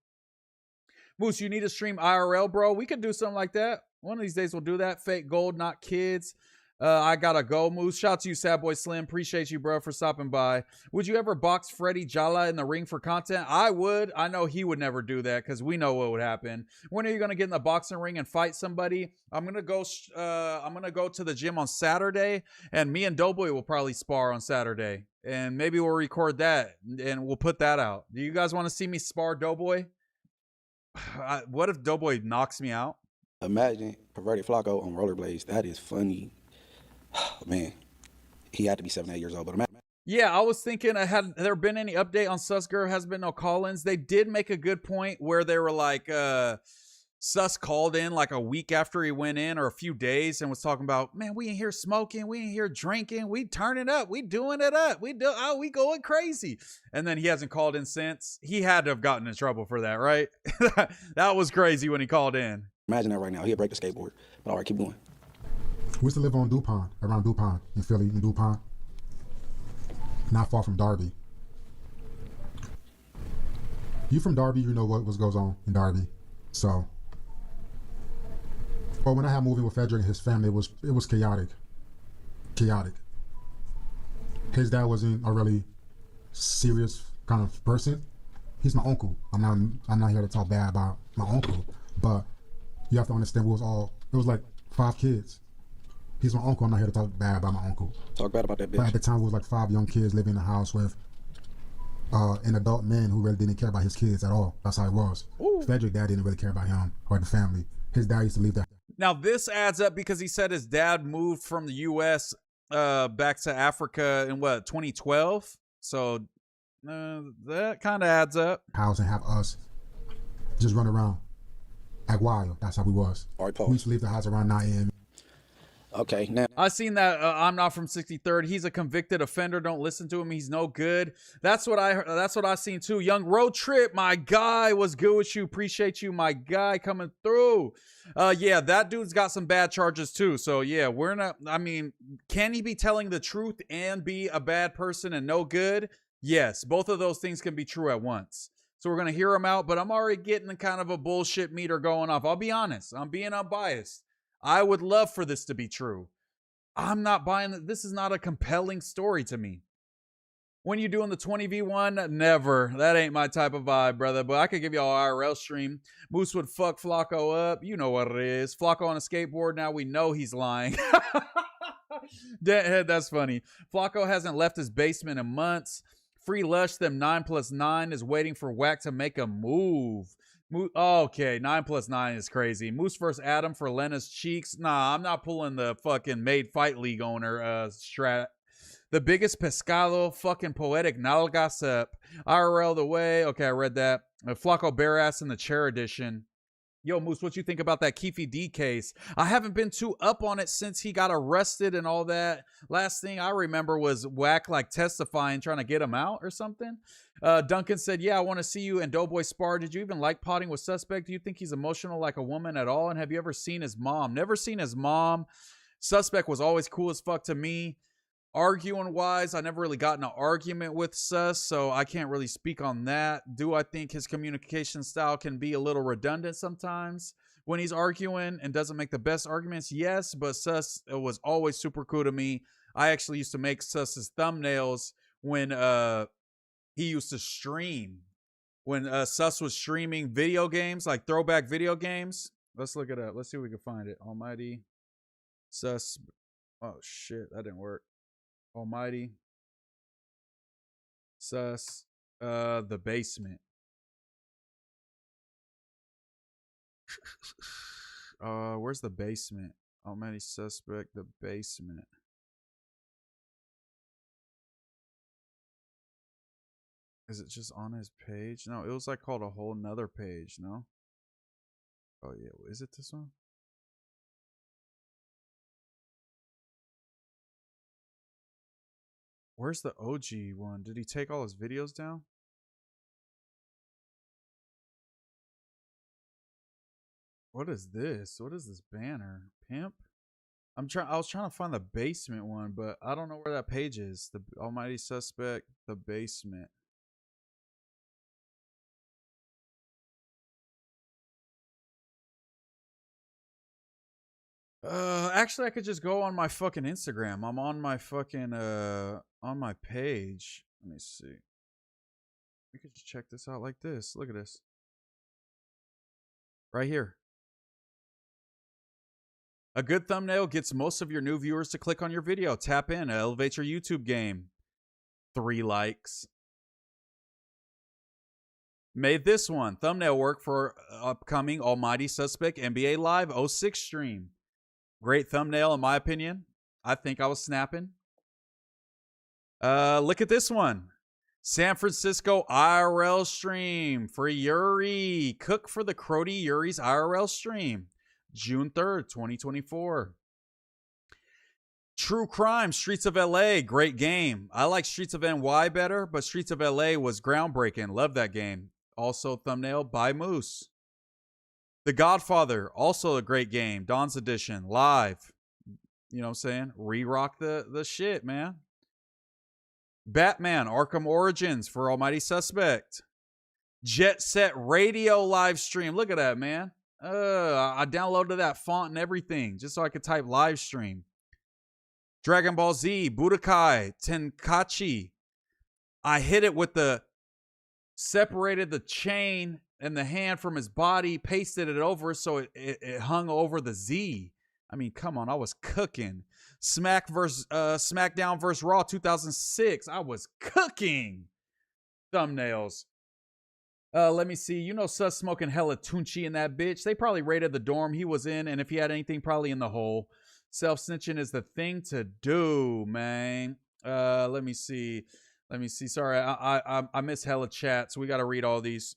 Moose, you need to stream IRL, bro. We could do something like that. One of these days we'll do that. Fake gold, not kids. I gotta go, Moose. Shout out to you, Sad Boy Slim. Appreciate you, bro, for stopping by. Would you ever box Freddie Jala in the ring for content? I would. I know he would never do that because we know what would happen. When are you gonna get in the boxing ring and fight somebody? I'm gonna go to the gym on Saturday, and me and Doughboy will probably spar on Saturday, and maybe we'll record that and we'll put that out. Do you guys want to see me spar Doughboy? What if Doughboy knocks me out? Imagine perverted Flacco on rollerblades. That is funny. Man, he had to be 7, 8 years old. But imagine. Yeah, I was thinking, had there been any update on Susgur? Has been no call-ins. They did make a good point where they were like, Sus called in like a week after he went in, or a few days, and was talking about, man, we in here smoking, we in here drinking, we turning up, we doing it up, we going crazy. And then he hasn't called in since. He had to have gotten in trouble for that, right? That was crazy when he called in. Imagine that right now. He'll break the skateboard. But all right, keep going. We used to live on DuPont, around DuPont, in Philly, in DuPont. Not far from Darby. You from Darby, you know what goes on in Darby. So, but when I had moving with Frederick and his family, it was chaotic. Chaotic. His dad wasn't a really serious kind of person. He's my uncle. I'm not here to talk bad about my uncle, but you have to understand it was like 5 kids. He's my uncle. I'm not here to talk bad about my uncle. Talk bad about that bitch. But at the time, it was like 5 young kids living in a house with an adult man who really didn't care about his kids at all. That's how it was. Frederick's dad didn't really care about him or the family. His dad used to leave that. Now, this adds up because he said his dad moved from the U.S. Back to Africa in, 2012? So that kind of adds up. House and have us just run around like wild. That's how we was. All right, we used to leave the house around 9 a.m. Okay, now I seen that. I'm not from 63rd. He's a convicted offender. Don't listen to him. He's no good. That's what I heard. That's what I seen too. Young Road Trip, my guy, was good with you. Appreciate you, my guy, coming through. Yeah, that dude's got some bad charges too. So yeah, we're not. I mean, can he be telling the truth and be a bad person and no good? Yes, both of those things can be true at once. So we're gonna hear him out. But I'm already getting kind of a bullshit meter going off. I'll be honest. I'm being unbiased. I would love for this to be true. I'm not buying it. This is not a compelling story to me. When you doing the 20v1, never. That ain't my type of vibe, brother. But I could give y'all an IRL stream. Moose would fuck Flacco up. You know what it is. Flacco on a skateboard. Now we know he's lying. Deadhead, that's funny. Flacco hasn't left his basement in months. Free Lush, them 9+9 is waiting for Wack to make a move. Okay, 9+9 is crazy. Moose versus Adam for Lena's cheeks. Nah, I'm not pulling the fucking made fight league owner strat. The biggest pescado, fucking poetic nalgas up. IRL the way. Okay, I read that. Flacco bare ass in the chair edition. Yo, Moose, what you think about that Keefe D case? I haven't been too up on it since he got arrested and all that. Last thing I remember was Wack like testifying, trying to get him out or something. Duncan said, yeah, I want to see you and Doughboy spar. Did you even like potting with Suspect? Do you think he's emotional like a woman at all? And have you ever seen his mom? Never seen his mom. Suspect was always cool as fuck to me. Arguing wise, I never really got in an argument with Sus, so I can't really speak on that. Do I think his communication style can be a little redundant sometimes when he's arguing and doesn't make the best arguments? Yes, but Sus was always super cool to me. I actually used to make Sus's thumbnails when he used to stream. When Sus was streaming video games, like throwback video games. Let's look it up. Let's see if we can find it. Almighty Sus. Oh, shit. That didn't work. Almighty Sus, the basement. Where's the basement? Almighty Suspect, the basement. Is it just on his page? No, it was like called a whole nother page, no? Oh yeah, is it this one? Where's the OG one? Did he take all his videos down? What is this? What is this banner? Pimp? I was trying to find the basement one, but I don't know where that page is. The Almighty Suspect, the basement. Actually, I could just go on my fucking Instagram. I'm on my fucking on my page. Let me see. We could just check this out like this. Look at this. Right here. A good thumbnail gets most of your new viewers to click on your video. Tap in, elevate your YouTube game. 3 likes. Made this one. Thumbnail work for upcoming Almighty Suspect NBA Live 06 stream. Great thumbnail, in my opinion. I think I was snapping. Look at this one. San Francisco IRL stream for Yuri. Cook for the Crody Yuri's IRL stream. June 3rd, 2024. True Crime, Streets of LA. Great game. I like Streets of NY better, but Streets of LA was groundbreaking. Love that game. Also thumbnail by Moose. The Godfather, also a great game. Dawn's Edition, live. You know what I'm saying? Re-rock the shit, man. Batman, Arkham Origins for Almighty Suspect. Jet Set Radio live stream. Look at that, man. I downloaded that font and everything just so I could type live stream. Dragon Ball Z, Budokai, Tenkaichi. I hit it with separated the chain and the hand from his body, pasted it over so it hung over the Z. I mean, come on, I was cooking. SmackDown versus Raw 2006. I was cooking. Thumbnails. Let me see. You know, Sus smoking hella Tunchi in that bitch. They probably raided the dorm he was in, and if he had anything, probably in the hole. Self-snitching is the thing to do, man. Let me see. Sorry, I miss hella chat, so we got to read all these.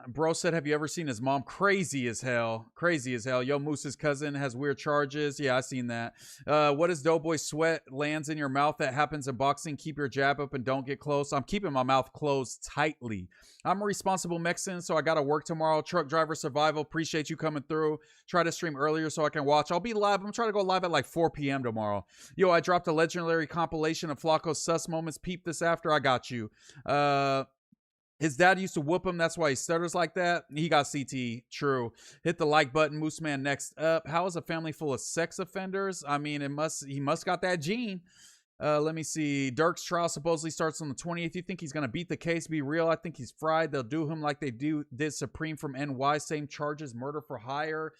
Bro said, have you ever seen his mom? Crazy as hell. Yo, Moose's cousin has weird charges. Yeah, I seen that. What is Doughboy sweat lands in your mouth that happens in boxing? Keep your jab up and don't get close. I'm keeping my mouth closed tightly. I'm a responsible Mexican, so I got to work tomorrow. Truck driver survival. Appreciate you coming through. Try to stream earlier so I can watch. I'll be live. I'm trying to go live at like 4 p.m. tomorrow. Yo, I dropped a legendary compilation of Flacco's sus moments. Peep this after. I got you. His dad used to whoop him. That's why he stutters like that. He got CTE. True. Hit the like button. MooseMan next up. How is a family full of sex offenders? I mean, he must got that gene. Let me see. Dirk's trial supposedly starts on the 20th. You think he's going to beat the case? Be real. I think he's fried. They'll do him like they did Supreme from NY. Same charges. Murder for hire.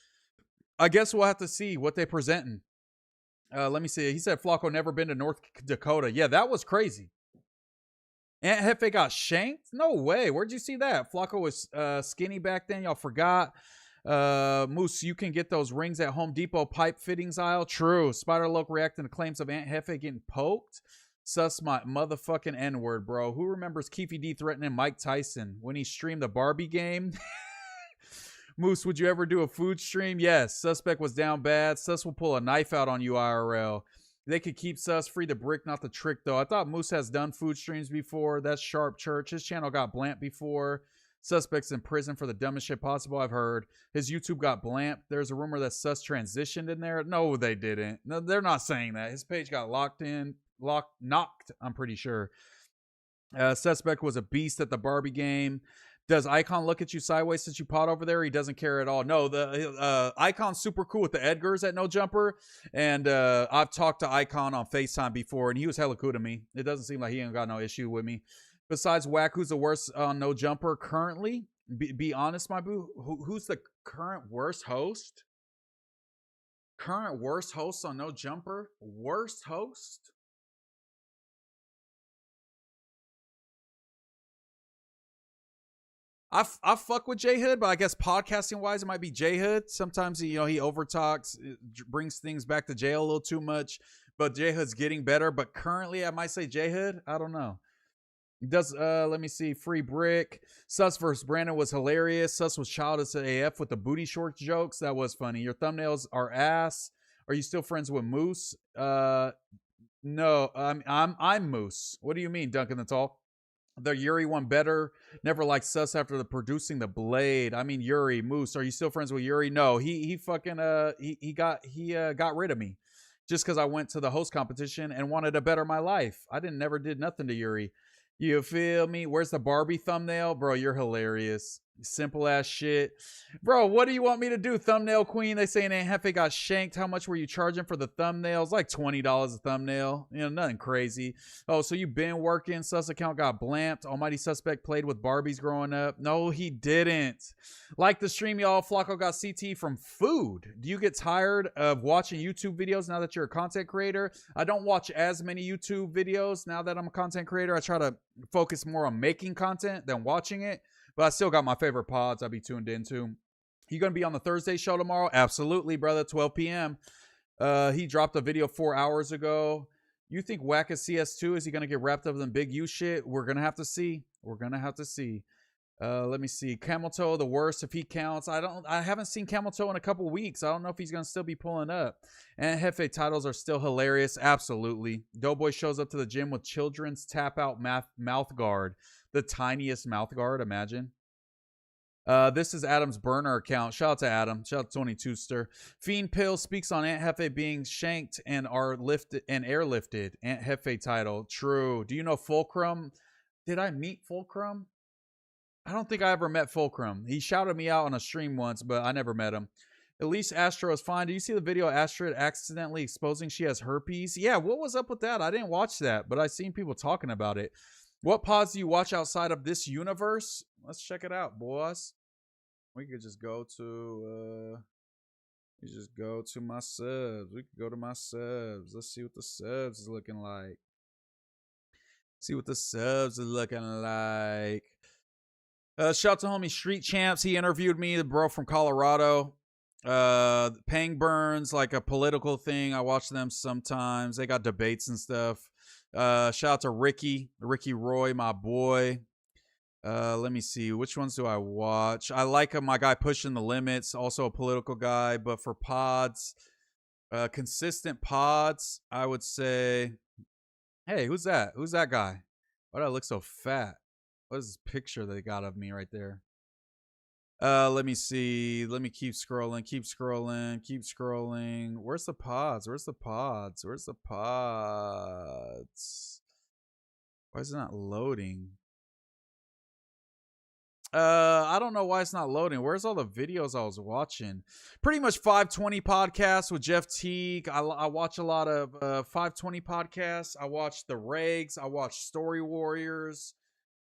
I guess we'll have to see what they presenting. Let me see. He said Flacco never been to North Dakota. Yeah, that was crazy. Aunt Hefe got shanked? No way. Where'd you see that? Flacco was skinny back then. Y'all forgot. Moose, you can get those rings at Home Depot pipe fittings aisle. True. Spider Loke reacting to claims of Aunt Hefe getting poked. Sus my motherfucking N-word, bro. Who remembers Keefy D threatening Mike Tyson when he streamed the Barbie game? Moose, would you ever do a food stream? Yes. Suspect was down bad. Sus will pull a knife out on you IRL. They could keep Sus free to Bricc, not the trick, though. I thought Moose has done food streams before. That's Sharp Church. His channel got blamped before. Suspect's in prison for the dumbest shit possible, I've heard. His YouTube got blamped. There's a rumor that Sus transitioned in there. No, they didn't. No, they're not saying that. His page got knocked, I'm pretty sure. Suspect was a beast at the Barbie game. Does Icon look at you sideways since you pot over there? He doesn't care at all. No, the Icon's super cool with the Edgars at No Jumper. And I've talked to Icon on FaceTime before, and he was hella cool to me. It doesn't seem like he ain't got no issue with me. Besides Whack, who's the worst on No Jumper currently? Be honest, my boo. Who's the current worst host? Current worst host on No Jumper? Worst host? I fuck with J Hood, but I guess podcasting wise, it might be J Hood. Sometimes he overtalks, brings things back to jail a little too much. but J-Hood's getting better. But currently, I might say J-Hood. I don't know. Does let me see. Free Bricc. Sus versus Brandon was hilarious. Sus was childish AF with the booty shorts jokes. That was funny. Your thumbnails are ass. Are you still friends with Moose? No, I'm Moose. What do you mean, Duncan the Tall? The Yuri one better. Never liked Sus after the producing the Blade. I mean Yuri Moose. Are you still friends with Yuri? No, he fucking he got rid of me just because I went to the host competition and wanted to better my life. I never did nothing to Yuri. You feel me? Where's the Barbie thumbnail? Bro, you're hilarious. Simple ass shit. Bro, what do you want me to do? Thumbnail queen. They saying Aunt Hefe got shanked. How much were you charging for the thumbnails? Like $20 a thumbnail. You know, nothing crazy. Oh, so you been working. Sus account got blamped. Almighty Suspect played with Barbies growing up. No, he didn't. Like the stream, y'all. Flacco got CT from food. Do you get tired of watching YouTube videos now that you're a content creator? I don't watch as many YouTube videos now that I'm a content creator. I try to focus more on making content than watching it. But I still got my favorite pods I'll be tuned into. You going to be on the Thursday show tomorrow? Absolutely, brother. 12 p.m. He dropped a video 4 hours ago. You think Wack is CS2? Is he going to get wrapped up in big U shit? We're going to have to see. We're going to have to see. Let me see. Camel Toe, the worst if he counts. I haven't seen Camel Toe in a couple weeks. I don't know if he's going to still be pulling up. And Hefe titles are still hilarious. Absolutely. Doughboy shows up to the gym with children's tap out mouth guard. The tiniest mouth guard, imagine. This is Adam's burner account. Shout out to Adam. Shout out to 22ster. Fiend Pill speaks on Aunt Hefe being shanked and airlifted. Aunt Hefe title. True. Do you know Fulcrum? Did I meet Fulcrum? I don't think I ever met Fulcrum. He shouted me out on a stream once, but I never met him. At least Astro is fine. Do you see the video of Astrid accidentally exposing she has herpes? Yeah, what was up with that? I didn't watch that, but I seen people talking about it. What pods do you watch outside of this universe? Let's check it out, boys. We could just go to my subs. We could go to my subs. Let's see what the subs is looking like. See what the subs is looking like. Shout out to homie Street Champs. He interviewed me, the bro from Colorado. Pang Burns, like a political thing. I watch them sometimes. They got debates and stuff. Shout out to Ricky Roy, my boy. Let me see. Which ones do I watch? I like my guy Pushing the Limits, also a political guy. But for pods, consistent pods, I would say, hey, who's that? Who's that guy? Why do I look so fat? What is this picture they got of me right there? Let me see. Let me keep scrolling. Where's the pods? Why is it not loading? I don't know why it's not loading. Where's all the videos I was watching? Pretty much 520 podcasts with Jeff Teague. I watch a lot of 520 podcasts. I watch The Regs. I watch Story Warriors.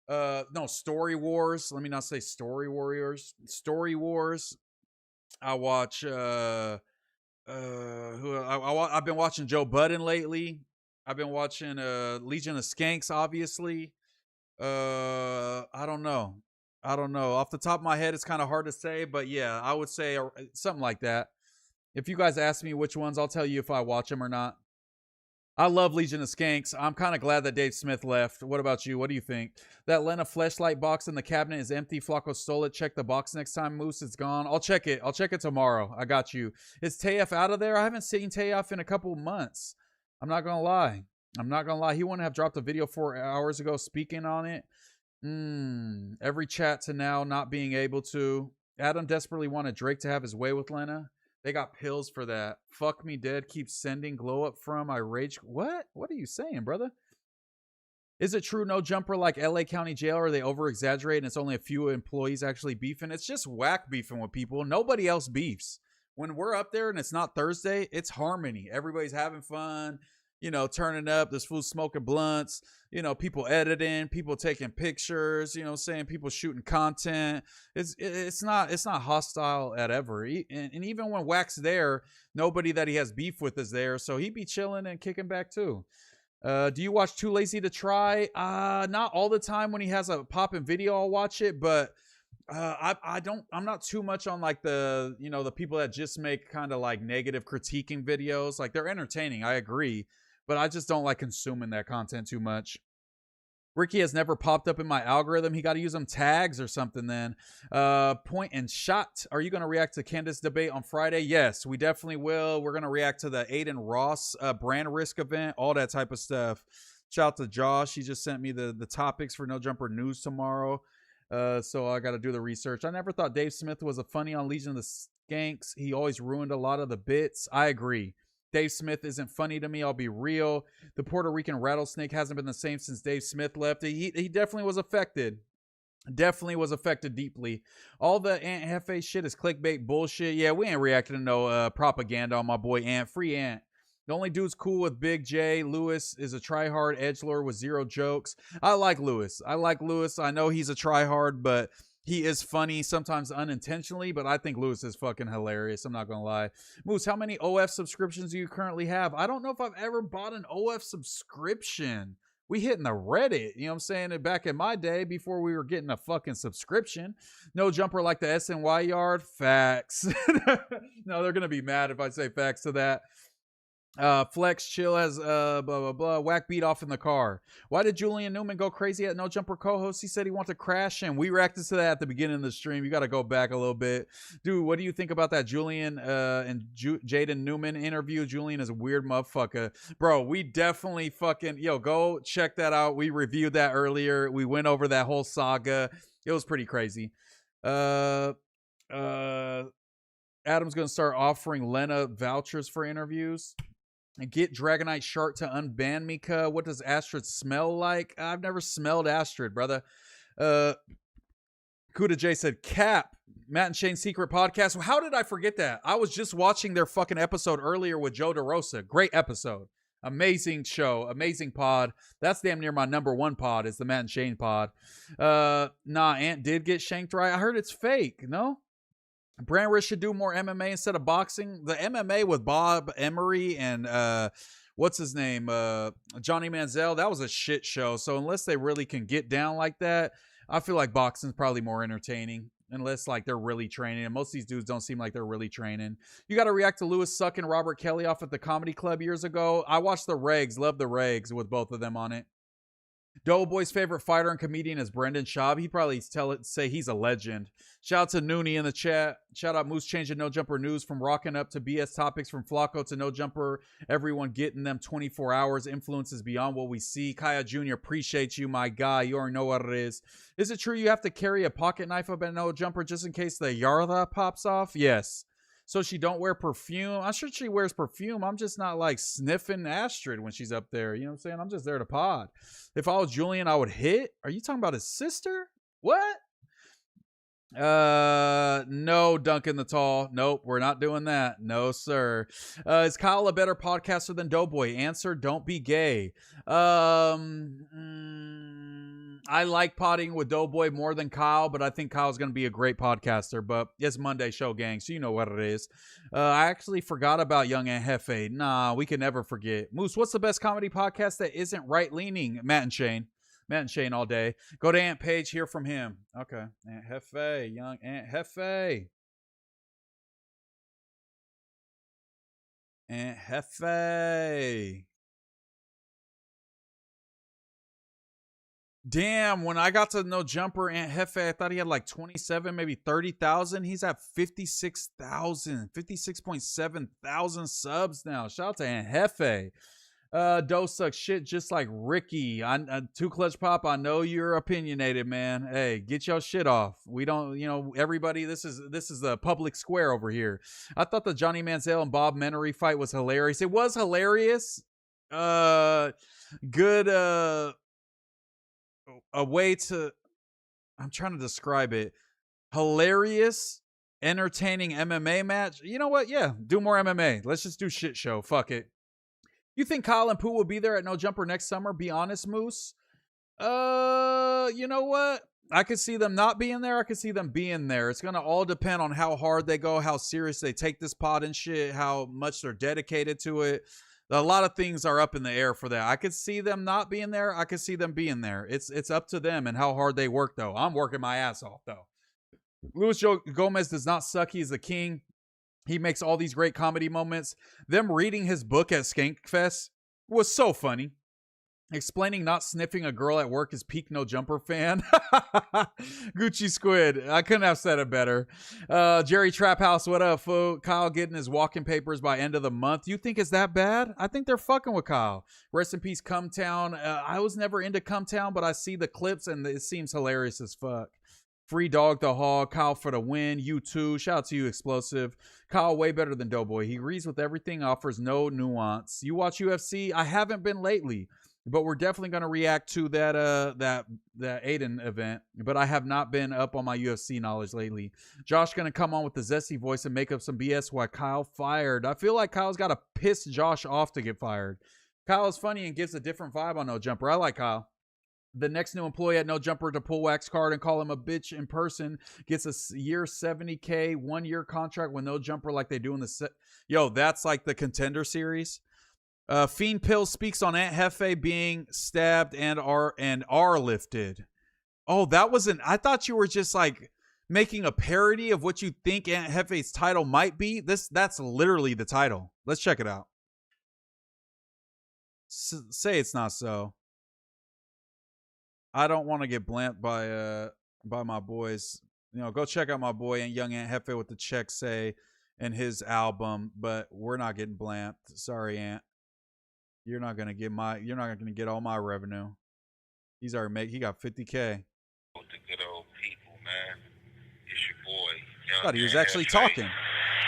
No, Story Wars. Let me not say Story Warriors. Story Wars. I watch I've been watching Joe Budden lately. I've been watching Legion of Skanks, obviously. I don't know. Off the top of my head, it's kind of hard to say, but yeah, I would say something like that. If you guys ask me which ones, I'll tell you if I watch them or not. I love Legion of Skanks. I'm kind of glad that Dave Smith left. What about you? What do you think? That Lena fleshlight box in the cabinet is empty. Flacco stole it. Check the box next time, Moose. It's gone. I'll check it. I'll check it tomorrow. I got you. Is Tayef out of there? I haven't seen Tayef in a couple months. I'm not going to lie. He wouldn't have dropped a video 4 hours ago speaking on it. Every chat to now not being able to. Adam desperately wanted Drake to have his way with Lena. They got pills for that. Fuck me dead. Keep sending glow up from. I rage. What? What are you saying, brother? Is it true no jumper like LA County Jail, or they over exaggerate and it's only a few employees actually beefing? It's just whack beefing with people. Nobody else beefs. When we're up there and it's not Thursday, it's harmony. Everybody's having fun. You know, turning up, this fool smoking blunts, you know, people editing, people taking pictures, you know, saying people shooting content. It's not hostile at ever. And even when Wack's there, nobody that he has beef with is there. So he be chilling and kicking back too. Do you watch Too Lazy to Try? Not all the time. When he has a popping video, I'll watch it, but I'm not too much on like the, you know, the people that just make kind of like negative critiquing videos. Like they're entertaining. I agree. but I just don't like consuming that content too much. Ricky has never popped up in my algorithm. He got to use them tags or something then. Point and shot. Are you going to react to Candace debate on Friday? Yes, we definitely will. We're going to react to the Aiden Ross brand risk event, all that type of stuff. Shout out to Josh. He just sent me the topics for No Jumper News tomorrow. So I got to do the research. I never thought Dave Smith was a funny on Legion of the Skanks. He always ruined a lot of the bits. I agree. Dave Smith isn't funny to me. I'll be real. The Puerto Rican rattlesnake hasn't been the same since Dave Smith left. He definitely was affected. Definitely was affected deeply. All the Ant Hefe shit is clickbait bullshit. Yeah, we ain't reacting to no propaganda on my boy Ant. Free Ant. The only dude's cool with Big J. Lewis is a tryhard edgelord with zero jokes. I like Lewis. I know he's a tryhard, but he is funny, sometimes unintentionally, but I think Lewis is fucking hilarious. I'm not going to lie. Moose, how many OF subscriptions do you currently have? I don't know if I've ever bought an OF subscription. We hitting the Reddit, you know what I'm saying? Back in my day, before we were getting a fucking subscription. No jumper like the SNY yard? Facts. No, they're going to be mad if I say facts to that. Flex Chill has blah blah blah whack beat off in the car. Why did Julian Newman go crazy at No Jumper co-host? He said he wanted to crash, and we reacted to that at the beginning of the stream. You got to go back a little bit, dude. What do you think about that Julian and Jaden Newman interview? Julian is a weird motherfucker, bro. We definitely fucking go check that out. We reviewed that earlier. We went over that whole saga. It was pretty crazy. Adam's gonna start offering Lena vouchers for interviews. And get Dragonite Shark to unban me, cuh. What does Astrid smell like? I've never smelled Astrid, brother. Kuda J said, Cap, Matt and Shane's Secret Podcast. How did I forget that? I was just watching their fucking episode earlier with Joe DeRosa. Great episode. Amazing show. Amazing pod. That's damn near my number one pod is the Matt and Shane pod. Nah, Ant did get shanked right. I heard it's fake, no? Brand Risk should do more MMA instead of boxing. The MMA with Bob Emery and what's his name? Johnny Manziel. That was a shit show. So unless they really can get down like that, I feel like boxing's probably more entertaining. Unless like they're really training. And most of these dudes don't seem like they're really training. You got to react to Lewis sucking Robert Kelly off at the comedy club years ago. I watched the Regs. Love the Regs with both of them on it. Doughboy's favorite fighter and comedian is Brendan Schaub. He'd probably say he's a legend. Shout out to Noonie in the chat. Shout out Moose changing No Jumper News from rocking up to BS topics, from Flacco to No Jumper. Everyone getting them 24 hours. Influences beyond what we see. Kaya Jr. appreciate you, my guy. You already know what it is. Is it true you have to carry a pocket knife up at No Jumper just in case the Yarda pops off? Yes. So she don't wear perfume. I'm sure she wears perfume. I'm just not like sniffing Astrid when she's up there. You know what I'm saying? I'm just there to pod. If I was Julian, I would hit. Are you talking about his sister? What? No, Duncan the Tall. Nope, we're not doing that. No, sir. Is Kyle a better podcaster than Doughboy? Answer, don't be gay. I like potting with Doughboy more than Kyle, but I think Kyle's going to be a great podcaster. But it's Monday show, gang, so you know what it is. I actually forgot about Young and Hefe. Nah, we can never forget. Moose, what's the best comedy podcast that isn't right-leaning? Matt and Shane. Matt and Shane all day. Go to Ant Page, hear from him. Okay. Ant Hefe, Young Ant Hefe. Ant Hefe. Damn, when I got to No Jumper Ant Hefe, I thought he had like 27, maybe 30,000. He's at 56,000, 56.7 thousand subs now. Shout out to Ant Hefe. Doe sucks shit just like Ricky. Too Clutch Pop, I know you're opinionated, man. Hey, get your shit off. We don't, everybody, this is the public square over here. I thought the Johnny Manziel and Bob Menery fight was hilarious. It was hilarious. Good, a way to, I'm trying to describe it. Hilarious, entertaining MMA match. You know what? Yeah, do more MMA. Let's just do shit show. Fuck it. You think Kyle and Pooh will be there at No Jumper next summer? Be honest, Moose. You know what? I could see them not being there. I could see them being there. It's going to all depend on how hard they go, how serious they take this pod and shit, how much they're dedicated to it. A lot of things are up in the air for that. I could see them not being there. I could see them being there. It's up to them and how hard they work, though. I'm working my ass off, though. Luis Joe Gomez does not suck. He's the king. He makes all these great comedy moments. Them reading his book at Skankfest was so funny. Explaining not sniffing a girl at work is peak no jumper fan. Gucci Squid. I couldn't have said it better. Jerry Trap House, what up, fool? Kyle getting his walking papers by end of the month. You think it's that bad? I think they're fucking with Kyle. Rest in peace, Cumtown. I was never into Cumtown, but I see the clips and it seems hilarious as fuck. Free Dog the Hog. Kyle for the win. You too. Shout out to you, Explosive. Kyle way better than Doughboy. He agrees with everything, offers no nuance. You watch UFC? I haven't been lately. But we're definitely going to react to that Aiden event. But I have not been up on my UFC knowledge lately. Josh going to come on with the zesty voice and make up some BS while Kyle fired. I feel like Kyle's got to piss Josh off to get fired. Kyle is funny and gives a different vibe on No Jumper. I like Kyle. The next new employee at No Jumper to pull wax card and call him a bitch in person gets a year $70K, 1 year contract with No Jumper like they do in the Yo, that's like the Contender series. Fiend Pill speaks on Aunt Hefe being stabbed and are lifted. Oh, that wasn't. I thought you were just like making a parody of what you think Aunt Hefe's title might be. That's literally the title. Let's check it out. Say it's not so. I don't want to get blamped by my boys. You know, go check out my boy and young Aunt Hefe with the check say and his album. But we're not getting blamped. Sorry, Aunt. You're not gonna get all my revenue. He got 50K. The good old people, man. It's your boy. I thought he was actually talking.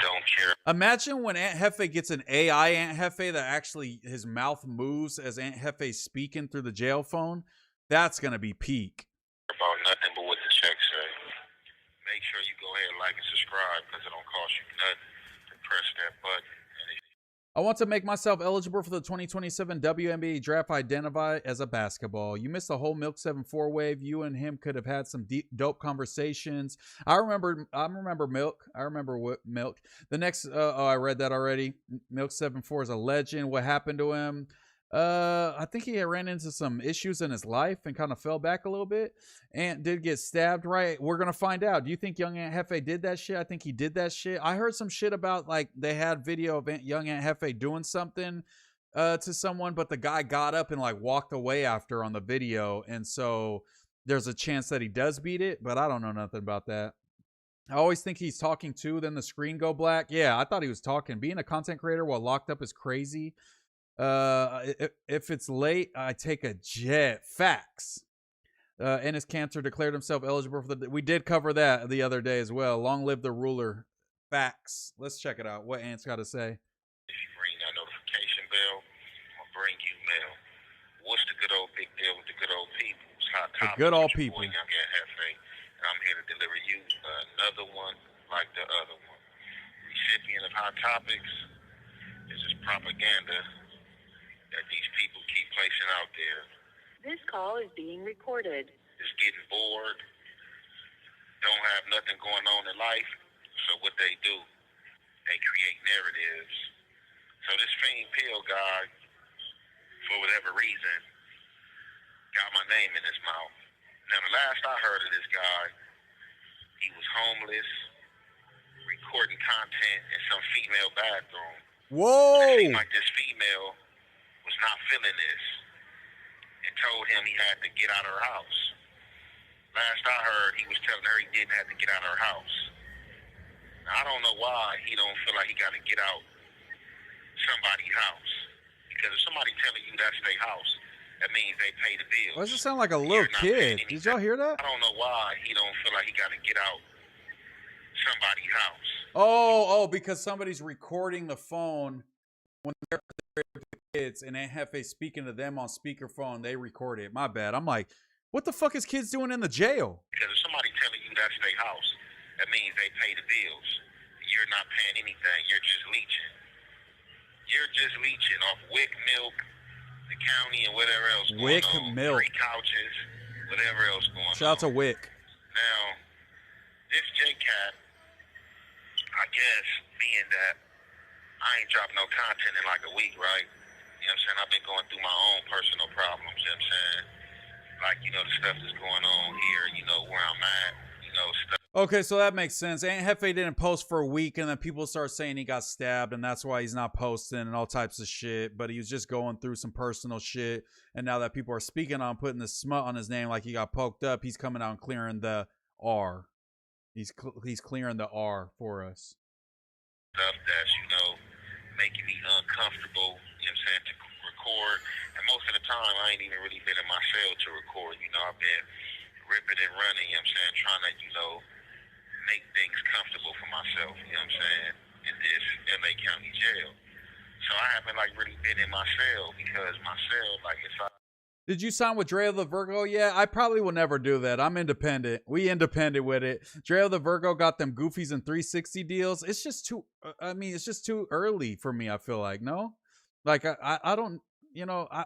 Don't care. Imagine when Aunt Hefe gets an AI Aunt Hefe that actually his mouth moves as Aunt Hefe's speaking through the jail phone. That's gonna be peak. About nothing but what the check say. Make sure you go ahead and like and subscribe because it don't cost you nothing to press that button. I want to make myself eligible for the 2027 WNBA draft. Identify as a basketball. You missed the whole Milk 7-4 wave. You and him could have had some dope conversations. I remember Milk. I remember what Milk. The next, I read that already. Milk 7-4 is a legend. What happened to him? I think he ran into some issues in his life and kind of fell back a little bit and did get stabbed, right? We're going to find out. Do you think young Aunt Hefe did that shit? I think he did that shit. I heard some shit about like they had video of young Aunt Hefe doing something to someone, but the guy got up and like walked away after on the video. And so there's a chance that he does beat it, but I don't know nothing about that. I always think he's talking too, then the screen go black. Yeah, I thought he was talking. Being a content creator while locked up is crazy. If it's late, I take a jet. Facts. Ennis Cantor declared himself eligible for the. We did cover that the other day as well. Long live the ruler. Facts. Let's check it out. What Ant's got to say. If you ring that notification bell, I'll bring you mail. What's the good old big deal with the good old people? It's hot topic. The good old with your people. boy, young Aunt Hefe, and I'm here to deliver you another one like the other one. Recipient of Hot Topics is this propaganda that these people keep placing out there. This call is being recorded. Just getting bored, don't have nothing going on in life, so what they do, they create narratives. So this Fiend Pill guy, for whatever reason, got my name in his mouth. Now the last I heard of this guy, he was homeless, recording content in some female bathroom. Whoa! It seemed like this female was not feeling this and told him he had to get out of her house. Last I heard, he was telling her he didn't have to get out of her house. Now, I don't know why he don't feel like he got to get out somebody's house. Because if somebody telling you that's their house, that means they pay the bills. Why does it sound like a little kid? Did y'all hear that? I don't know why he don't feel like he got to get out somebody's house. Oh, because somebody's recording the phone when they're kids and Aunt Hefe speaking to them on speakerphone. They record it. My bad. I'm like, what the fuck is kids doing in the jail? Because if somebody telling you that's their house, that means they pay the bills. You're not paying anything. You're just leeching. You're just leeching off WIC milk, the county, and whatever else going WIC on. milk. Free couches, whatever else going on. Shout out to WIC. Now, this J-Cat, I guess, being that I ain't dropped no content in like a week, right? You know what I'm saying? I've been going through my own personal problems, you know what I'm saying? Like, you know, the stuff that's going on here, you know, where I'm at, you know, stuff. Okay, so that makes sense. Aunt Hefe didn't post for a week, and then people start saying he got stabbed, and that's why he's not posting and all types of shit. But he was just going through some personal shit, and now that people are speaking on putting the smut on his name like he got poked up, he's coming out and clearing the R. He's clearing the R for us. Stuff that's, making me uncomfortable, you know what I'm saying, to record. And most of the time, I ain't even really been in my cell to record. I've been ripping and running, you know what I'm saying, trying to, make things comfortable for myself, you know what I'm saying, in this LA County jail. So I haven't, really been in my cell because my cell, if I... Did you sign with Drea the Virgo yet? I probably will never do that. I'm independent. We independent with it. Drea the Virgo got them Goofies and 360 deals. It's just too, it's just too early for me, I feel like, no? I don't,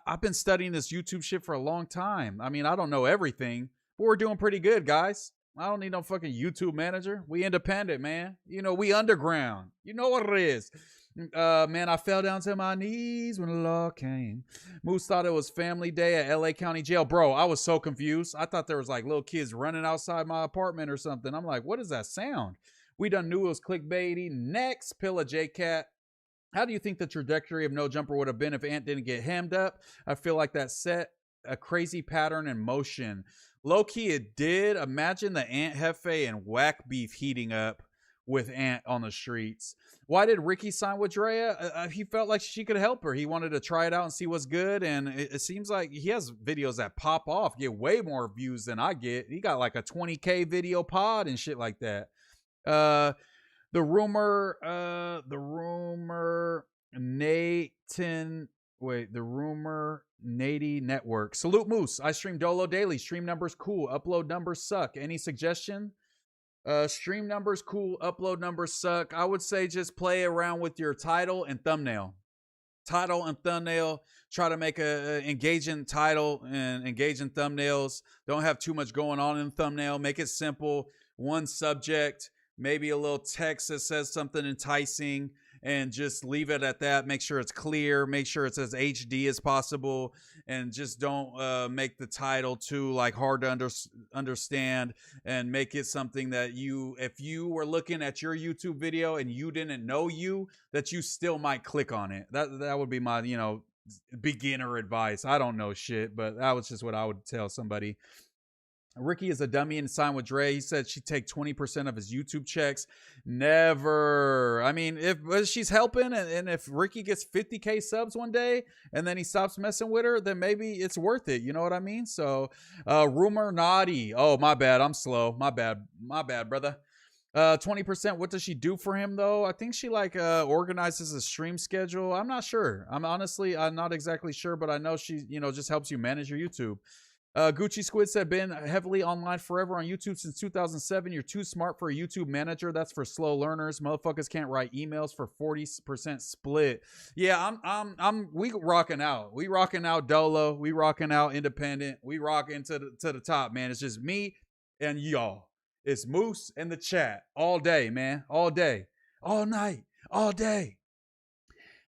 I've been studying this YouTube shit for a long time. I don't know everything, but we're doing pretty good, guys. I don't need no fucking YouTube manager. We independent, man. We underground. You know what it is. Man, I fell down to my knees when the law came. Moose thought it was family day at LA County Jail. Bro, I was so confused. I thought there was little kids running outside my apartment or something. I'm like, what is that sound? We done knew it was clickbaity. Next, Pilla J Cat. How do you think the trajectory of No Jumper would have been if Ant didn't get hemmed up? I feel like that set a crazy pattern in motion. Low-key, it did. Imagine the Ant Hefe and Whack beef heating up with Ant on the streets. Why did Ricky sign with Drea? He felt like she could help her. He wanted to try it out and see what's good. And it seems like he has videos that pop off, get way more views than I get. He got a 20K video pod and shit like that. The rumor, Nady Network. Salute Moose. I stream Dolo daily. Stream numbers cool. Upload numbers suck. Any suggestion? Stream numbers cool. Upload numbers suck. I would say just play around with your title and thumbnail. Title and thumbnail. Try to make a engaging title and engaging thumbnails. Don't have too much going on in the thumbnail. Make it simple. One subject. Maybe a little text that says something enticing. And just leave it at that. Make sure it's clear. Make sure it's as HD as possible. And just don't make the title too hard to understand. And make it something that if you were looking at your YouTube video and you didn't know that you still might click on it. That would be my, beginner advice. I don't know shit, but that was just what I would tell somebody. Ricky is a dummy and signed with Dre. He said she'd take 20% of his YouTube checks. Never. If she's helping and if Ricky gets 50K subs one day and then he stops messing with her, then maybe it's worth it. You know what I mean? So, rumor naughty. Oh, my bad. I'm slow. My bad, brother. 20%. What does she do for him though? I think she organizes a stream schedule. I'm not sure. I'm not exactly sure, but I know she, just helps you manage your YouTube. Gucci Squid said, been heavily online forever on YouTube since 2007. You're too smart for a YouTube manager. That's for slow learners. Motherfuckers can't write emails for 40% split. Yeah, we rocking out. We rocking out Dolo. We rocking out independent. We rocking to the top, man. It's just me and y'all. It's Moose and the chat all day, man. All day, all night, all day.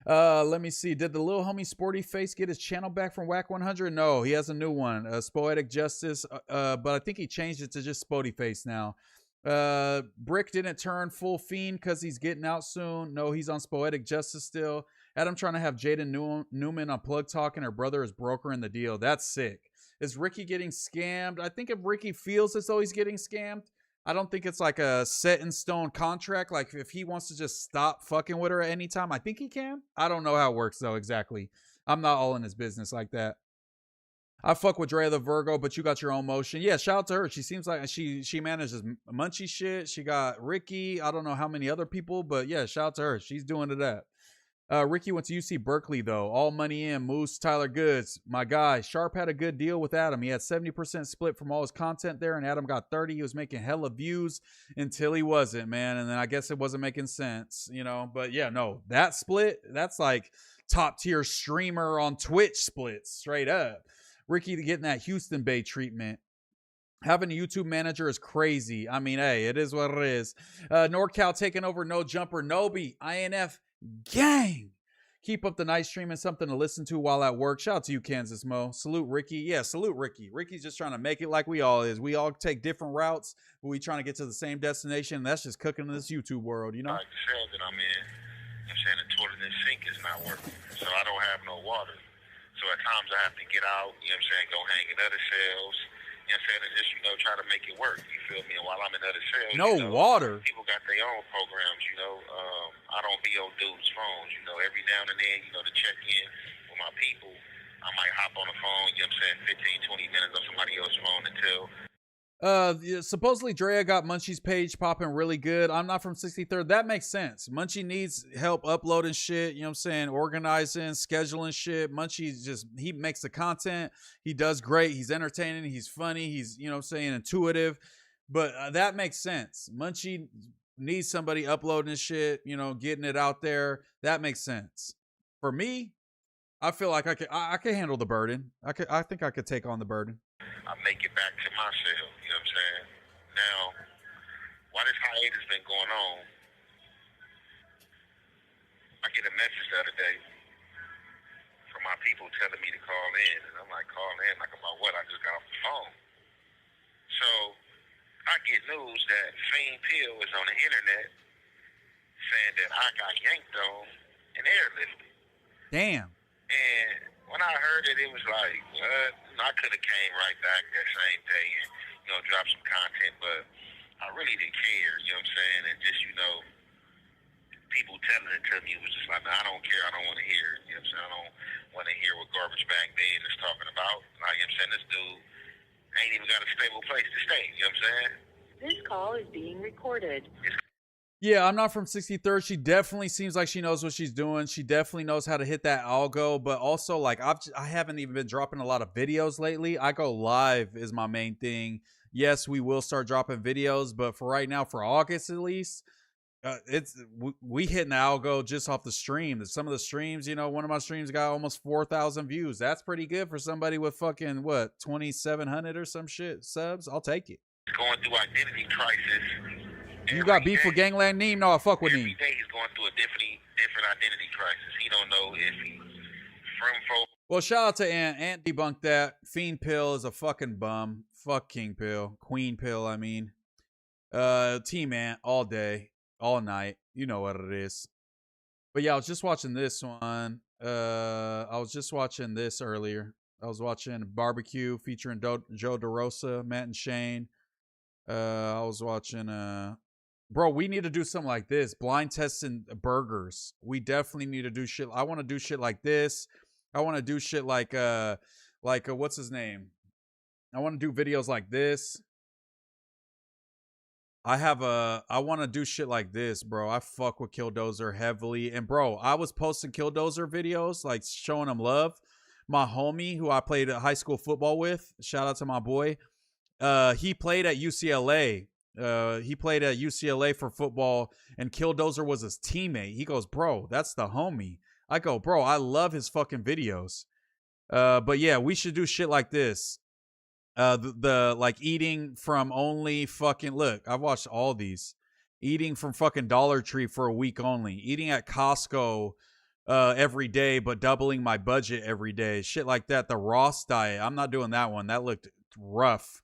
Let me see. Did the little homie Sporty Face get his channel back from Whack 100? No, he has a new one. Spoetic Justice. But I think he changed it to just Sporty Face now. Bricc didn't turn full fiend because he's getting out soon. No, he's on Spoetic Justice still. Adam trying to have Jaden Newman on Plug Talk and her brother is brokering the deal. That's sick. Is Ricky getting scammed? I think if Ricky feels as though he's getting scammed, I don't think it's a set in stone contract. If he wants to just stop fucking with her at any time, I think he can. I don't know how it works though exactly. I'm not all in his business like that. I fuck with Drea the Virgo, but you got your own motion. Yeah, shout out to her. She seems like she manages Munchie shit. She got Ricky. I don't know how many other people, but yeah, shout out to her. She's doing it up. Ricky went to UC Berkeley, though. All money in. Moose, Tyler Goods. My guy. Sharp had a good deal with Adam. He had 70% split from all his content there, and Adam got 30. He was making hella views until he wasn't, man. And then I guess it wasn't making sense, But yeah, no. That split, that's top-tier streamer on Twitch splits, straight up. Ricky getting that Houston Bay treatment. Having a YouTube manager is crazy. Hey, it is what it is. NorCal taking over No Jumper. Nobi. INF. Gang. Keep up the night stream and something to listen to while at work. Shout out to you, Kansas Mo. Salute Ricky. Yeah, salute Ricky. Ricky's just trying to make it like we all is. We all take different routes, but we trying to get to the same destination. That's just cooking in this YouTube world, you know? Like the cell that I'm in, I'm saying the toilet and sink is not working. So I don't have no water. So at times I have to get out, you know what I'm saying, go hang in other cells. You know what I'm saying? And just, you know, try to make it work. You feel me? And while I'm in other cells, No you know, water. people got their own programs, you know. I don't be on dudes' phones, you know. Every now and then, you know, to check in with my people, I might hop on the phone, you know what I'm saying, 15, 20 minutes on somebody else's phone until Supposedly Drea got Munchie's page popping really good. I'm not from 63rd. That makes sense. Munchie needs help uploading shit, you know what I'm saying, organizing, scheduling shit. Munchie's just, he makes the content. He does great. He's entertaining. He's funny. He's, you know what I'm saying, intuitive. But that makes sense. Munchie needs somebody uploading his shit, you know, getting it out there. That makes sense. For me, I feel like I could handle the burden. I think I could take on the burden. I make it back to my cell, you know what I'm saying? Now, while this hiatus been going on, I get a message the other day from my people telling me to call in, and I'm like, call in? Like, about what? I just got off the phone. So, I get news that Fiend Pill is on the internet saying that I got yanked on and airlifted. Damn. And when I heard it, it was like, what? I could have came right back that same day and, you know, dropped some content, but I really didn't care, you know what I'm saying? And just, you know, people telling it to me was just like, nah, I don't care, I don't want to hear it, you know what I'm saying? I don't want to hear what Garbage Bag Ben is talking about. Like, you know what I'm saying? This dude ain't even got a stable place to stay, you know what I'm saying? This call is being recorded. Yeah, I'm not from 63rd. She definitely seems like she knows what she's doing. She definitely knows how to hit that algo, but also like I haven't even been dropping a lot of videos lately. I go live is my main thing. Yes, we will start dropping videos, but for right now, for August at least, we hitting the algo just off the stream. Some of the streams, you know, one of my streams got almost 4,000 views. That's pretty good for somebody with fucking what 2,700 or some shit subs. I'll take it. Going through identity crisis. You got beef with Gangland Neem? No, I fuck with Neem. Every day he's going through a different identity crisis. He don't know if he's from folk. Well, shout out to Ant. Ant debunked that. Fiend Pill is a fucking bum. Fuck King Pill. Queen Pill, I mean. Team Ant all day, all night. You know what it is. But yeah, I was just watching this one. I was just watching this earlier. I was watching Barbecue featuring Joe DeRosa, Matt and Shane. I was watching bro, we need to do something like this. Blind testing burgers. We definitely need to do shit. I want to do shit like this. I want to do shit like what's his name? I want to do videos like this. I want to do shit like this, bro. I fuck with Killdozer heavily. And bro, I was posting Killdozer videos, like showing him love. My homie who I played high school football with, shout out to my boy. He played at UCLA. He played at UCLA for football, and Killdozer was his teammate. He goes, bro, that's the homie. I go, bro, I love his fucking videos. But yeah, we should do shit like this. The like eating from only fucking, look, I've watched all these. Eating from fucking Dollar Tree for a week only. Eating at Costco every day, but doubling my budget every day. Shit like that. The Ross diet. I'm not doing that one. That looked rough.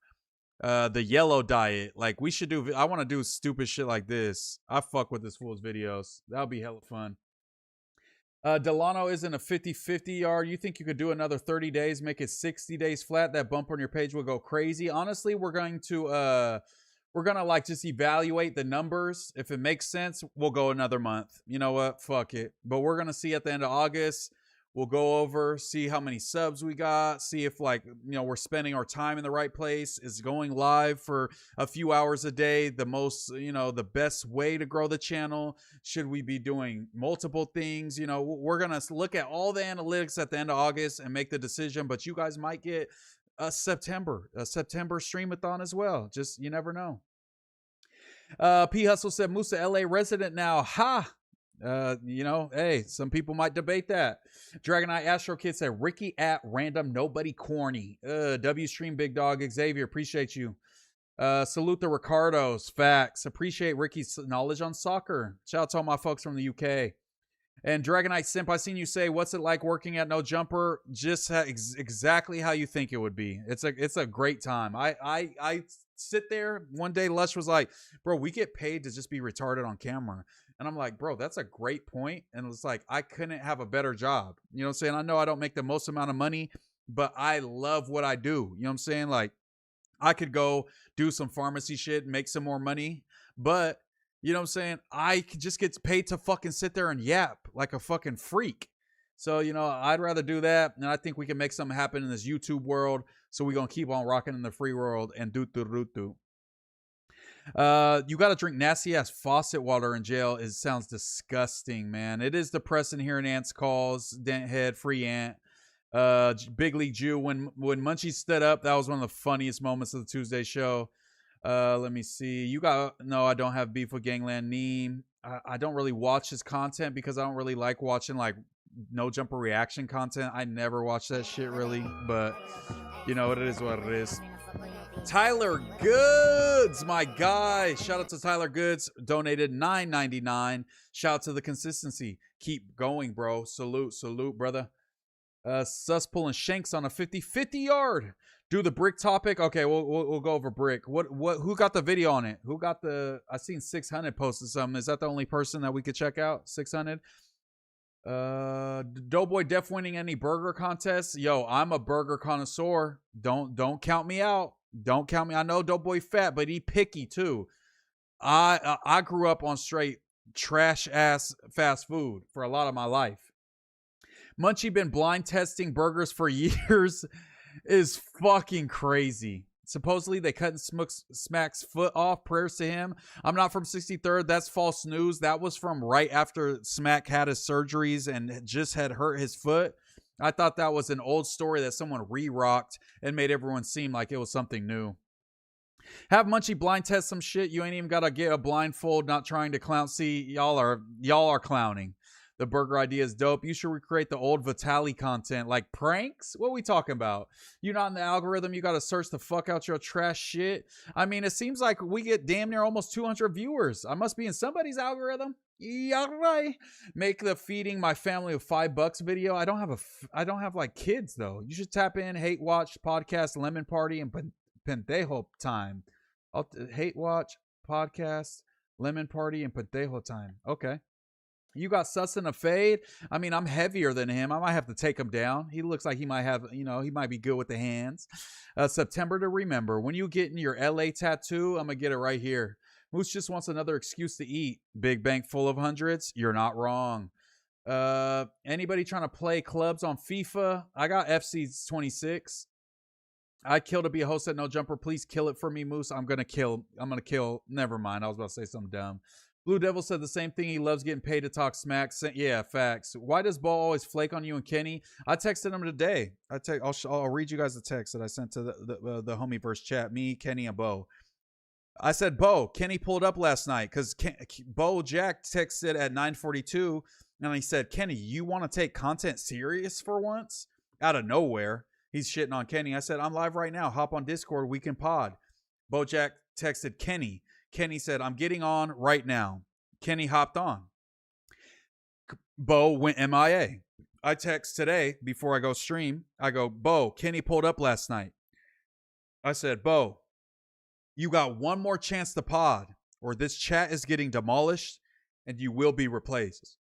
The yellow diet, like we should do. I want to do stupid shit like this. I fuck with this fool's videos. That'll be hella fun. Delano isn't a 50-50 yard. You think you could do another 30 days, make it 60 days flat? That bump on your page will go crazy. Honestly, we're gonna like just evaluate the numbers. If it makes sense, we'll go another month. You know what? Fuck it. But we're gonna see at the end of August. We'll go over, see how many subs we got, see if, like, you know, we're spending our time in the right place. Is going live for a few hours a day the most, you know, the best way to grow the channel? Should we be doing multiple things? You know, we're going to look at all the analytics at the end of August and make the decision, but you guys might get a September streamathon as well. Just, you never know. P Hustle said, Musa LA resident now. Ha! You know, hey, some people might debate that. Dragon Eye Astro Kid said, Ricky at random, nobody corny. W Stream Big Dog Xavier, appreciate you. Salute the Ricardos, facts. Appreciate Ricky's knowledge on soccer. Shout out to all my folks from the UK. And Dragonite Simp, I seen you say, what's it like working at No Jumper? Just exactly how you think it would be. It's a great time. I sit there. One day Lush was like, bro, we get paid to just be retarded on camera. And I'm like, bro, that's a great point. And it's like, I couldn't have a better job. You know what I'm saying? I know I don't make the most amount of money, but I love what I do. You know what I'm saying? Like, I could go do some pharmacy shit, make some more money, but you know what I'm saying? I could just get paid to fucking sit there and yap like a fucking freak. So, you know, I'd rather do that. And I think we can make something happen in this YouTube world. So we're going to keep on rocking in the free world and do. You got to drink nasty ass faucet water in jail. It sounds disgusting, man. It is depressing hearing Ant's calls. Dent head, free Ant. Big League Jew. When Munchie stood up, that was one of the funniest moments of the Tuesday show. Let me see. No, I don't have beef with Gangland Neem. I don't really watch his content because I don't really like watching like No Jumper reaction content. I never watch that shit really, but you know, it is what it is. Tyler Goods, my guy. Shout out to Tyler Goods. Donated $9.99. Shout out to the consistency. Keep going, bro. Salute, brother. Sus pulling shanks on a 50-50 yard. Do the Bricc topic. Okay, we'll go over Bricc. Who got the video on it? Who got the? I seen 600 posted something. Is that the only person that we could check out? 600. Doughboy Def winning any burger contests? Yo, I'm a burger connoisseur. Don't count me out. Don't count me. I know Doughboy fat, but he picky too. I grew up on straight trash ass fast food for a lot of my life. Munchie been blind testing burgers for years. Is fucking crazy. Supposedly they cut Smack's foot off. Prayers to him. I'm not from 63rd. That's false news. That was from right after Smack had his surgeries and just had hurt his foot. I thought that was an old story that someone re-rocked and made everyone seem like it was something new. Have Munchie blind test some shit. You ain't even gotta get a blindfold. Not trying to clown. See, y'all are clowning. The burger idea is dope. You should recreate the old Vitali content. Like pranks? What are we talking about? You're not in the algorithm. You got to search the fuck out your trash shit. I mean, it seems like we get damn near almost 200 viewers. I must be in somebody's algorithm. Yeah, right. Make the feeding my family of $5 video. I don't have like kids though. You should tap in Hate Watch Podcast, Lemon Party, and Pendejo Time. Hate Watch Podcast, Lemon Party, and Pendejo Time. Okay. You got Sus and a fade. I mean, I'm heavier than him. I might have to take him down. He looks like he might have, he might be good with the hands. September to remember. When you get in your LA tattoo, I'm going to get it right here. Moose just wants another excuse to eat. Big bank full of hundreds. You're not wrong. Anybody trying to play clubs on FIFA? I got FC 26. I'd kill to be a host at No Jumper. Please kill it for me, Moose. I'm going to kill. Never mind. I was about to say something dumb. Blue Devil said the same thing. He loves getting paid to talk smack. Yeah, facts. Why does Bo always flake on you and Kenny? I texted him today. I'll read you guys the text that I sent to the Homieverse chat. Me, Kenny, and Bo. I said, Bo, Kenny pulled up last night because Bo Jack texted at 9:42, and he said, Kenny, you want to take content serious for once? Out of nowhere, he's shitting on Kenny. I said, I'm live right now. Hop on Discord. We can pod. Bo Jack texted Kenny. Kenny said, I'm getting on right now. Kenny hopped on. Bo went MIA. I text today before I go stream. I go, Bo, Kenny pulled up last night. I said, Bo, you got one more chance to pod or this chat is getting demolished and you will be replaced.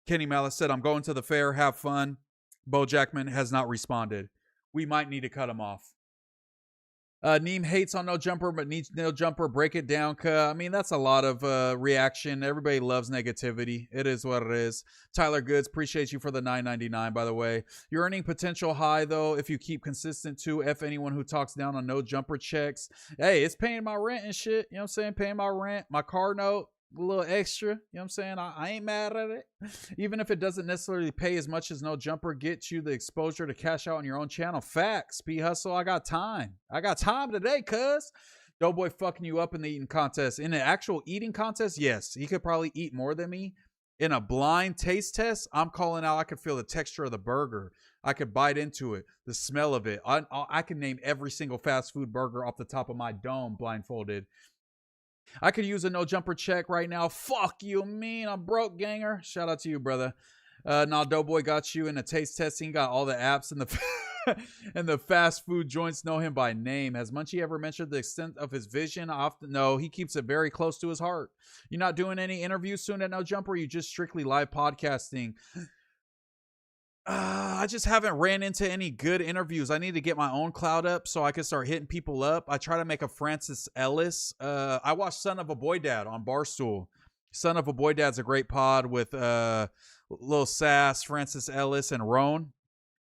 Kenny Malice said, I'm going to the fair. Have fun. Bo Jackman has not responded. We might need to cut him off. Neem hates on No Jumper, but needs No Jumper. Break it down, I mean, that's a lot of reaction. Everybody loves negativity. It is what it is. Tyler Goods, appreciate you for the $9.99, by the way. Your earning potential high, though, if you keep consistent, too. F anyone who talks down on No Jumper checks. Hey, it's paying my rent and shit. You know what I'm saying? Paying my rent, my car note. A little extra, you know what I'm saying? I ain't mad at it. Even if it doesn't necessarily pay as much as No Jumper, gets you the exposure to cash out on your own channel. Facts. P Hustle, I got time. I got time today, cuz. Doughboy fucking you up in the eating contest. In an actual eating contest, yes. He could probably eat more than me. In a blind taste test, I'm calling out I could feel the texture of the burger. I could bite into it, the smell of it. I can name every single fast food burger off the top of my dome blindfolded. I could use a No Jumper check right now. Fuck you, mean. I'm broke, ganger. Shout out to you, brother. Nah, Doughboy got you in a taste testing. Got all the apps and the and the fast food joints know him by name. Has Munchie ever mentioned the extent of his vision? Often, no. He keeps it very close to his heart. You're not doing any interviews soon at No Jumper? You just strictly live podcasting? I just haven't ran into any good interviews. I need to get my own cloud up so I can start hitting people up. I try to make a Francis Ellis. I watched Son of a Boy Dad on Barstool. Son of a Boy Dad's a great pod with Lil Sass, Francis Ellis, and Roan.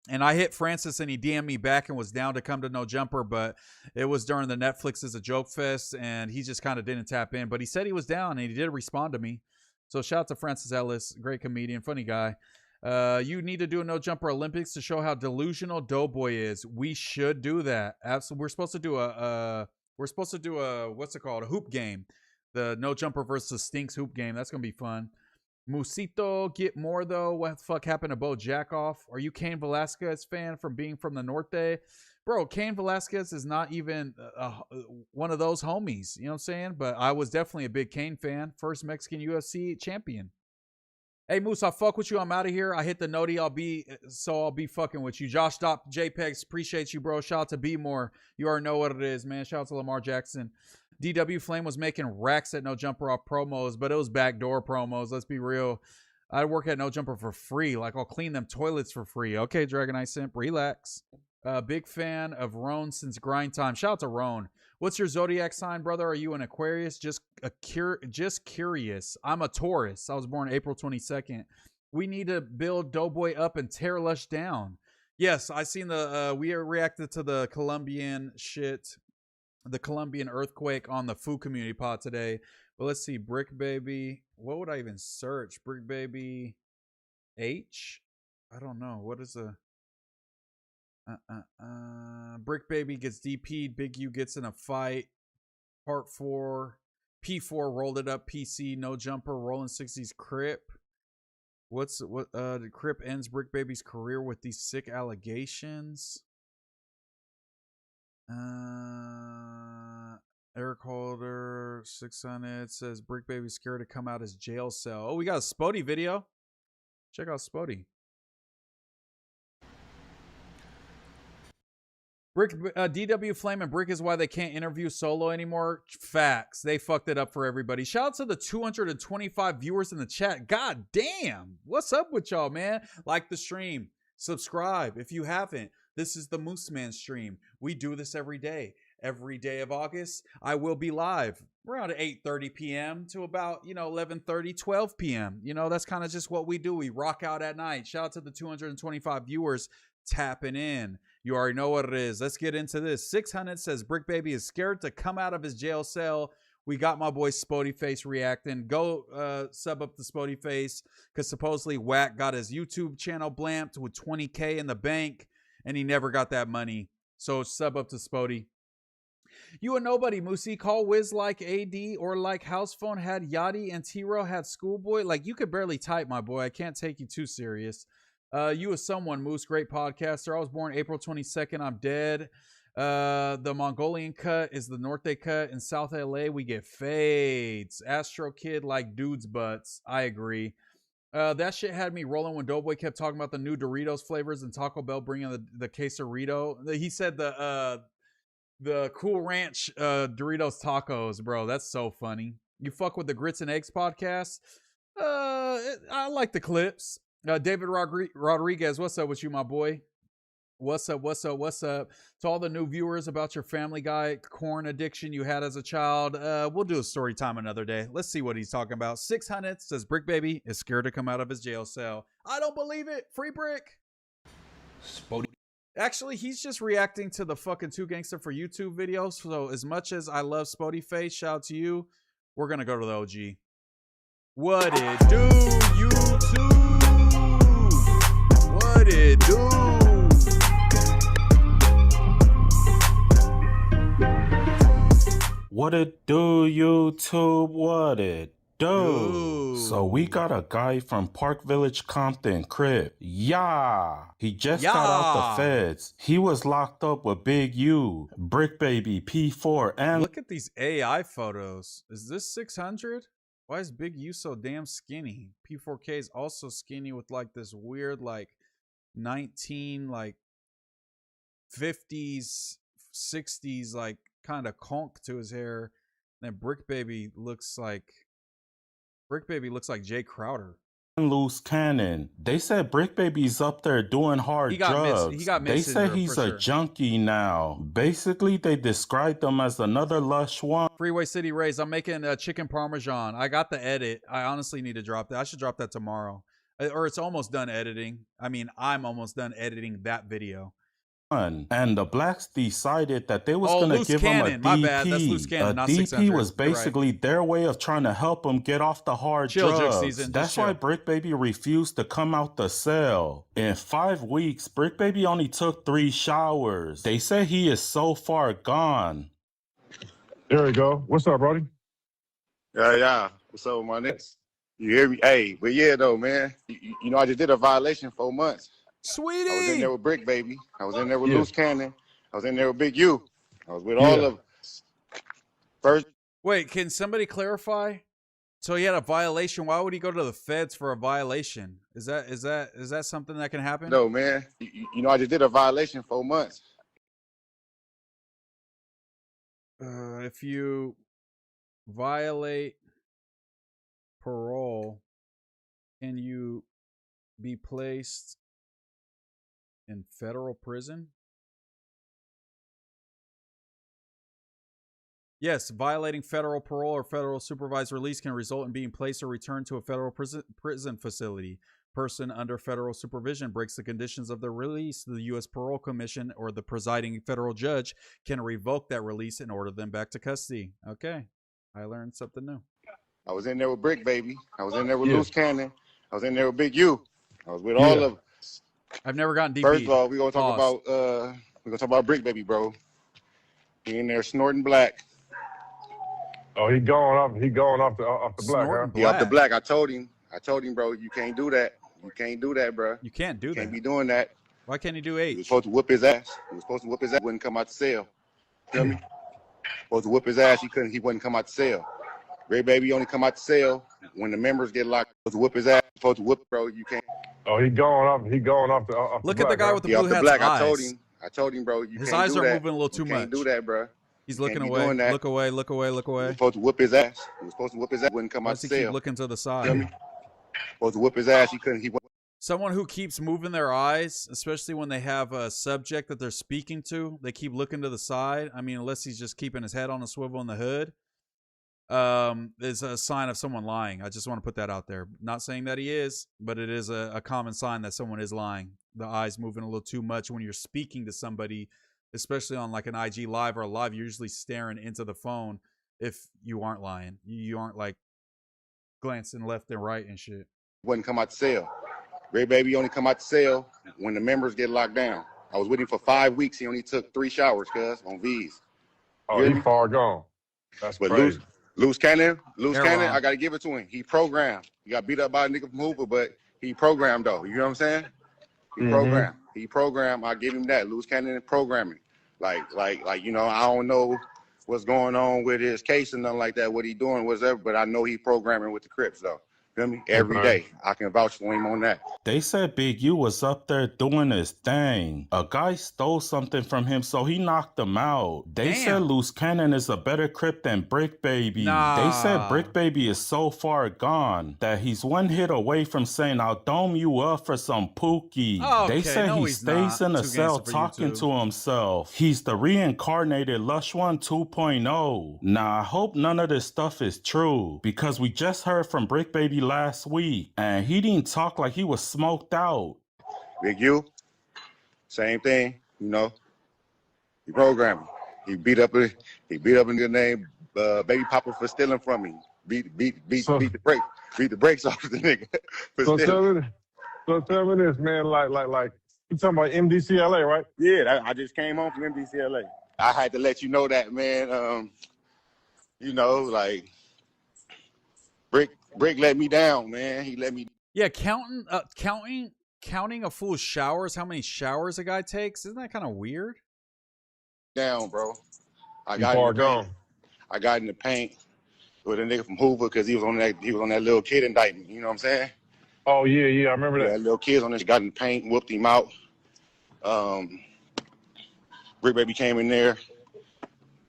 And I hit Francis and he DM'd me back and was down to come to No Jumper, but it was during the Netflix as a Joke Fest and he just kind of didn't tap in. But he said he was down and he did respond to me. So shout out to Francis Ellis, great comedian, funny guy. You need to do a No Jumper Olympics to show how delusional Doughboy is. We should do that. Absolutely. We're supposed to do a what's it called? A hoop game. The No Jumper versus Stinks hoop game. That's gonna be fun. Musito, get more though. What the fuck happened to Bo Jackoff? Are you Cain Velasquez fan from being from the Norte? Bro, Cain Velasquez is not even one of those homies. You know what I'm saying? But I was definitely a big Cain fan. First Mexican UFC champion. Hey, Moose, I fuck with you. I'm out of here. I hit the noti. I'll be fucking with you. Josh.jpegs, appreciate you, bro. Shout out to B More. You already know what it is, man. Shout out to Lamar Jackson. DW Flame was making racks at No Jumper off promos, but it was backdoor promos. Let's be real. I work at No Jumper for free. Like, I'll clean them toilets for free. Okay, Dragon Eye Simp, relax. Big fan of Roan since grind time. Shout out to Roan. What's your zodiac sign, brother? Are you an Aquarius? Just curious. I'm a Taurus. I was born April 22nd. We need to build Doughboy up and tear Lush down. Yes, I seen we reacted to the Colombian shit. The Colombian earthquake on the food community pod today. But let's see, Bricc Baby. What would I even search? Bricc Baby H? I don't know. What is a Bricc Baby gets DP'd. Big U gets in a fight. Part 4. P4 rolled it up. PC No Jumper. Rolling 60s Crip. The Crip ends Bricc Baby's career with these sick allegations. Eric Holder 600 says Bricc Baby's scared to come out his jail cell. Oh, we got a Spody video. Check out Spody. DW Flame and Bricc is why they can't interview Solo anymore. Facts. They fucked it up for everybody. Shout out to the 225 viewers in the chat. God damn. What's up with y'all, man? Like the stream. Subscribe if you haven't. This is the MooseMan stream. We do this every day. Every day of August, I will be live around 8:30 p.m. to about, 11:30, 12 p.m. That's kind of just what we do. We rock out at night. Shout out to the 225 viewers tapping in. You already know what it is. Let's get into this. 600 says Bricc Baby is scared to come out of his jail cell. We got my boy Spody Face reacting. Go sub up to Spody Face because supposedly Wack got his YouTube channel blamped with 20K in the bank and he never got that money. So sub up to Spody. You a nobody, Moosey. Call Wiz like AD or like House Phone had Yachty and T-Row had Schoolboy. Like, you could barely type, my boy. I can't take you too serious. You as someone, Moose. Great podcaster. I was born April 22nd. I'm dead. The Mongolian cut is the Norte cut. In South LA, we get fades. Astro Kid like dudes' butts. I agree. That shit had me rolling when Doughboy kept talking about the new Doritos flavors and Taco Bell bringing the quesarito. He said the Cool Ranch Doritos tacos, bro. That's so funny. You fuck with the Grits and Eggs podcast? I like the clips. David Rodriguez, what's up with you, my boy? What's up? To all the new viewers about your Family Guy corn addiction you had as a child, we'll do a story time another day. Let's see what he's talking about. 600 says Bricc Baby is scared to come out of his jail cell. I don't believe it. Free Bricc. Spody. Actually, he's just reacting to the fucking Two Gangster for YouTube videos. So as much as I love Spody Face, shout out to you. We're going to go to the OG. What it do, YouTube? What it do? What it do, YouTube? What it do? So we got a guy from Park Village, Compton, crib. Yeah. He just got out the feds. He was locked up with Big U, Bricc Baby, P4, and... Look at these AI photos. Is this 600? Why is Big U so damn skinny? P4K is also skinny with like this weird like 19 like 50s 60s like kind of conk to his hair. And then Bricc Baby looks like Jay Crowder. Loose cannon. They said Bricc Baby's up there doing hard drugs. They say he's a junkie now. Basically, they described him as another lush one. Freeway City Rays. I'm making a chicken parmesan. I got the edit. I honestly need to drop that. I should drop that tomorrow. Or it's almost done editing. I mean, I'm almost done editing that video. And the blacks decided that they was gonna give him a DP. My bad. That's loose cannon, not DP 600. was basically their way of trying to help him get off the hard drugs. Season. That's why Bricc Baby refused to come out the cell. In 5 weeks, Bricc Baby only took 3 showers. They say he is so far gone. There we go. What's up, Brody? Yeah. What's up with my niggas? You hear me? Hey, but yeah, though, man. You know, I just did a violation 4 months. Sweetie! I was in there with Bricc Baby. I was in there with Loose Cannon. I was in there with Big U. I was with all of them. First. Wait, can somebody clarify? So he had a violation. Why would he go to the feds for a violation? Is that something that can happen? No, man. You know, I just did a violation 4 months. If you violate parole, can you be placed in federal prison? Yes, violating federal parole or federal supervised release can result in being placed or returned to a federal prison facility. Person under federal supervision breaks the conditions of their release. The U.S. Parole Commission or the presiding federal judge can revoke that release and order them back to custody. Okay, I learned something new. I was in there with Bricc Baby. I was in there with Loose Cannon. I was in there with Big U. I was with all of them. I've never gotten DP. First of all, we're gonna talk about Bricc Baby, bro. He in there snorting black. Oh, he going off the black, huh? He off the black. I told him, bro, you can't do that. You can't do that, bro. You can't do that. Can't be doing that. Why can't he do 8? He was supposed to whip his ass. Wouldn't come out the cell. Feel me? Supposed to whip his ass. He wouldn't come out the cell. Bricc Baby only come out the cell when the members get locked. Supposed to whip his ass. Supposed to whip, bro. You can't. Oh, he going off the Look black, at the guy with the blue hat's eyes. I told him, bro, you his can't eyes do are that. moving a little too you much. Can't do that, bro. He's looking away. Look away. Look away. Look away. He was supposed to whip his ass. Wouldn't come out the cell. Keep looking to the side. Supposed to whip his ass. He couldn't. Someone who keeps moving their eyes, especially when they have a subject that they're speaking to, they keep looking to the side. I mean, unless he's just keeping his head on a swivel in the hood, is a sign of someone lying. I just want to put that out there. Not saying that he is, but it is a common sign that someone is lying. The eyes moving a little too much when you're speaking to somebody, especially on like an IG live or a live, you're usually staring into the phone. If you aren't lying, you aren't like glancing left and right and shit. Wouldn't come out the cell. Bricc Baby only come out the cell when the members get locked down. I was with him for 5 weeks. He only took 3 showers, cuz, on V's. Oh, he far gone. That's but crazy. Loose Cannon, I got to give it to him. He programmed. He got beat up by a nigga from Hoover, but he programmed, though. You know what I'm saying? He programmed. I give him that. Loose Cannon programming. Like, you know, I don't know what's going on with his case and nothing like that, what he doing, whatever, but I know he programming with the Crips, though. Feel me? Every day. I can vouch for him on that. They said Big U was up there doing his thing. A guy stole something from him, so he knocked him out. They said Loose Cannon is a better Crip than Bricc Baby. They said Bricc Baby is so far gone that he's 1 hit away from saying, I'll dome you up for some Pookie. They said he stays in a cell talking to himself. He's the reincarnated Lush One 2.0. Now, I hope none of this stuff is true, because we just heard from Bricc Baby last week, and he didn't talk like he was smoked out. Big U, same thing, you know. He programming. He beat up a nigga named Baby Papa for stealing from me. Beat the brakes off the nigga. So tell me this, man. Like you talking about MDCLA, right? Yeah, I just came home from MDCLA. I had to let you know that, man. You know, like Bricc let me down, man. He let me. Yeah, counting a fool's showers, how many showers a guy takes, isn't that kind of weird? Down, bro. I got in the paint. I got in the paint. with a nigga from Hoover because he was on that little kid indictment. You know what I'm saying? Oh yeah, I remember Yeah, that. little kids on this, got in the paint, whooped him out. Bricc Baby came in there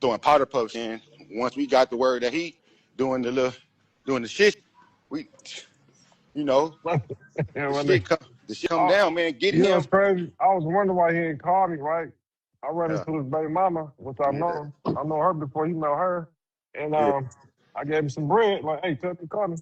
throwing powder puffs in. Once we got the word that he doing the shit, we, you know, Yeah, the shit come down, man. Get you know him. what's crazy? I was wondering why he ain't called me, right? I ran Yeah. into his baby mama, which I know. I know her before he know her. And I gave him some bread, like, hey, tell him to call me.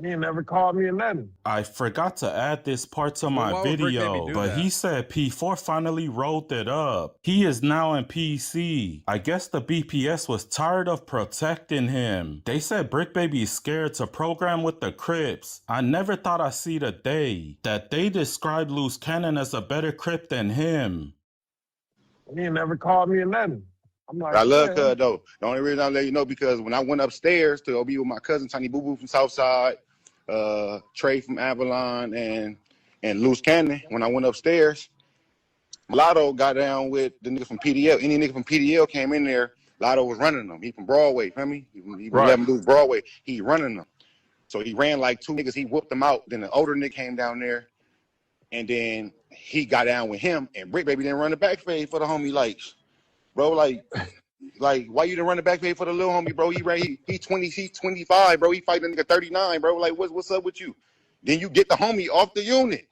He ain't never called me or nothing. I forgot to add this part to my why would Bricc Baby video, do but that? he said P4 finally rolled it up. He is now in PC. I guess the BPS was tired of protecting him. They said Bricc Baby is scared to program with the Crips. I never thought I'd see the day that they described Loose Cannon as a better Crip than him. He ain't never called me or nothing. I'm like, I love man. Cud though. The only reason I let you know because when I went upstairs to go be with my cousin Tiny Boo Boo from Southside, Trey from Avalon, and Loose Cannon, when I went upstairs, Lotto got down with the nigga from PDL. Any nigga from PDL came in there, Lotto was running them. He from Broadway, feel me? He Right. let him do Broadway. He running them. So he ran like two niggas. He whooped them out. Then the older nigga came down there, and then he got down with him. And Bricc Baby didn't run the back fade for the homie, like, bro, like why you didn't run the back fade for the little homie, bro? He 20, he's 25, bro. He fighting a nigga 39, bro. Like, what's up with you? Then you get the homie off the unit.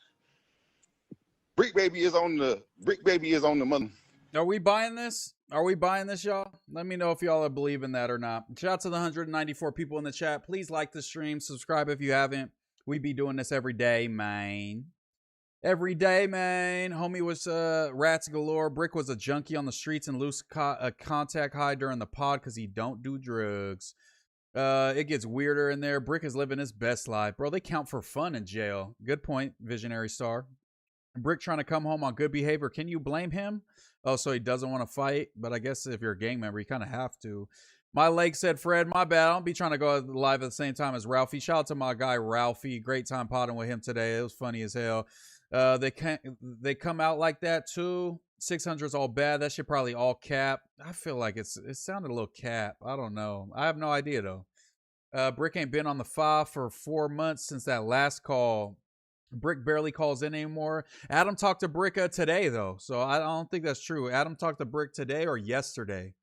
Bricc Baby is on the mother. Are we buying this? Are we buying this, y'all? Let me know if y'all are believing that or not. Shout out to the 194 people in the chat. Please like the stream. Subscribe if you haven't. We be doing this every day, man. Every day, man. Homie was rats galore. Bricc was a junkie on the streets and loose contact high during the pod because he don't do drugs. It gets weirder in there. Bricc is living his best life. Bro, they count for fun in jail. Good point, Visionary Star. Bricc trying to come home on good behavior. Can you blame him? Oh, so he doesn't want to fight? But I guess if you're a gang member, you kind of have to. My leg said, Fred, my bad. I don't be trying to go live at the same time as Ralphie. Shout out to my guy, Ralphie. Great time potting with him today. It was funny as hell. They come out like that too. 600's all bad. That shit probably all cap. I feel like it sounded a little cap. I don't know. I have no idea though. Bricc ain't been on the 5 for 4 months since that last call. Bricc barely calls in anymore. Adam talked to Bricc today though, so I don't think that's true. Adam talked to Bricc today or yesterday.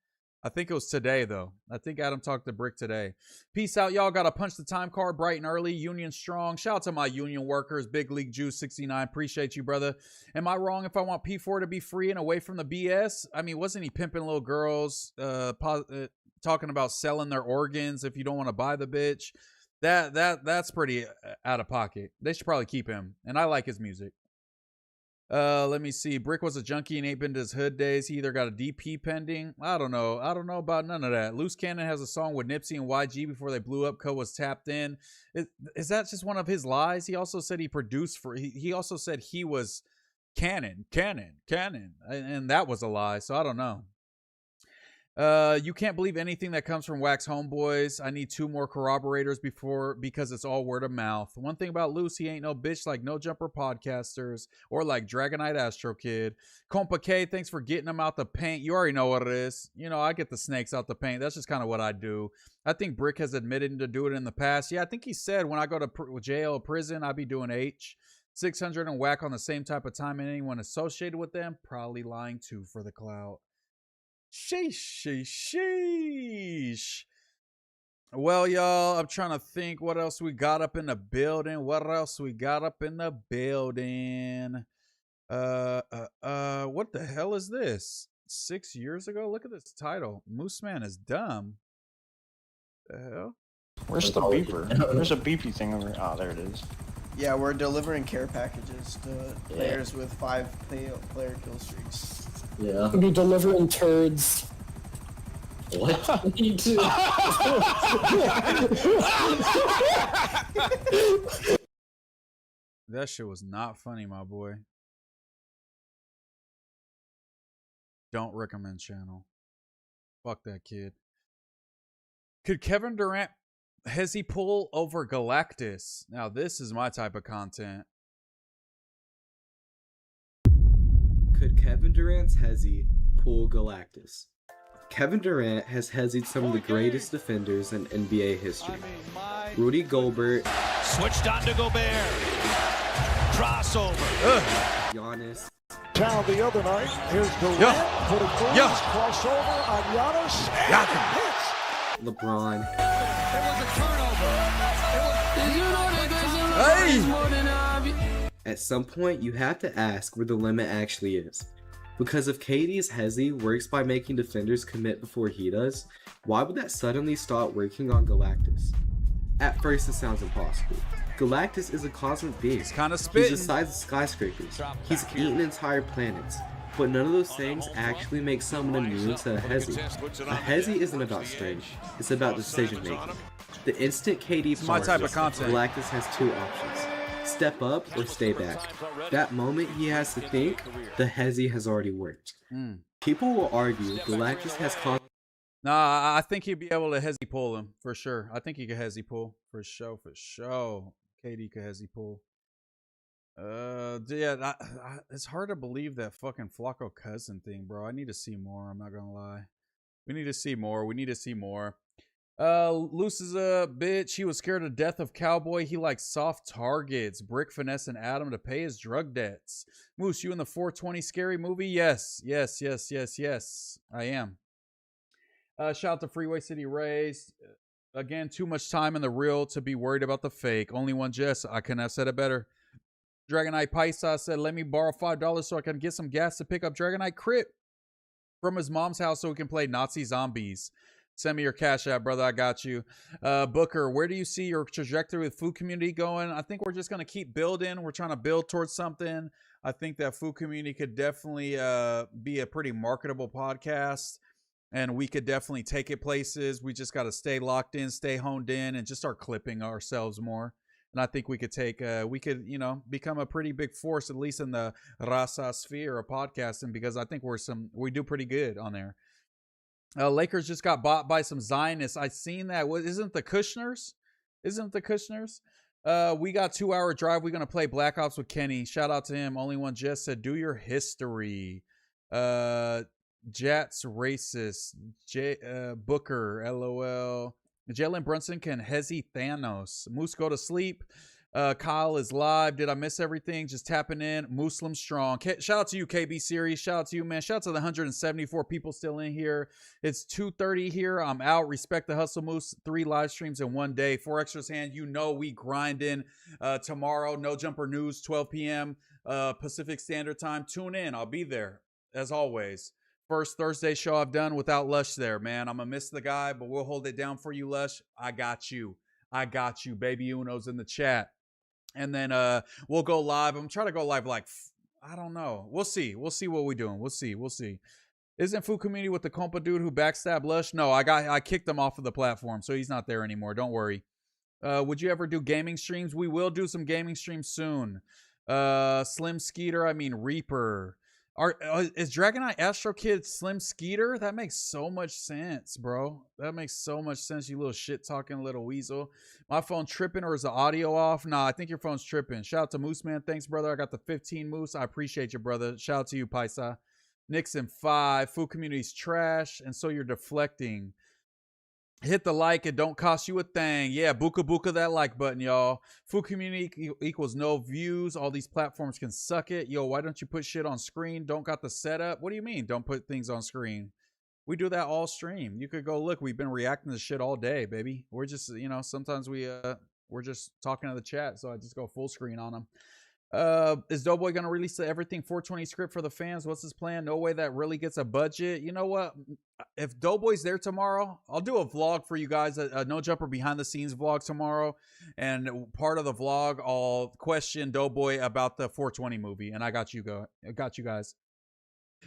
I think it was today, though. I think Adam talked to Bricc today. Peace out, y'all. Got to punch the time card bright and early. Union strong. Shout out to my union workers. Big League Juice 69. Appreciate you, brother. Am I wrong if I want P4 to be free and away from the BS? I mean, wasn't he pimping little girls, talking about selling their organs if you don't want to buy the bitch? That's pretty out of pocket. They should probably keep him. And I like his music. Let me see. Bricc was a junkie and ain't been to his hood days. He either got a DP pending. I don't know. I don't know about none of that. Loose Cannon has a song with Nipsey and YG before they blew up. Co was tapped in. Is that just one of his lies? He also said he produced for. He also said he was Cannon, and that was a lie. So I don't know. You can't believe anything that comes from Wax Homeboys. I need 2 more corroborators because it's all word of mouth. One thing about Loose, he ain't no bitch like No Jumper podcasters or like Dragonite Astro Kid. Compa K, thanks for getting them out the paint. You already know what it is. You know, I get the snakes out the paint. That's just kind of what I do. I think Bricc has admitted to do it in the past. Yeah, I think he said when I go to jail or prison, I be doing H. 600 and Whack on the same type of time, and anyone associated with them probably lying too for the clout. Sheesh. Well, y'all, I'm trying to think what else we got up in the building. What the hell is this? 6 years ago? Look at this title. MooseMan is dumb. The hell? Where's the beeper? There's a beepy thing over here. Oh, there it is. Yeah, we're delivering care packages to players with 5 player kill streaks. Yeah. We'll be delivering turds. What? Me too. That shit was not funny, my boy. Don't recommend channel. Fuck that kid. Could Kevin Durant Hefe pull over Galactus? Now this is my type of content. Could Kevin Durant's Hefe pull Galactus? Kevin Durant has hezzied some of the greatest defenders in NBA history. Rudy Gobert. Switched on to Gobert. Crossover. Giannis. Down the other night. Here's Durant. Put it through. Crossover on Giannis. And hits. LeBron. It was a turnover. At some point, you have to ask where the limit actually is. Because if KD's hezzy works by making defenders commit before he does, why would that suddenly stop working on Galactus? At first, it sounds impossible. Galactus is a cosmic being. He's kind of spitting. He's the size of skyscrapers. He's eaten entire planets. But none of those things actually make someone immune to a hezzy. A hezzy isn't about strength. It's about decision making. The instant KD my type of content. Galactus has two options. Step up or stay back. That moment he has to think, the hezzy has already worked. People will argue Galactus has Nah, I think he'd be able to hezzy pull him for sure. I think he could hezzy pull for sure. KD could hezzy pull. Yeah, it's hard to believe that fucking Flacco cousin thing, bro. I need to see more. I'm not gonna lie. We need to see more. Loose is a bitch. He was scared to death of Cowboy. He likes soft targets. Bricc finessing Adam to pay his drug debts. Moose, you in the 420 scary movie? Yes. I am. Shout out to Freeway City Rays. Again, too much time in the real to be worried about the fake. Only one Jess. I couldn't have said it better. Dragonite Paisa said, let me borrow $5 so I can get some gas to pick up Dragonite Crit from his mom's house so we can play Nazi zombies. Send me your cash app, brother. I got you. Booker, where do you see your trajectory with food community going? I think we're just going to keep building. We're trying to build towards something. I think that food community could definitely be a pretty marketable podcast. And we could definitely take it places. We just got to stay locked in, stay honed in, and just start clipping ourselves more. And I think we could become a pretty big force, at least in the Raza sphere of podcasting, because I think we do pretty good on there. Lakers just got bought by some Zionists. I seen that. Isn't the Kushners? We got 2-hour drive. We're going to play Black Ops with Kenny. Shout out to him. Only one just said, do your history. Jats racist. Booker, LOL. Jalen Brunson can hezzy Thanos. Moose go to sleep. Kyle is live. Did I miss everything? Just tapping in. Muslim strong. Shout out to you, KB Series. Shout out to you, man. Shout out to the 174 people still in here. It's 2:30 here. I'm out. Respect the hustle, Moose. 3 live streams in one day. 4 extras hand. You know we grinding. Tomorrow, No Jumper News, 12 p.m. Pacific Standard Time. Tune in. I'll be there as always. First Thursday show I've done without Lush there, man. I'm gonna miss the guy, but we'll hold it down for you, Lush. I got you. Baby Uno's in the chat. And then we'll go live. I'm trying to go live I don't know. We'll see. We'll see what we're doing. We'll see. Isn't Food Community with the compa dude who backstabbed Lush? No, I kicked him off of the platform, so he's not there anymore. Don't worry. Would you ever do gaming streams? We will do some gaming streams soon. Slim Skeeter, Reaper. Is Dragonite Astro Kid Slim Skeeter? That makes so much sense, bro. That makes so much sense, you little shit-talking little weasel. My phone tripping, or is the audio off? Nah, I think your phone's tripping. Shout out to MooseMan. Thanks, brother. I got the 15 Moose. I appreciate you, brother. Shout out to you, Paisa. Nixon 5. Food community's trash, and so you're deflecting. Hit the like. It don't cost you a thing. Yeah, buka that like button, y'all. Food community equals no views. All these platforms can suck it. Yo, why don't you put shit on screen? Don't got the setup. What do you mean don't put things on screen? We do that all stream. You could go look. We've been reacting to shit all day, baby. We're just, sometimes we're just talking to the chat, so I just go full screen on them. Is Doughboy gonna release the everything 420 script for the fans? What's his plan? No way that really gets a budget. You know what? If Doughboy's there tomorrow, I'll do a vlog for you guys, a No Jumper behind the scenes vlog tomorrow. And part of the vlog, I'll question Doughboy about the 420 movie. And I got you guys.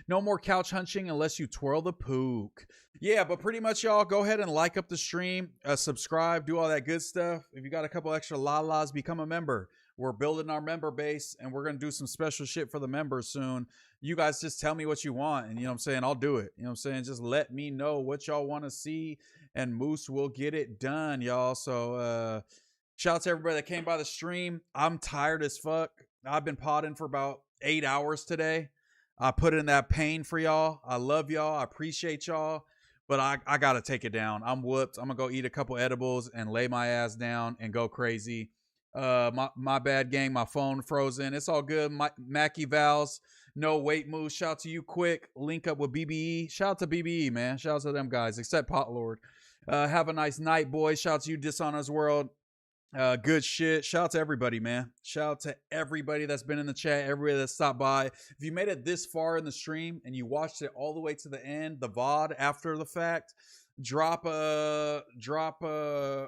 No more couch hunching unless you twirl the pook. Yeah, but pretty much, y'all, go ahead and like up the stream, subscribe, do all that good stuff. If you got a couple extra la-las, become a member. We're building our member base, and we're going to do some special shit for the members soon. You guys just tell me what you want, and you know what I'm saying? I'll do it. You know what I'm saying? Just let me know what y'all want to see, and Moose will get it done, y'all. So, shout out to everybody that came by the stream. I'm tired as fuck. I've been podding for about 8 hours today. I put in that pain for y'all. I love y'all. I appreciate y'all. But I got to take it down. I'm whooped. I'm going to go eat a couple edibles and lay my ass down and go crazy. My bad, gang. My phone frozen. It's all good. Mackie Vals. No, wait, Moose. Shout out to you quick. Link up with BBE. Shout out to BBE, man. Shout out to them guys, except Potlord. Have a nice night, boys. Shout out to you, Dishonors World. Good shit. Shout out to everybody, man. Shout out to everybody that's been in the chat, everybody that stopped by. If you made it this far in the stream and you watched it all the way to the end, the VOD after the fact, drop cornball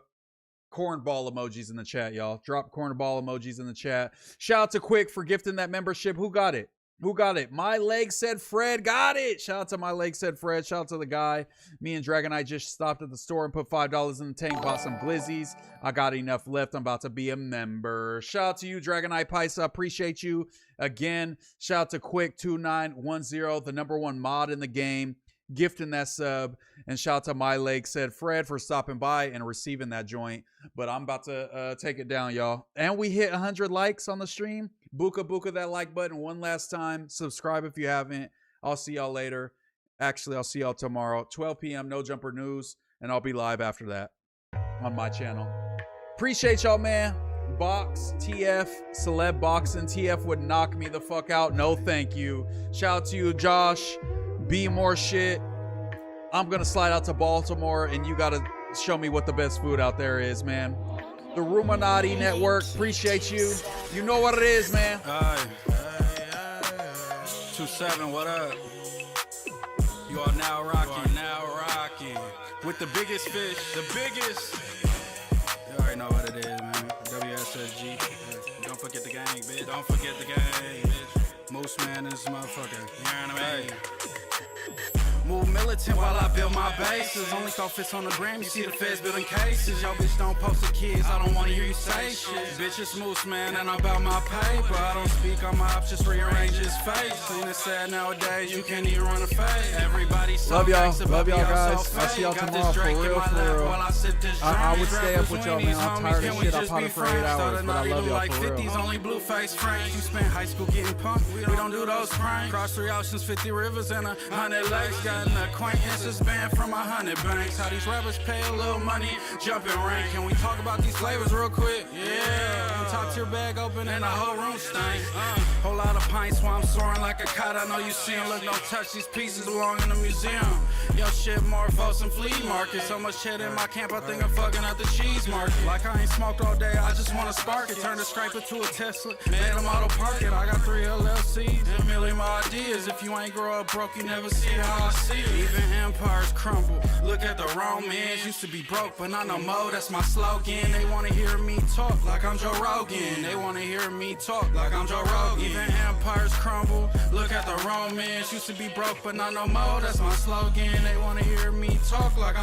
emojis in the chat, y'all. Drop cornball emojis in the chat. Shout out to Quick for gifting that membership. Who got it? Who got it? My leg said Fred got it. Shout out to my leg said Fred. Shout out to the guy. Me and Dragon Knight just stopped at the store and put $5 in the tank. Bought some glizzies. I got enough left. I'm about to be a member. Shout out to you, Dragon Knight Paisa. Appreciate you. Again, shout out to Quick2910, the #1 mod in the game, gifting that sub. And shout out to my leg said Fred for stopping by and receiving that joint. But I'm about to take it down, y'all. And we hit 100 likes on the stream. Buka that like button one last time. Subscribe if you haven't. I'll see y'all later. Actually, I'll see y'all tomorrow. 12 p.m. No Jumper News. And I'll be live after that on my channel. Appreciate y'all, man. Box, TF, Celeb Boxing. TF would knock me the fuck out. No, thank you. Shout out to you, Josh. Be more shit. I'm going to slide out to Baltimore, and you got to show me what the best food out there is, man. The Ruminati Network, appreciate you. You know what it is, man. 27, what up? You are now rocking with the biggest fish, the biggest. You already know what it is, man. WSSG. Don't forget the gang, bitch. Don't forget the gang, bitch. MooseMan is motherfucker. You know what I mean? Move militant while I build my bases. Only thought fits on the gram, you see the feds building cases. Yo, bitch, don't post the kids, I don't wanna hear you say shit. Bitch, it's MooseMan and I'm about my paper. I don't speak on my ops, just rearrange his face. And it's sad nowadays, you can't even run a face. Everybody so love y'all guys. I'll see y'all tomorrow, for real. I would stay up with y'all, man. I'm tired of shit. I potted for 8 hours, but I love y'all, for real. Only blue face frames. You spent high school getting punked, we don't do those pranks. Cross 3 oceans, 50 rivers, and 100 lakes. Got an acquaintances banned from 100 banks. How these rappers pay a little money, jumping rank. Can we talk about these flavors real quick? Yeah. Talk to your bag open and the whole room stinks. Whole lot of pints while I'm soaring like a kite. I know you see 'em. Look, don't touch these pieces, belong in the museum. Yo, shit more folks and flea market. So much shit in my camp, I think I'm fucking at the cheese market. Like I ain't smoked all day, I just wanna spark it. Turn the scraper to a Tesla, made them auto park it. I got 3 LLCs, and a million more ideas. If you ain't grow up broke, you never see how I see it. Even empires crumble. Look at the Romans, used to be broke, but not no more. That's my slogan. They wanna hear me talk like I'm Joe Rogan. They wanna hear me talk like I'm Joe Rogan. Even empires crumble. Look at the Romans, used to be broke, but not no more. That's my slogan. They wanna hear me talk like I'm